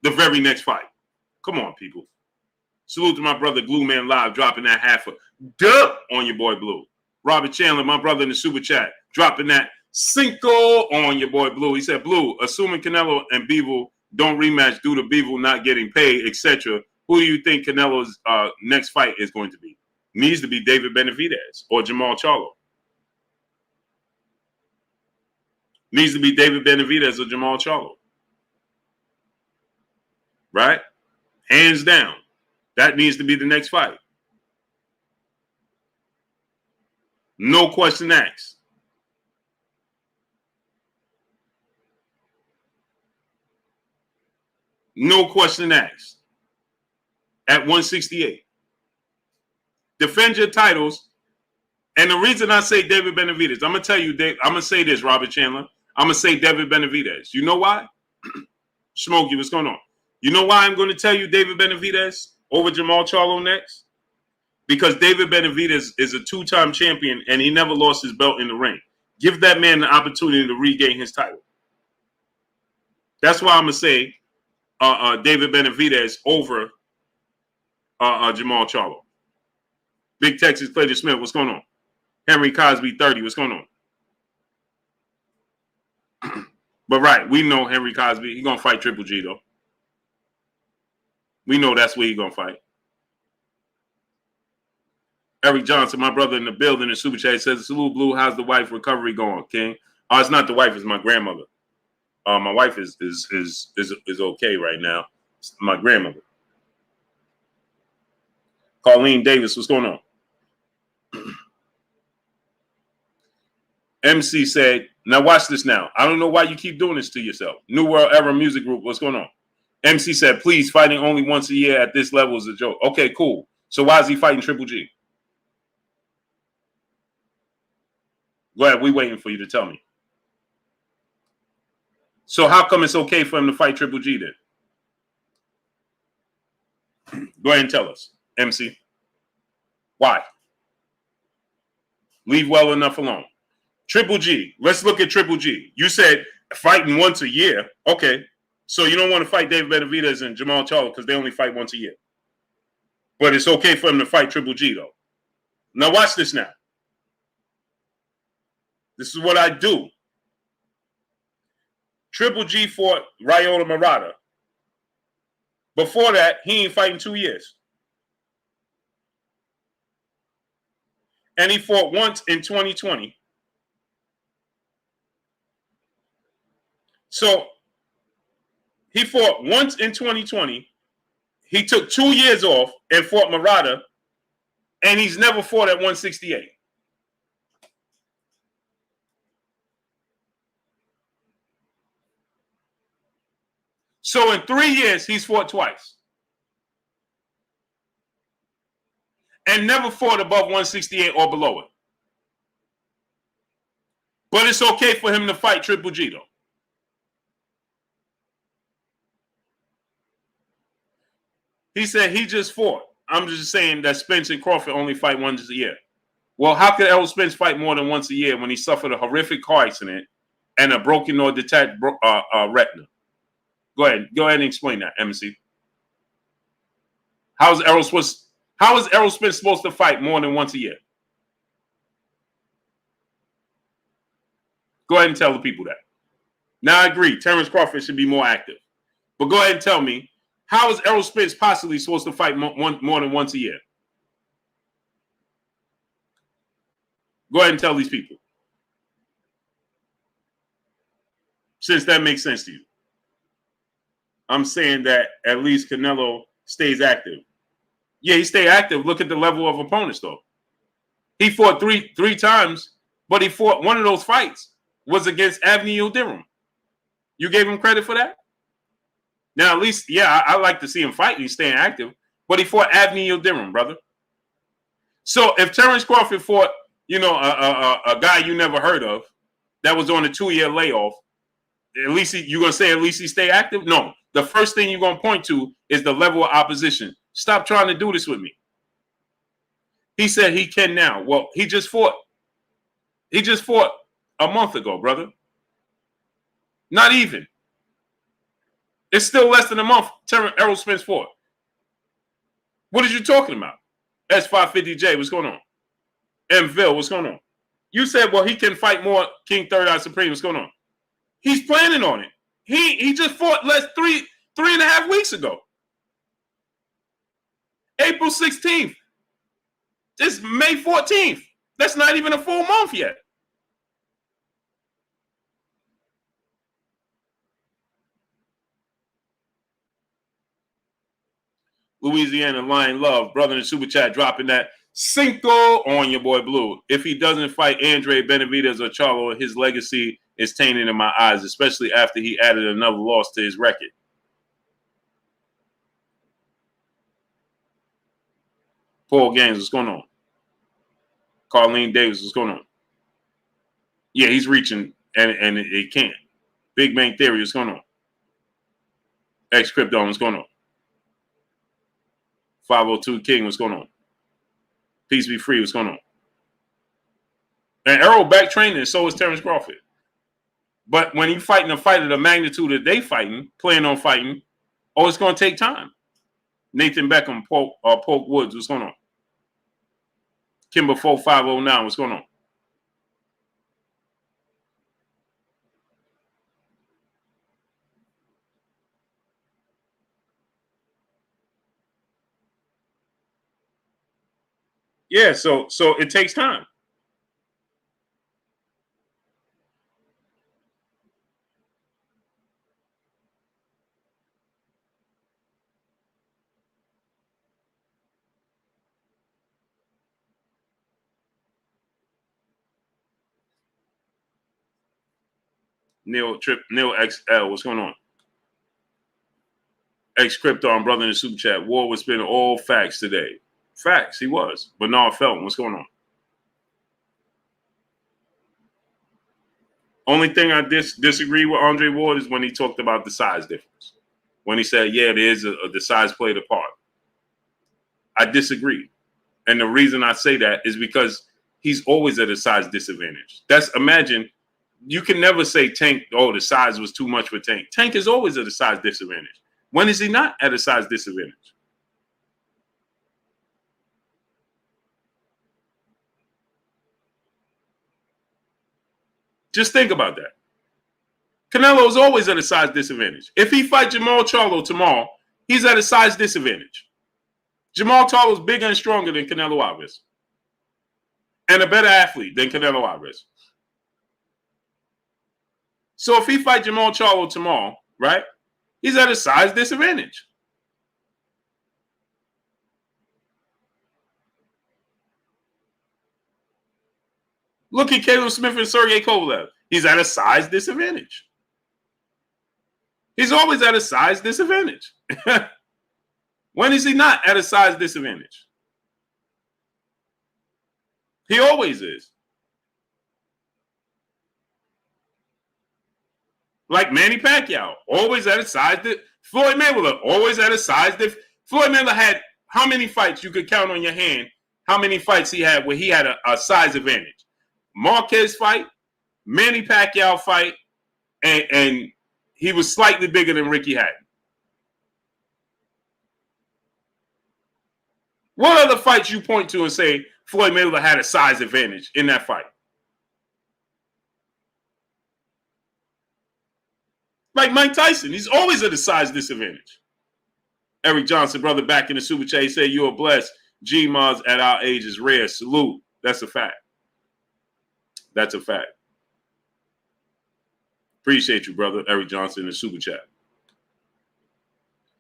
the very next fight. Come on, people. Salute to my brother Glue Man Live, dropping that half a dub on your boy Blue. Robert Chandler, my brother in the super chat, dropping that cinco on your boy Blue. He said, Blue, assuming Canelo and Bivol don't rematch due to Bivol not getting paid, etc., who do you think Canelo's next fight is going to be? Needs to be David Benavidez or Jamal Charlo. Needs to be David Benavidez or Jamal Charlo. Right? Hands down. That needs to be the next fight. No question asked. No question asked. At 168. Defend your titles. And the reason I say David Benavidez, I'm going to tell you, Dave, I'm going to say this, Robert Chandler. I'm going to say David Benavidez. You know why? Smokey, what's going on? You know why I'm going to tell you David Benavidez over Jamal Charlo next? Because David Benavidez is a two-time champion and he never lost his belt in the ring. Give that man the opportunity to regain his title. That's why I'm going to say David Benavidez over Jamal Charlo. Big Texas Clayton Smith, what's going on? Henry Cosby 30, what's going on? But right, we know Henry Cosby. He's going to fight Triple G, though. We know that's where he's going to fight. Eric Johnson, my brother in the building in Super Chat, says, Salute Blue, how's the wife recovery going, King? Oh, it's not the wife, it's my grandmother. My wife is okay right now. It's my grandmother. Colleen Davis, what's going on? MC said, now watch this now. I don't know why you keep doing this to yourself. New World Era Music Group, what's going on? MC said, please, fighting only once a year at this level is a joke. Okay, cool. So why is he fighting Triple G? Go ahead, we waiting for you to tell me. So how come it's okay for him to fight Triple G then? Go ahead and tell us, MC. Why? Leave well enough alone. Triple G. Let's look at Triple G. You said fighting once a year. Okay. So you don't want to fight David Benavidez and Jamal Charlo because they only fight once a year. But it's okay for him to fight Triple G, though. Now watch this now. This is what I do. Triple G fought Rayola Murata. Before that, he ain't fighting 2 years. And he fought once in 2020. So he fought once in 2020. He took 2 years off and fought Murata, and he's never fought at 168. So in 3 years, he's fought twice. And never fought above 168 or below it. But it's okay for him to fight Triple G, though. He said he just fought. I'm just saying that Spence and Crawford only fight once a year. Well, how could Errol Spence fight more than once a year when he suffered a horrific car accident and a broken or detached retina? Go ahead and explain that, MC. How is Errol Spence supposed to fight more than once a year? Go ahead and tell the people that. Now, I agree, Terence Crawford should be more active. But go ahead and tell me, how is Errol Spence possibly supposed to fight more than once a year? Go ahead and tell these people. Since that makes sense to you. I'm saying that at least Canelo stays active. Yeah, he stay active. Look at the level of opponents, though. He fought three times, but he fought one of those fights was against Avni Yildirim. You gave him credit for that? Now, at least, yeah, I like to see him fight. He's staying active. But he fought Avni Yildirim, brother. So if Terence Crawford fought, a guy you never heard of that was on a 2-year layoff, at least you're going to say at least he stay active? No. The first thing you're going to point to is the level of opposition. Stop trying to do this with me. He said he can now. Well, he just fought. He just fought a month ago, brother. Not even. It's still less than a month Errol Spence fought. What are you talking about? S550J, what's going on? Mville, what's going on? You said, well, he can fight more King Third Eye Supreme. What's going on? He's planning on it. He just fought three and a half weeks ago. April 16th. It's May 14th. That's not even a full month yet. Louisiana Lion Love, brother in the super chat, dropping that Cinco on your boy Blue. If he doesn't fight Andre Benavidez or Charlo, his legacy is tainted in my eyes, especially after he added another loss to his record. Paul Gaines, what's going on? Carlene Davis, what's going on? Yeah, he's reaching, and it can't. Big Bang Theory, what's going on? X Crypto, what's going on? 502 King, what's going on? Peace be free, what's going on? And Errol back training, so is Terence Crawford. But when you fighting a fight of the magnitude that they fighting, planning on fighting, it's going to take time. Nathan Beckham, Polk Woods, what's going on? Kimber 4509, what's going on? Yeah, so it takes time. Neil XL, what's going on? X Krypton, brother in the super chat. War was spinning all facts today. Facts, he was. Bernard Felton, what's going on? Only thing I disagree with Andre Ward is when he talked about the size difference. When he said, yeah, the size played a part. I disagree. And the reason I say that is because he's always at a size disadvantage. Imagine, you can never say Tank, the size was too much for Tank. Tank is always at a size disadvantage. When is he not at a size disadvantage? Just think about that. Canelo is always at a size disadvantage. If he fights Jamal Charlo tomorrow, he's at a size disadvantage. Jamal Charlo is bigger and stronger than Canelo Alves. and a better athlete than Canelo Alvarez. So if he fights Jamal Charlo tomorrow, right, he's at a size disadvantage. Look at Caleb Smith and Sergey Kovalev. He's at a size disadvantage. He's always at a size disadvantage. When is he not at a size disadvantage? He always is. Like Manny Pacquiao, always at a size. Floyd Mayweather, always at a size. Floyd Mayweather had how many fights you could count on your hand? How many fights he had where he had a size advantage? Marquez fight, Manny Pacquiao fight, and he was slightly bigger than Ricky Hatton. What other fights you point to and say Floyd Mayweather had a size advantage in that fight? Like Mike Tyson, he's always at a size disadvantage. Eric Johnson, brother, back in the Super Chat, he said, "You are blessed. G-Mods at our age is rare. Salute." That's a fact. That's a fact. Appreciate you, brother, Eric Johnson in the Super Chat.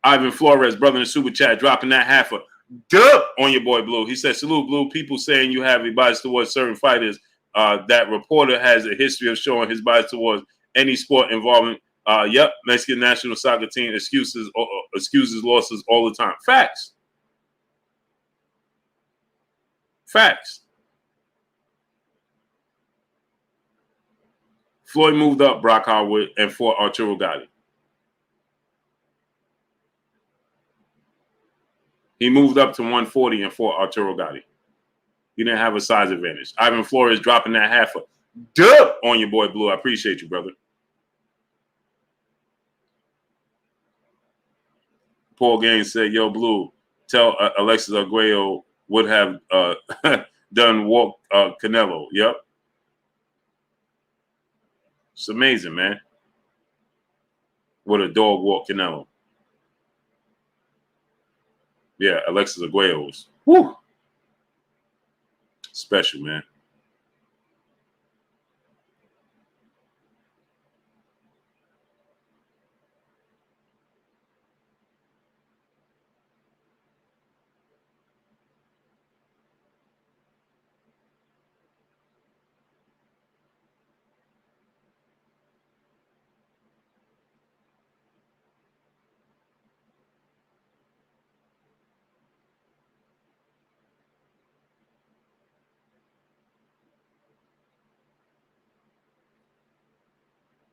Ivan Flores, brother in the Super Chat, dropping that half a dub on your boy Blue. He said, "Salute, Blue. People saying you have a bias towards certain fighters. That reporter has a history of showing his bias towards any sport involving yep, Mexican national soccer team excuses losses all the time." Facts. Facts. Floyd moved up Brock Howard and fought Arturo Gatti. He moved up to 140 and fought Arturo Gatti. He didn't have a size advantage. Ivan Flores dropping that half a dub on your boy Blue. I appreciate you, brother. Paul Gaines said, "Yo, Blue, tell Alexis Arguello would have done walk Canelo." Yep. It's amazing, man. What a dog walk Canelo. Yeah, Alexis Arguello was whew, special, man.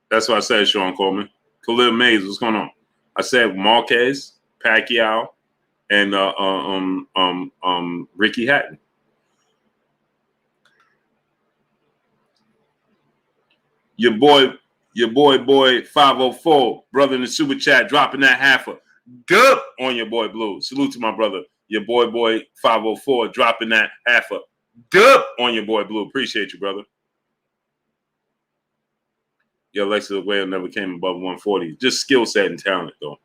That's what I said, Sean Coleman. Khalil Mays, what's going on? I said Marquez, Pacquiao, and Ricky Hatton. Your boy 504, brother in the Super Chat, dropping that half a dub on your boy Blue. Salute to my brother. Your boy 504, dropping that half a dub on your boy Blue. Appreciate you, brother. Yo, Alexis Arguello never came above 140. Just skill set and talent, though.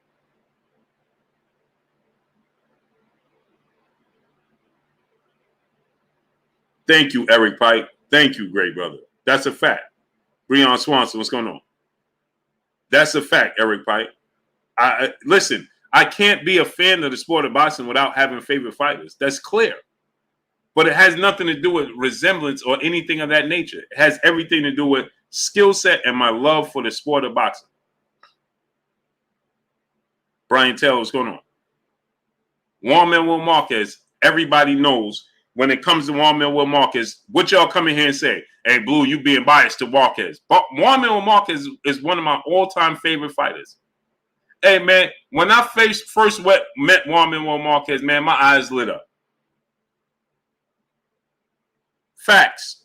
Thank you, Eric Pike. Thank you, great brother. That's a fact. Breon Swanson, what's going on? That's a fact, Eric Pike. Listen, I can't be a fan of the sport of boxing without having favorite fighters. That's clear. But it has nothing to do with resemblance or anything of that nature. It has everything to do with skill set and my love for the sport of boxing. Brian Taylor, what's going on? Juan Manuel Marquez, everybody knows when it comes to Juan Manuel Marquez, what y'all come in here and say, "Hey, Blue, you being biased to Marquez." But Juan Manuel Marquez is one of my all-time favorite fighters. Hey, man, when I first met Juan Manuel Marquez, man, my eyes lit up. Facts.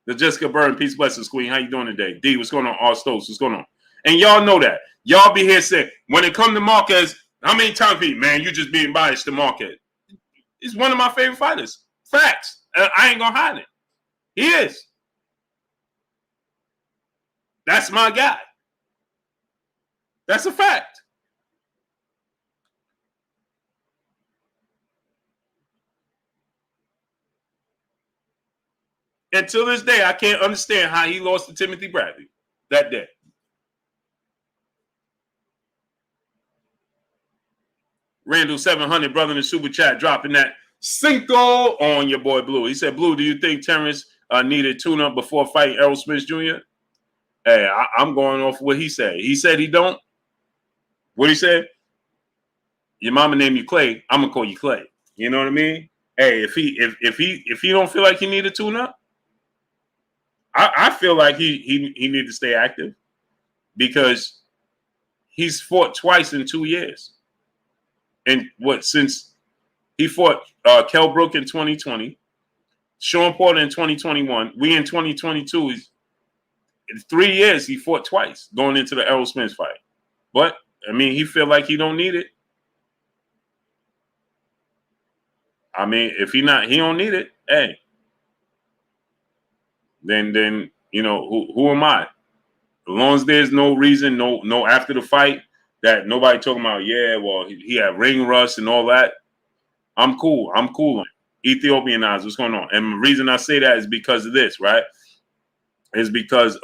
The Jessica Byrne, peace, blessings, queen. How you doing today? D, what's going on? R. Stokes, what's going on? And y'all know that. Y'all be here saying, when it comes to Marquez, how many times people, man, you just being biased to Marquez? He's one of my favorite fighters. Facts. I ain't gonna hide it. He is. That's my guy. That's a fact. Until this day, I can't understand how he lost to Timothy Bradley that day. Randall 700, brother in the super chat, dropping that cinco on your boy Blue. He said, Blue, do you think Terence needed tune-up before fighting Errol Spence Jr.? Hey, I'm going off what he said. He said he don't. What he said? Your mama named you Clay. I'm gonna call you Clay. You know what I mean? Hey, if he don't feel like he need a tune-up, I feel like he need to stay active because he's fought twice in 2 years. And since he fought Kell Brook in 2020, Sean Porter in 2021, we in 2022. In 3 years he fought twice going into the Errol Spence fight. But I mean, he feel like he don't need it. I mean, if he don't need it. Hey, then you know who am I? As long as there's no reason, no after the fight that nobody talking about. Yeah, well he had ring rust and all that. I'm cool. I'm cool on Ethiopian eyes. What's going on? And the reason I say that is because of this, right? It's because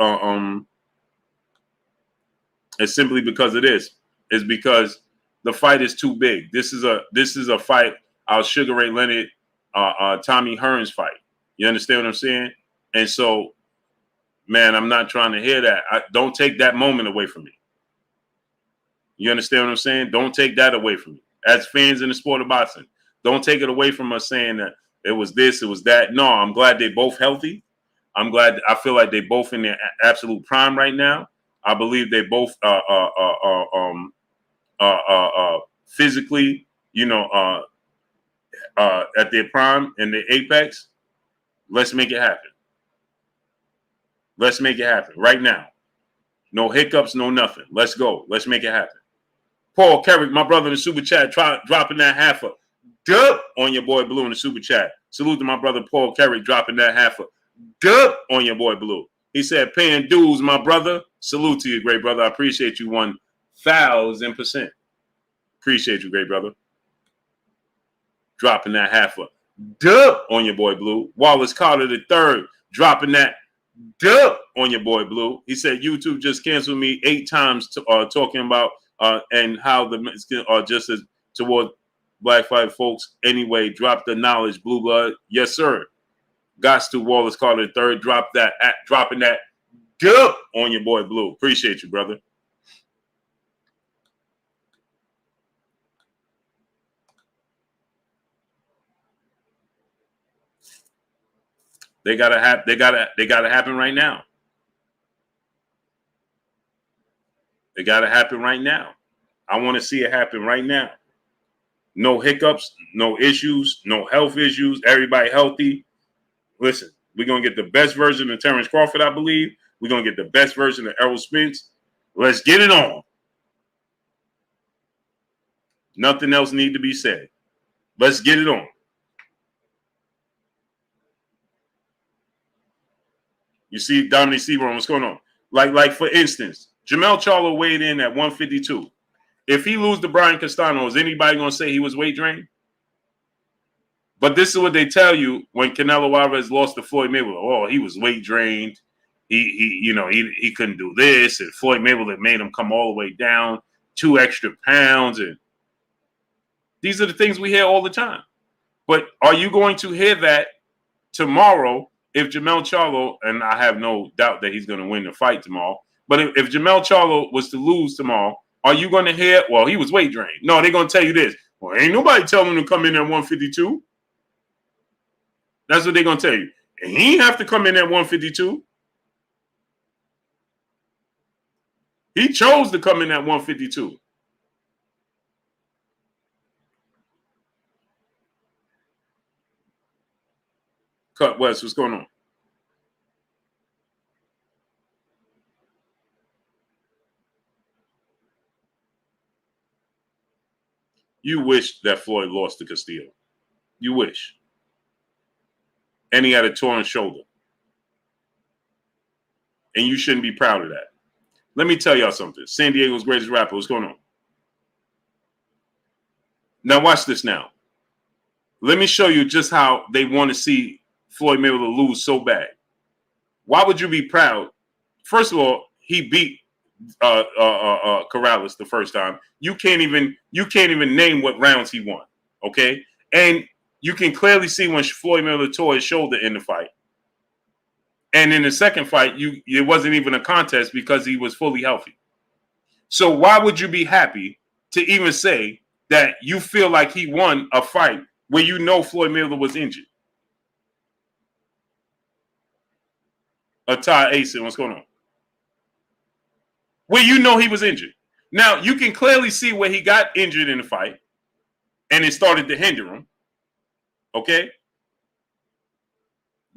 it's simply because of this. It's because the fight is too big. This is a fight. Our Sugar Ray Leonard, Tommy Hearns fight. You understand what I'm saying? And so, man, I'm not trying to hear that. Don't take that moment away from me. You understand what I'm saying? Don't take that away from me. As fans in the sport of boxing, don't take it away from us saying that it was this, it was that. No, I'm glad they're both healthy. I feel like they both in their absolute prime right now. I believe they both physically, you know, at their prime and their apex. Let's make it happen. Let's make it happen right now. No hiccups, no nothing. Let's go. Let's make it happen. Paul Carrick, my brother in the super chat, dropping that half a dub on your boy Blue in the super chat. Salute to my brother Paul Carrick dropping that half a dub on your boy Blue. He said, paying dues, my brother. Salute to you, great brother. I appreciate you 1,000%. Appreciate you, great brother. Dropping that half a dub on your boy Blue. Wallace Carter III dropping that dub on your boy Blue. He said, YouTube just canceled me 8 times talking about and how the Mexicans are just as toward black fight folks. Anyway, drop the knowledge, Blue Blood. Yes, sir. Gots to Wallace Carter III. Dropping that dub on your boy Blue. Appreciate you, brother. They gotta happen right now. They gotta happen right now. I want to see it happen right now. No hiccups, no issues, no health issues. Everybody healthy. Listen, we're gonna get the best version of Terence Crawford, I believe. We're gonna get the best version of Errol Spence. Let's get it on. Nothing else need to be said. Let's get it on. You see, Dominic Seaborn, what's going on? Like for instance, Jamel Charlo weighed in at 152. If he lose to Brian Castano, is anybody going to say he was weight drained? But this is what they tell you when Canelo Alvarez lost to Floyd Mayweather. Oh, he was weight drained. He couldn't do this, and Floyd Mayweather made him come all the way down 2 extra pounds. And these are the things we hear all the time. But are you going to hear that tomorrow? If Jamel Charlo, and I have no doubt that he's going to win the fight tomorrow, but if Jamel Charlo was to lose tomorrow, are you going to hear, well, he was weight drained? No, they're going to tell you this. Well, ain't nobody telling him to come in at 152. That's what they're going to tell you. And he ain't have to come in at 152. He chose to come in at 152. Cut West, what's going on? You wish that Floyd lost to Castillo. You wish. And he had a torn shoulder. And you shouldn't be proud of that. Let me tell y'all something. San Diego's greatest rapper, what's going on? Now watch this now. Let me show you just how they want to see Floyd Mayweather lose so bad. Why would you be proud? First of all, he beat Corrales the first time. You can't even name what rounds he won. Okay, and you can clearly see when Floyd Mayweather tore his shoulder in the fight. And in the second fight, it wasn't even a contest because he was fully healthy. So why would you be happy to even say that you feel like he won a fight where you know Floyd Mayweather was injured? Ty Asen, what's going on? Where you know he was injured. Now, you can clearly see where he got injured in the fight and it started to hinder him. Okay?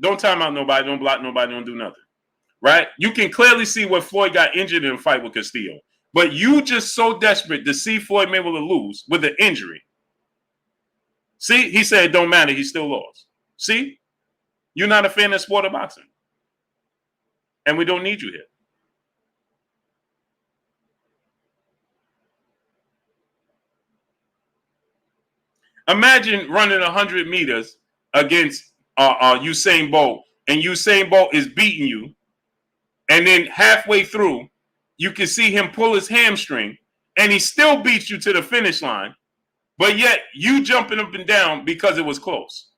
Don't time out nobody, don't block nobody, don't do nothing. Right? You can clearly see where Floyd got injured in a fight with Castillo. But you just so desperate to see Floyd Mayweather lose with an injury. See, he said it don't matter, he still lost. See? You're not a fan of sport of boxing. And we don't need you here. Imagine running 100 meters against Usain Bolt, and Usain Bolt is beating you, and then halfway through, you can see him pull his hamstring, and he still beats you to the finish line, but yet you jumping up and down because it was close,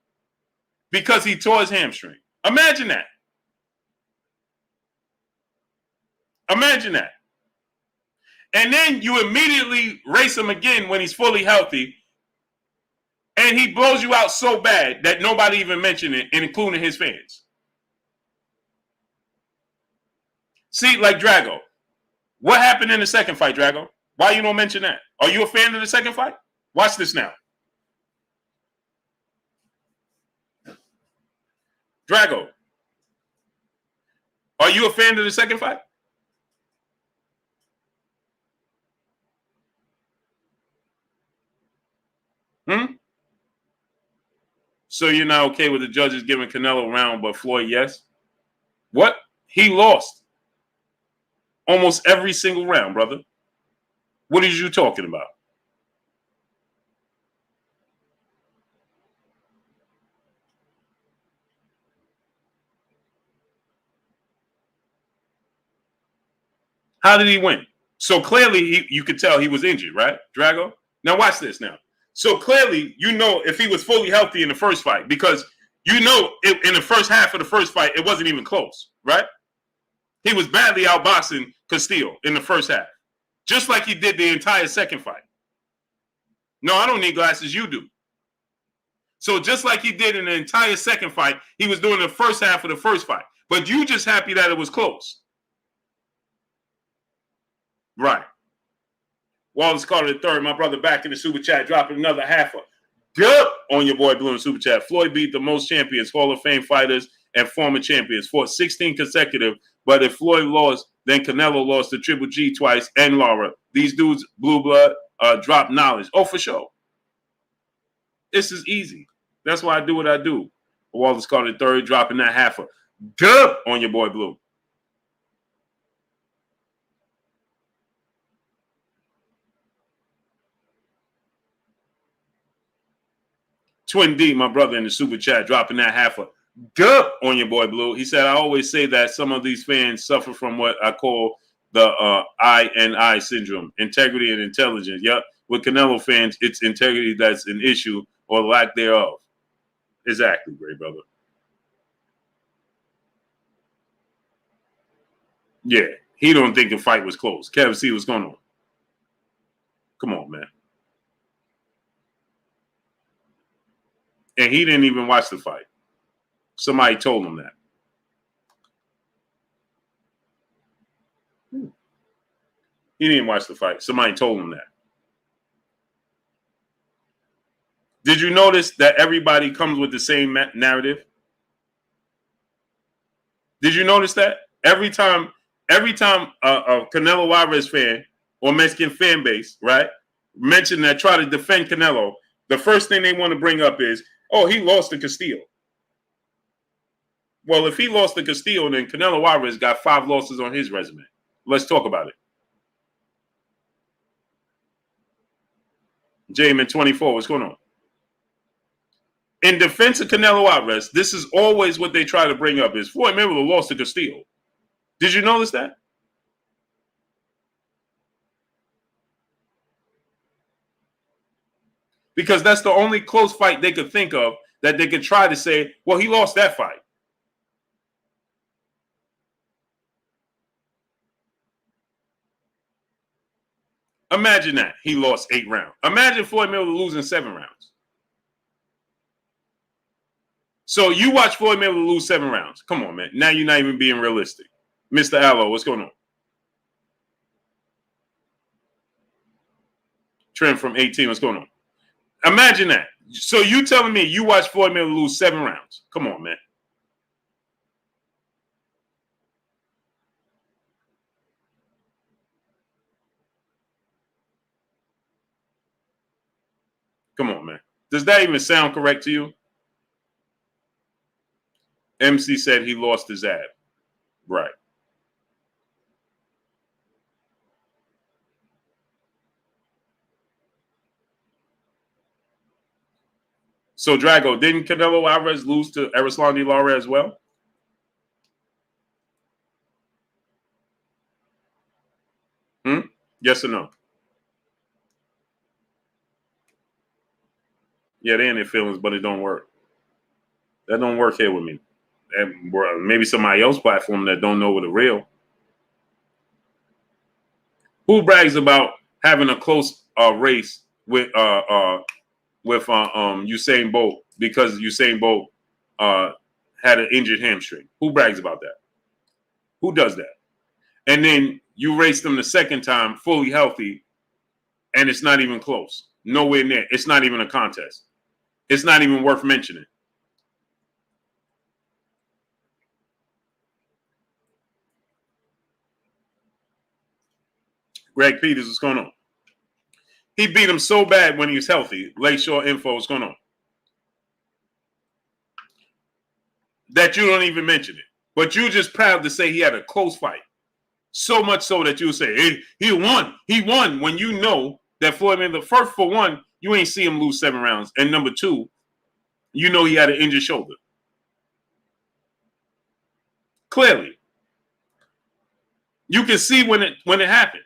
because he tore his hamstring. Imagine that. Imagine that. And then you immediately race him again when he's fully healthy, and he blows you out so bad that nobody even mentioned it, including his fans. See, like Drago. What happened in the second fight, Drago? Why you don't mention that? Are you a fan of the second fight? Watch this now. Drago. Are you a fan of the second fight? So you're not okay with the judges giving Canelo a round, but Floyd, yes? What? He lost almost every single round, brother. What are you talking about? How did he win? So clearly, you could tell he was injured, right, Drago? Now watch this now. So clearly, you know if he was fully healthy in the first fight, because you know in the first half of the first fight, it wasn't even close, right? He was badly outboxing Castillo in the first half, just like he did the entire second fight. No, I don't need glasses. You do. So just like he did in the entire second fight, he was doing the first half of the first fight. But you just happy that it was close. Right. Wallace Carter III, my brother, back in the super chat, dropping another halfer. Good on your boy Blue in super chat. Floyd beat the most champions, Hall of Fame fighters, and former champions. Fought 16 consecutive, but if Floyd lost, then Canelo lost to Triple G twice and Lara. These dudes, blue blood, drop knowledge. Oh, for sure. This is easy. That's why I do what I do. Wallace Carter III, dropping that halfer. Good on your boy Blue. Twin D, my brother in the super chat, dropping that halfer. Good on your boy Blue. He said, I always say that some of these fans suffer from what I call the I syndrome, integrity and intelligence. Yep. With Canelo fans, it's integrity that's an issue or lack thereof. Exactly, great brother. Yeah, he don't think the fight was close. Kevin C, what's going on? Come on, man. And he didn't even watch the fight. Somebody told him that. He didn't watch the fight. Somebody told him that. Did you notice that everybody comes with the same narrative? Did you notice that? Every time a Canelo Alvarez fan or Mexican fan base, right, mention that, try to defend Canelo, the first thing they want to bring up is, oh, he lost to Castillo. Well, if he lost to Castillo, then Canelo Alvarez got 5 losses on his resume. Let's talk about it. Jamin 24, what's going on? In defense of Canelo Alvarez, this is always what they try to bring up is Floyd Mayweather lost to Castillo. Did you notice that? Because that's the only close fight they could think of that they could try to say, well, he lost that fight. Imagine that. He lost 8 rounds. Imagine Floyd Mayweather losing 7 rounds. So you watch Floyd Mayweather lose 7 rounds. Come on, man. Now you're not even being realistic. Mr. Allo, what's going on? Trent from 18, what's going on? Imagine that. So you telling me you watch Floyd Mayweather lose 7 rounds. Come on, man. Come on, man. Does that even sound correct to you? MC said he lost his ab. Right. So, Drago, didn't Canelo Alvarez lose to Erislandy Lara as well? Yes or no? Yeah, they in their feelings, but it don't work. That don't work here with me. And maybe somebody else platform that don't know what the real. Who brags about having a close race with Usain Bolt because Usain Bolt had an injured hamstring? Who brags about that? Who does that? And then you race them the second time fully healthy, and it's not even close. Nowhere near. It's not even a contest. It's not even worth mentioning. Greg Peters, what's going on? He beat him so bad when he was healthy. Lakeshore Info, what's going on? That you don't even mention it. But you just proud to say he had a close fight. So much so that you say, hey, he won. He won when you know that Floyd Mayweather, first, for one, you ain't see him lose 7 rounds. And number 2, you know he had an injured shoulder. Clearly. You can see when it happened.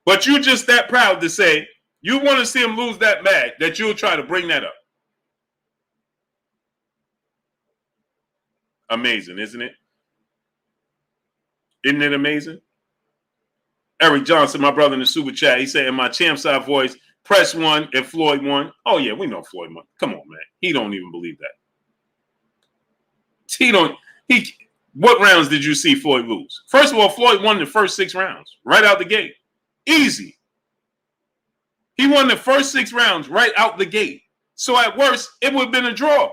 But you just that proud to say you want to see him lose that bad that you'll try to bring that up. Amazing, isn't it? Isn't it amazing? Eric Johnson, my brother in the super chat, he said in my champ side voice, press 1 if Floyd won. Oh, yeah, we know Floyd won. Come on, man. He don't even believe that. What rounds did you see Floyd lose? First of all, Floyd won the first 6 rounds right out the gate. Easy. He won the first 6 rounds right out the gate. So at worst, it would have been a draw.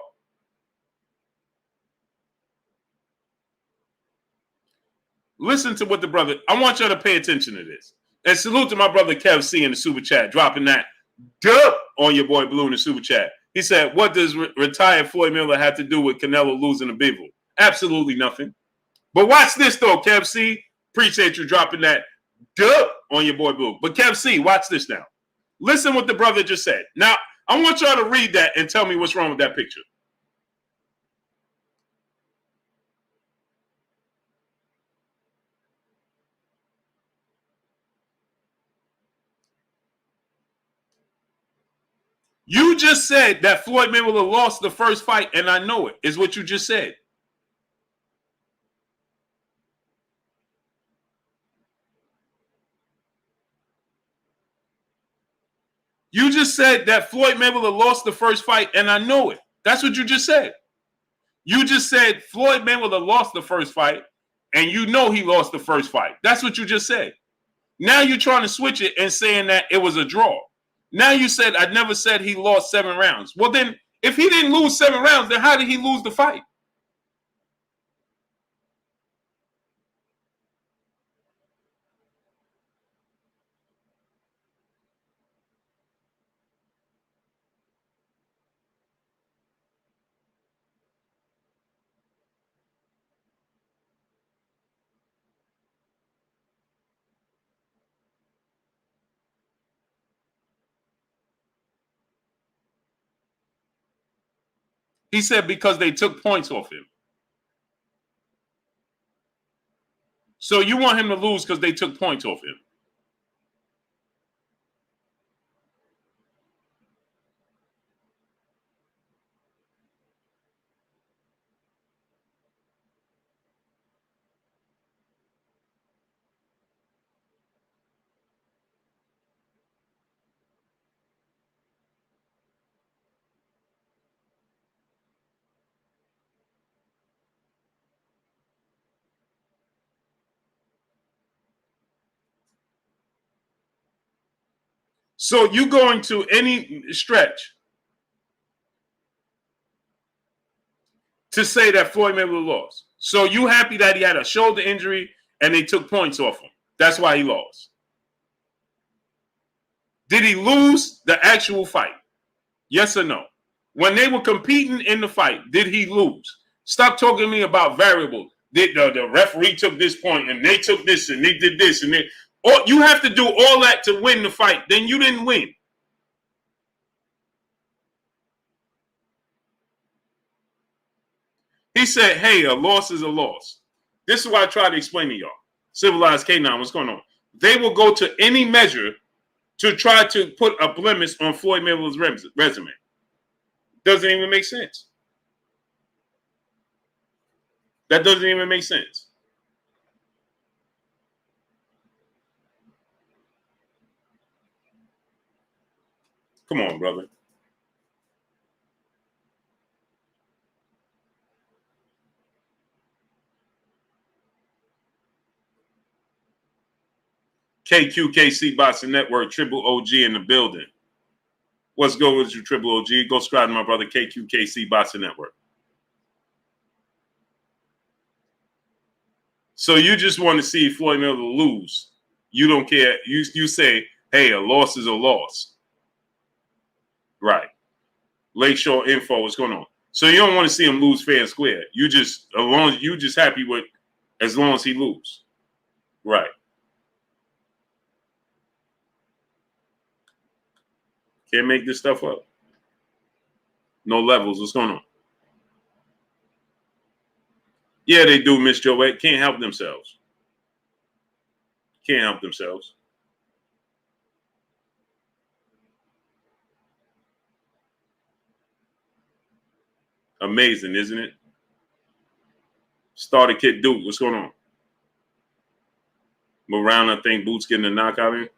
Listen to what the brother, I want y'all to pay attention to this. And salute to my brother Kev C in the super chat, dropping that duh on your boy Blue in the super chat. He said, what does retired Floyd Mayweather have to do with Canelo losing the Bivol? Absolutely nothing. But watch this though, Kev C. Appreciate you dropping that duh on your boy Blue. But Kev C, watch this now. Listen what the brother just said. Now, I want y'all to read that and tell me what's wrong with that picture. You just said that Floyd Mayweather lost the first fight, and I know it, is what you just said. You just said that Floyd Mayweather lost the first fight, and I know it. That's what you just said. You just said Floyd Mayweather lost the first fight, and you know he lost the first fight. That's what you just said. Now you're trying to switch it and saying that it was a draw. Now you said I never said he lost 7 rounds. Well, then if he didn't lose 7 rounds, then how did he lose the fight? He said because they took points off him. So you want him to lose because they took points off him. So you going to any stretch to say that Floyd Mayweather lost. So you happy that he had a shoulder injury and they took points off him. That's why he lost. Did he lose the actual fight? Yes or no? When they were competing in the fight, did he lose? Stop talking to me about variables. The referee took this point and they took this and they did this and they. Or you have to do all that to win the fight. Then you didn't win. He said, hey, a loss is a loss. This is what I try to explain to y'all. Civilized K9, what's going on? They will go to any measure to try to put a blemish on Floyd Mayweather's resume. Doesn't even make sense. That doesn't even make sense. Come on, brother. KQKC Boxing Network, Triple OG in the building. What's good with you, Triple OG? Go subscribe to my brother KQKC Boxing Network. So you just want to see Floyd Mayweather lose. You don't care. You say, hey, a loss is a loss. Right. Lakeshore Info, what's going on? So you don't want to see him lose fair and square. You just happy with as long as he lose. Right. Can't make this stuff up. No levels. What's going on? Yeah, they do, Miss Joette. Can't help themselves. Can't help themselves. Amazing, isn't it? Starter Kid Duke, what's going on? Around, I think Boots getting a knockout in.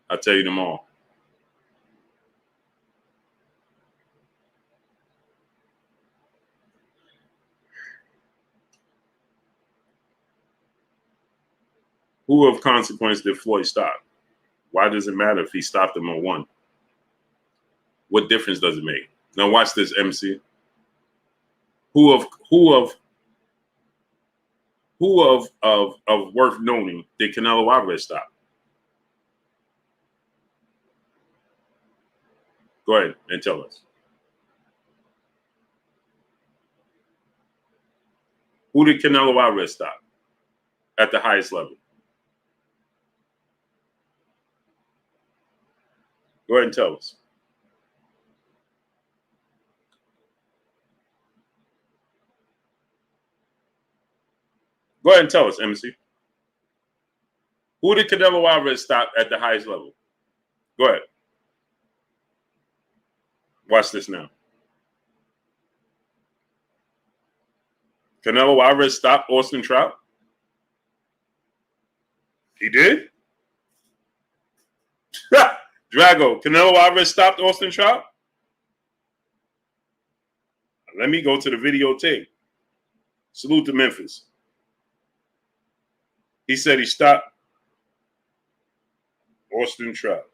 I'll tell you them all. Who of consequence did Floyd stop? Why does it matter if he stopped him on one? What difference does it make? Now watch this, MC. Who of worth noting did Canelo Alvarez stop? Go ahead and tell us. Who did Canelo Alvarez stop at the highest level? Go ahead and tell us. Go ahead and tell us, MC. Who did Canelo Alvarez stop at the highest level? Go ahead. Watch this now. Canelo Alvarez stopped Austin Trout? He did? Drago, Canelo Alvarez stopped Austin Trout? Let me go to the videotape. Salute to Memphis. He said he stopped Austin Trout.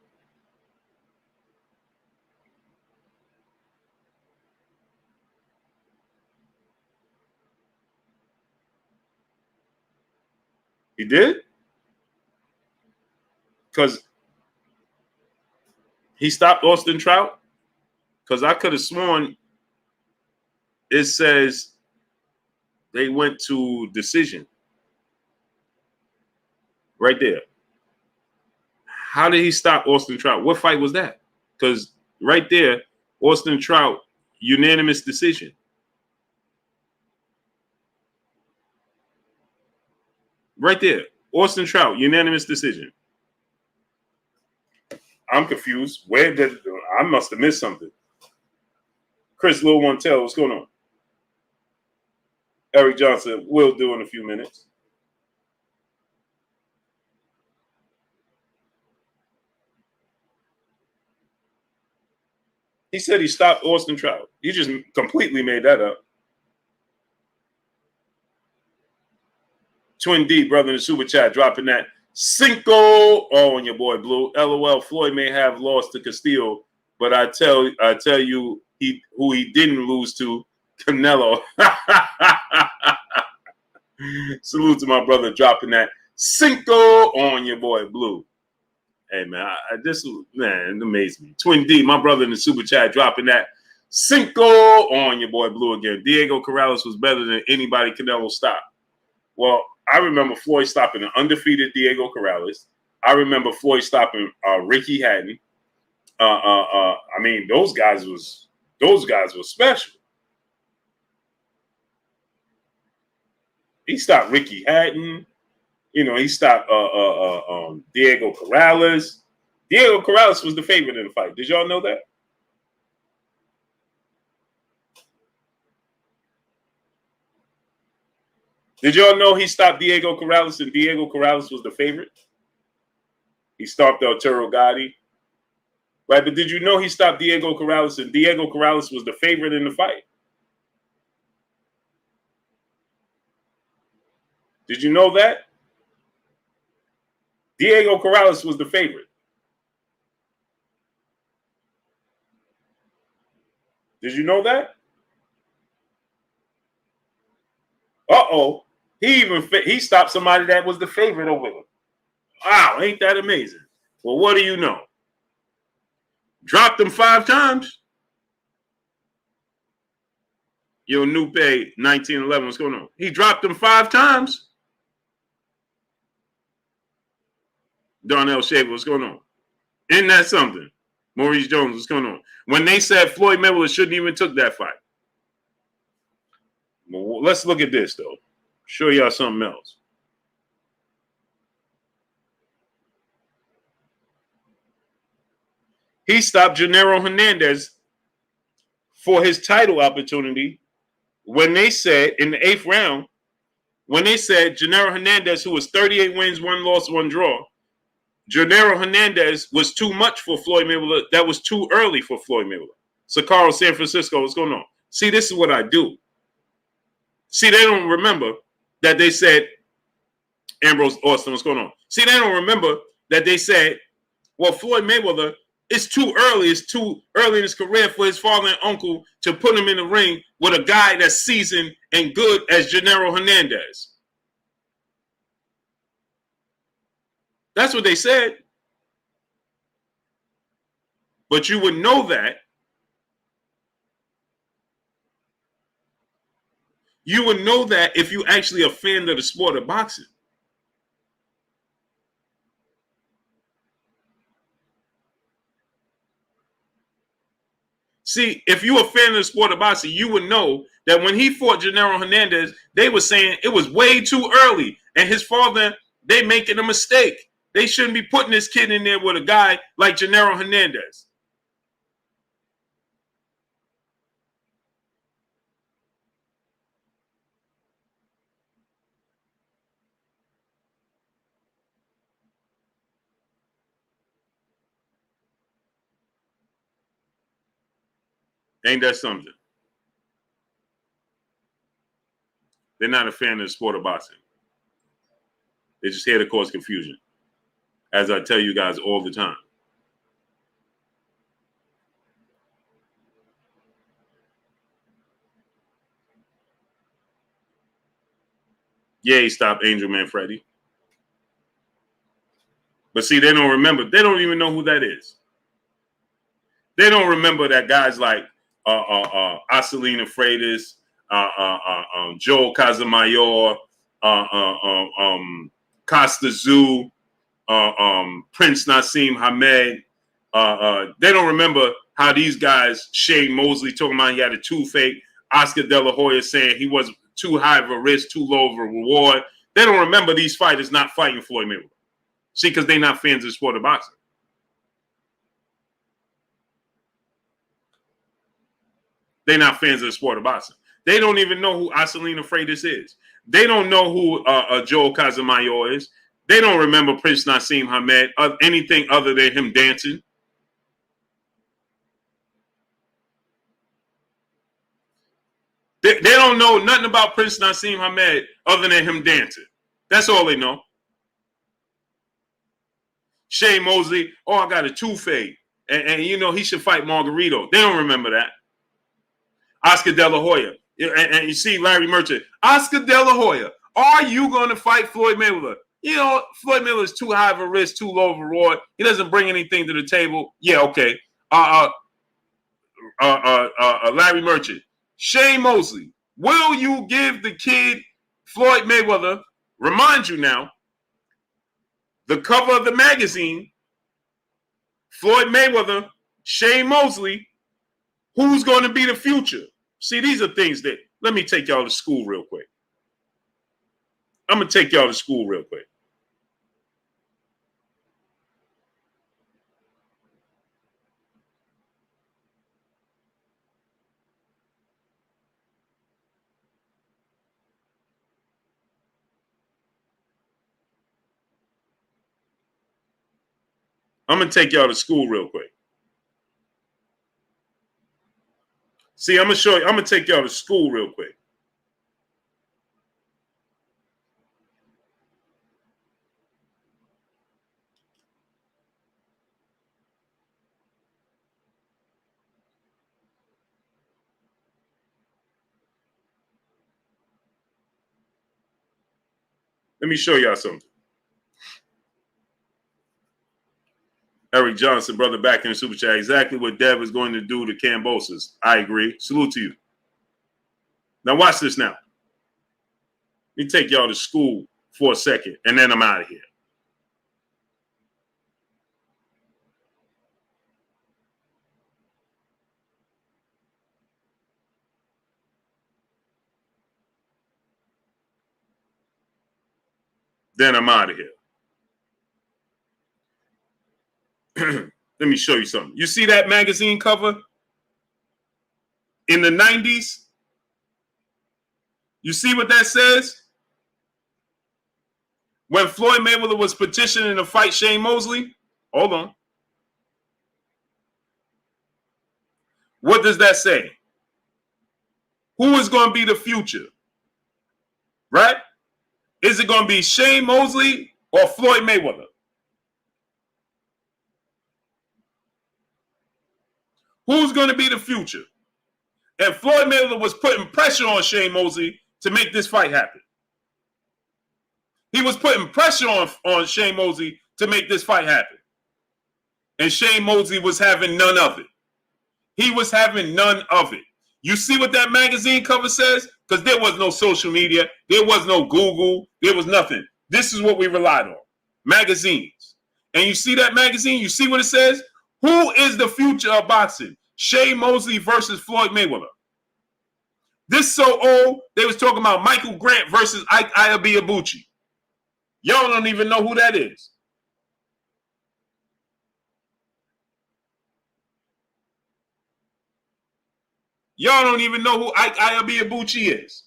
He did? Because he stopped Austin Trout? Because I could have sworn it says they went to decision. Right there. How did he stop Austin Trout? What fight was that? because right there, Austin Trout, unanimous decision. Right there, Austin Trout, unanimous decision. I'm confused. Where did I must have missed something? Chris Lil Montel, what's going on? Eric Johnson will do in a few minutes. He said he stopped Austin Trout. He just completely made that up. Twin D, brother in the super chat, dropping that Cinco on your boy Blue. LOL, Floyd may have lost to Castillo, but I tell you who he didn't lose to, Canelo. Salute to my brother dropping that Cinco on your boy Blue. Hey man, this man, it amazed me. Twin D, my brother in the super chat, dropping that Cinco on your boy Blue again. Diego Corrales was better than anybody Canelo stopped. Well, I remember Floyd stopping an undefeated Diego Corrales. I remember Floyd stopping Ricky Hatton. I mean, those guys were special. He stopped Ricky Hatton. You know, he stopped Diego Corrales. Diego Corrales was the favorite in the fight. Did y'all know that? Did y'all know he stopped Diego Corrales and Diego Corrales was the favorite? He stopped Arturo Gotti. Right, but did you know he stopped Diego Corrales and Diego Corrales was the favorite in the fight? Did you know that? Diego Corrales was the favorite. Did you know that? Uh-oh. He stopped somebody that was the favorite over him. Wow, ain't that amazing? Well, what do you know? Dropped him 5 times. Yo, Nupe, 1911, what's going on? He dropped him 5 times. Darnell Shaver, what's going on? Isn't that something? Maurice Jones, what's going on? When they said Floyd Mayweather shouldn't even took that fight. Well, let's look at this, though. Show y'all something else. He stopped Gennaro Hernandez for his title opportunity when they said in the 8th round, when they said Gennaro Hernandez, who was 38 wins, 1 loss, 1 draw, Gennaro Hernandez was too much for Floyd Mayweather. That was too early for Floyd Mayweather. Sakaro, San Francisco, what's going on? See, this is what I do. See, they don't remember that they said, Ambrose Austin, what's going on? See, they don't remember that they said, well, Floyd Mayweather, it's too early. It's too early in his career for his father and uncle to put him in the ring with a guy that's seasoned and good as Gennaro Hernandez. That's what they said. But you would know that. You would know that if you actually a fan of the sport of boxing. See, if you're a fan of the sport of boxing, you would know that when he fought Gennaro Hernandez, they were saying it was way too early. And his father, they making a mistake. They shouldn't be putting this kid in there with a guy like Gennaro Hernandez. Ain't that something? They're not a fan of the sport of boxing. They're just here to cause confusion, as I tell you guys all the time. Yeah, he stopped Angel Manfredi. But see, they don't remember. They don't even know who that is. They don't remember that guys like Acelina Freitas, Joel Casamayor, Costa Zoo, Prince Nassim Hamed, They don't remember how these guys, Shane Mosley talking about he had a toothache, Oscar De La Hoya saying he was too high of a risk, too low of a reward. They don't remember these fighters not fighting Floyd Mayweather. See, because they're not fans of the sport of boxing. They're not fans of the sport of boxing. They don't even know who Acelina Freitas is. They don't know who Joel Casamayor is. They don't remember Prince Nassim Hamed, anything other than him dancing. They don't know nothing about Prince Nassim Hamed other than him dancing. That's all they know. Shane Mosley, oh, I got a toothache. And you know, he should fight Margarito. They don't remember that. Oscar De La Hoya. And you see Larry Merchant. Oscar De La Hoya, are you going to fight Floyd Mayweather? You know, Floyd Mayweather is too high of a risk, too low of a reward. He doesn't bring anything to the table. Yeah, okay. Larry Merchant. Shane Mosley, will you give the kid Floyd Mayweather, remind you now, the cover of the magazine, Floyd Mayweather, Shane Mosley, who's going to be the future? See, these are things that, let me take y'all to school real quick. I'm going to take y'all to school real quick. I'm going to take y'all to school real quick. See, I'm going to show you, I'm going to take y'all to school real quick. Let me show y'all something. Eric Johnson, brother, back in the super chat. Exactly what Dev is going to do to Cambosos. I agree. Salute to you. Now watch this now. Let me take y'all to school for a second, and then I'm out of here. Then I'm out of here. Let me show you something. You see that magazine cover in the 90s? You see what that says? When Floyd Mayweather was petitioning to fight Shane Mosley? Hold on. What does that say? Who is going to be the future? Right? Is it going to be Shane Mosley or Floyd Mayweather? Who's going to be the future? And Floyd Mayweather was putting pressure on Shane Mosley to make this fight happen. He was putting pressure on Shane Mosley to make this fight happen. And Shane Mosley was having none of it. He was having none of it. You see what that magazine cover says? Because there was no social media. There was no Google. There was nothing. This is what we relied on. Magazines. And you see that magazine? You see what it says? Who is the future of boxing? Shane Mosley versus Floyd Mayweather. This so old, they was talking about Michael Grant versus Ike Iabiabuchi. Y'all don't even know who that is. Y'all don't even know who Ike Iabiabuchi is.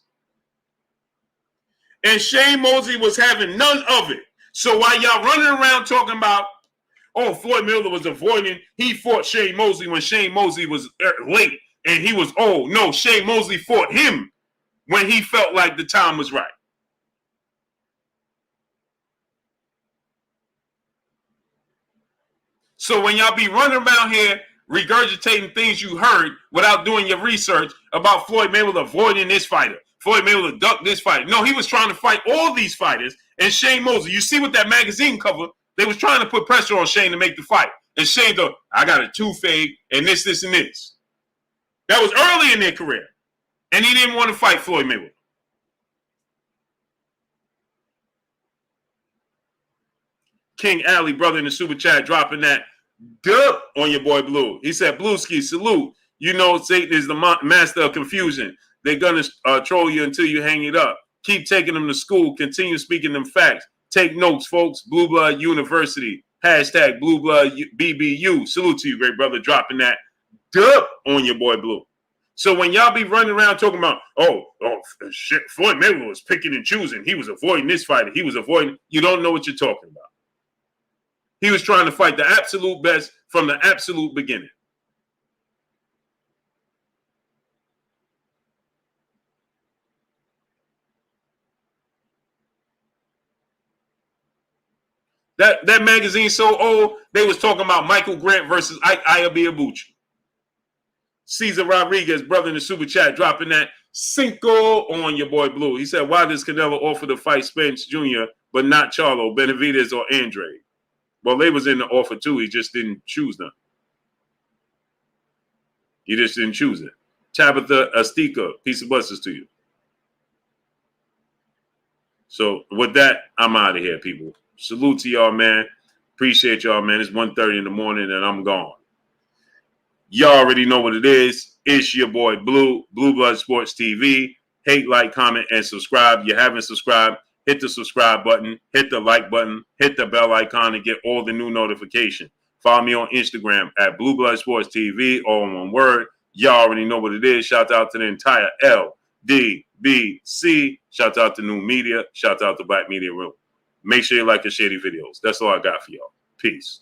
And Shane Mosley was having none of it. So while y'all running around talking about, oh, Floyd Mayweather was avoiding, he fought Shane Mosley when Shane Mosley was late and he was old. No, Shane Mosley fought him when he felt like the time was right. So when y'all be running around here regurgitating things you heard without doing your research about Floyd Mayweather avoiding this fighter, Floyd Mayweather ducked this fighter. No, he was trying to fight all these fighters. And Shane Mosley, you see what that magazine cover, they was trying to put pressure on Shane to make the fight. And Shane thought, I got a toothache and this, and this. That was early in their career. And he didn't want to fight Floyd Mayweather. King Alley, brother in the super chat, dropping that Dup on your boy Blue. He said, Blueski, salute. You know Satan is the master of confusion. They're going to troll you until you hang it up. Keep taking them to school. Continue speaking them facts. Take notes, folks. Blue Blood University. Hashtag Blue Blood BBU. Salute to you, great brother, dropping that dup on your boy Blue. So when y'all be running around talking about, oh shit, Floyd Mayweather was picking and choosing. He was avoiding this fight. He was avoiding. You don't know what you're talking about. He was trying to fight the absolute best from the absolute beginning. That magazine so old, they was talking about Michael Grant versus Ike Iabiabuchi. Cesar Rodriguez, brother in the super chat, dropping that cinco on your boy Blue. He said, why does Canelo offer to fight Spence Jr., but not Charlo, Benavidez, or Andre? Well, they was in the offer too. He just didn't choose them. He just didn't choose it. Tabitha Astika, peace of blessings to you. So with that, I'm out of here, people. Salute to y'all, man. Appreciate y'all, man. It's 1:30 in the morning and I'm gone. Y'all already know what it is. It's your boy Blue, Blue Blood Sports TV. Hate, like, comment, and subscribe. You haven't subscribed, hit the subscribe button, hit the like button, hit the bell icon and get all the new notifications. Follow me on Instagram at Blue Blood Sports TV, all in one word. Y'all already know what it is. Shout out to the entire LDBC. Shout out to New Media. Shout out to Black Media Room. Make sure you like and share these videos. That's all I got for y'all. Peace.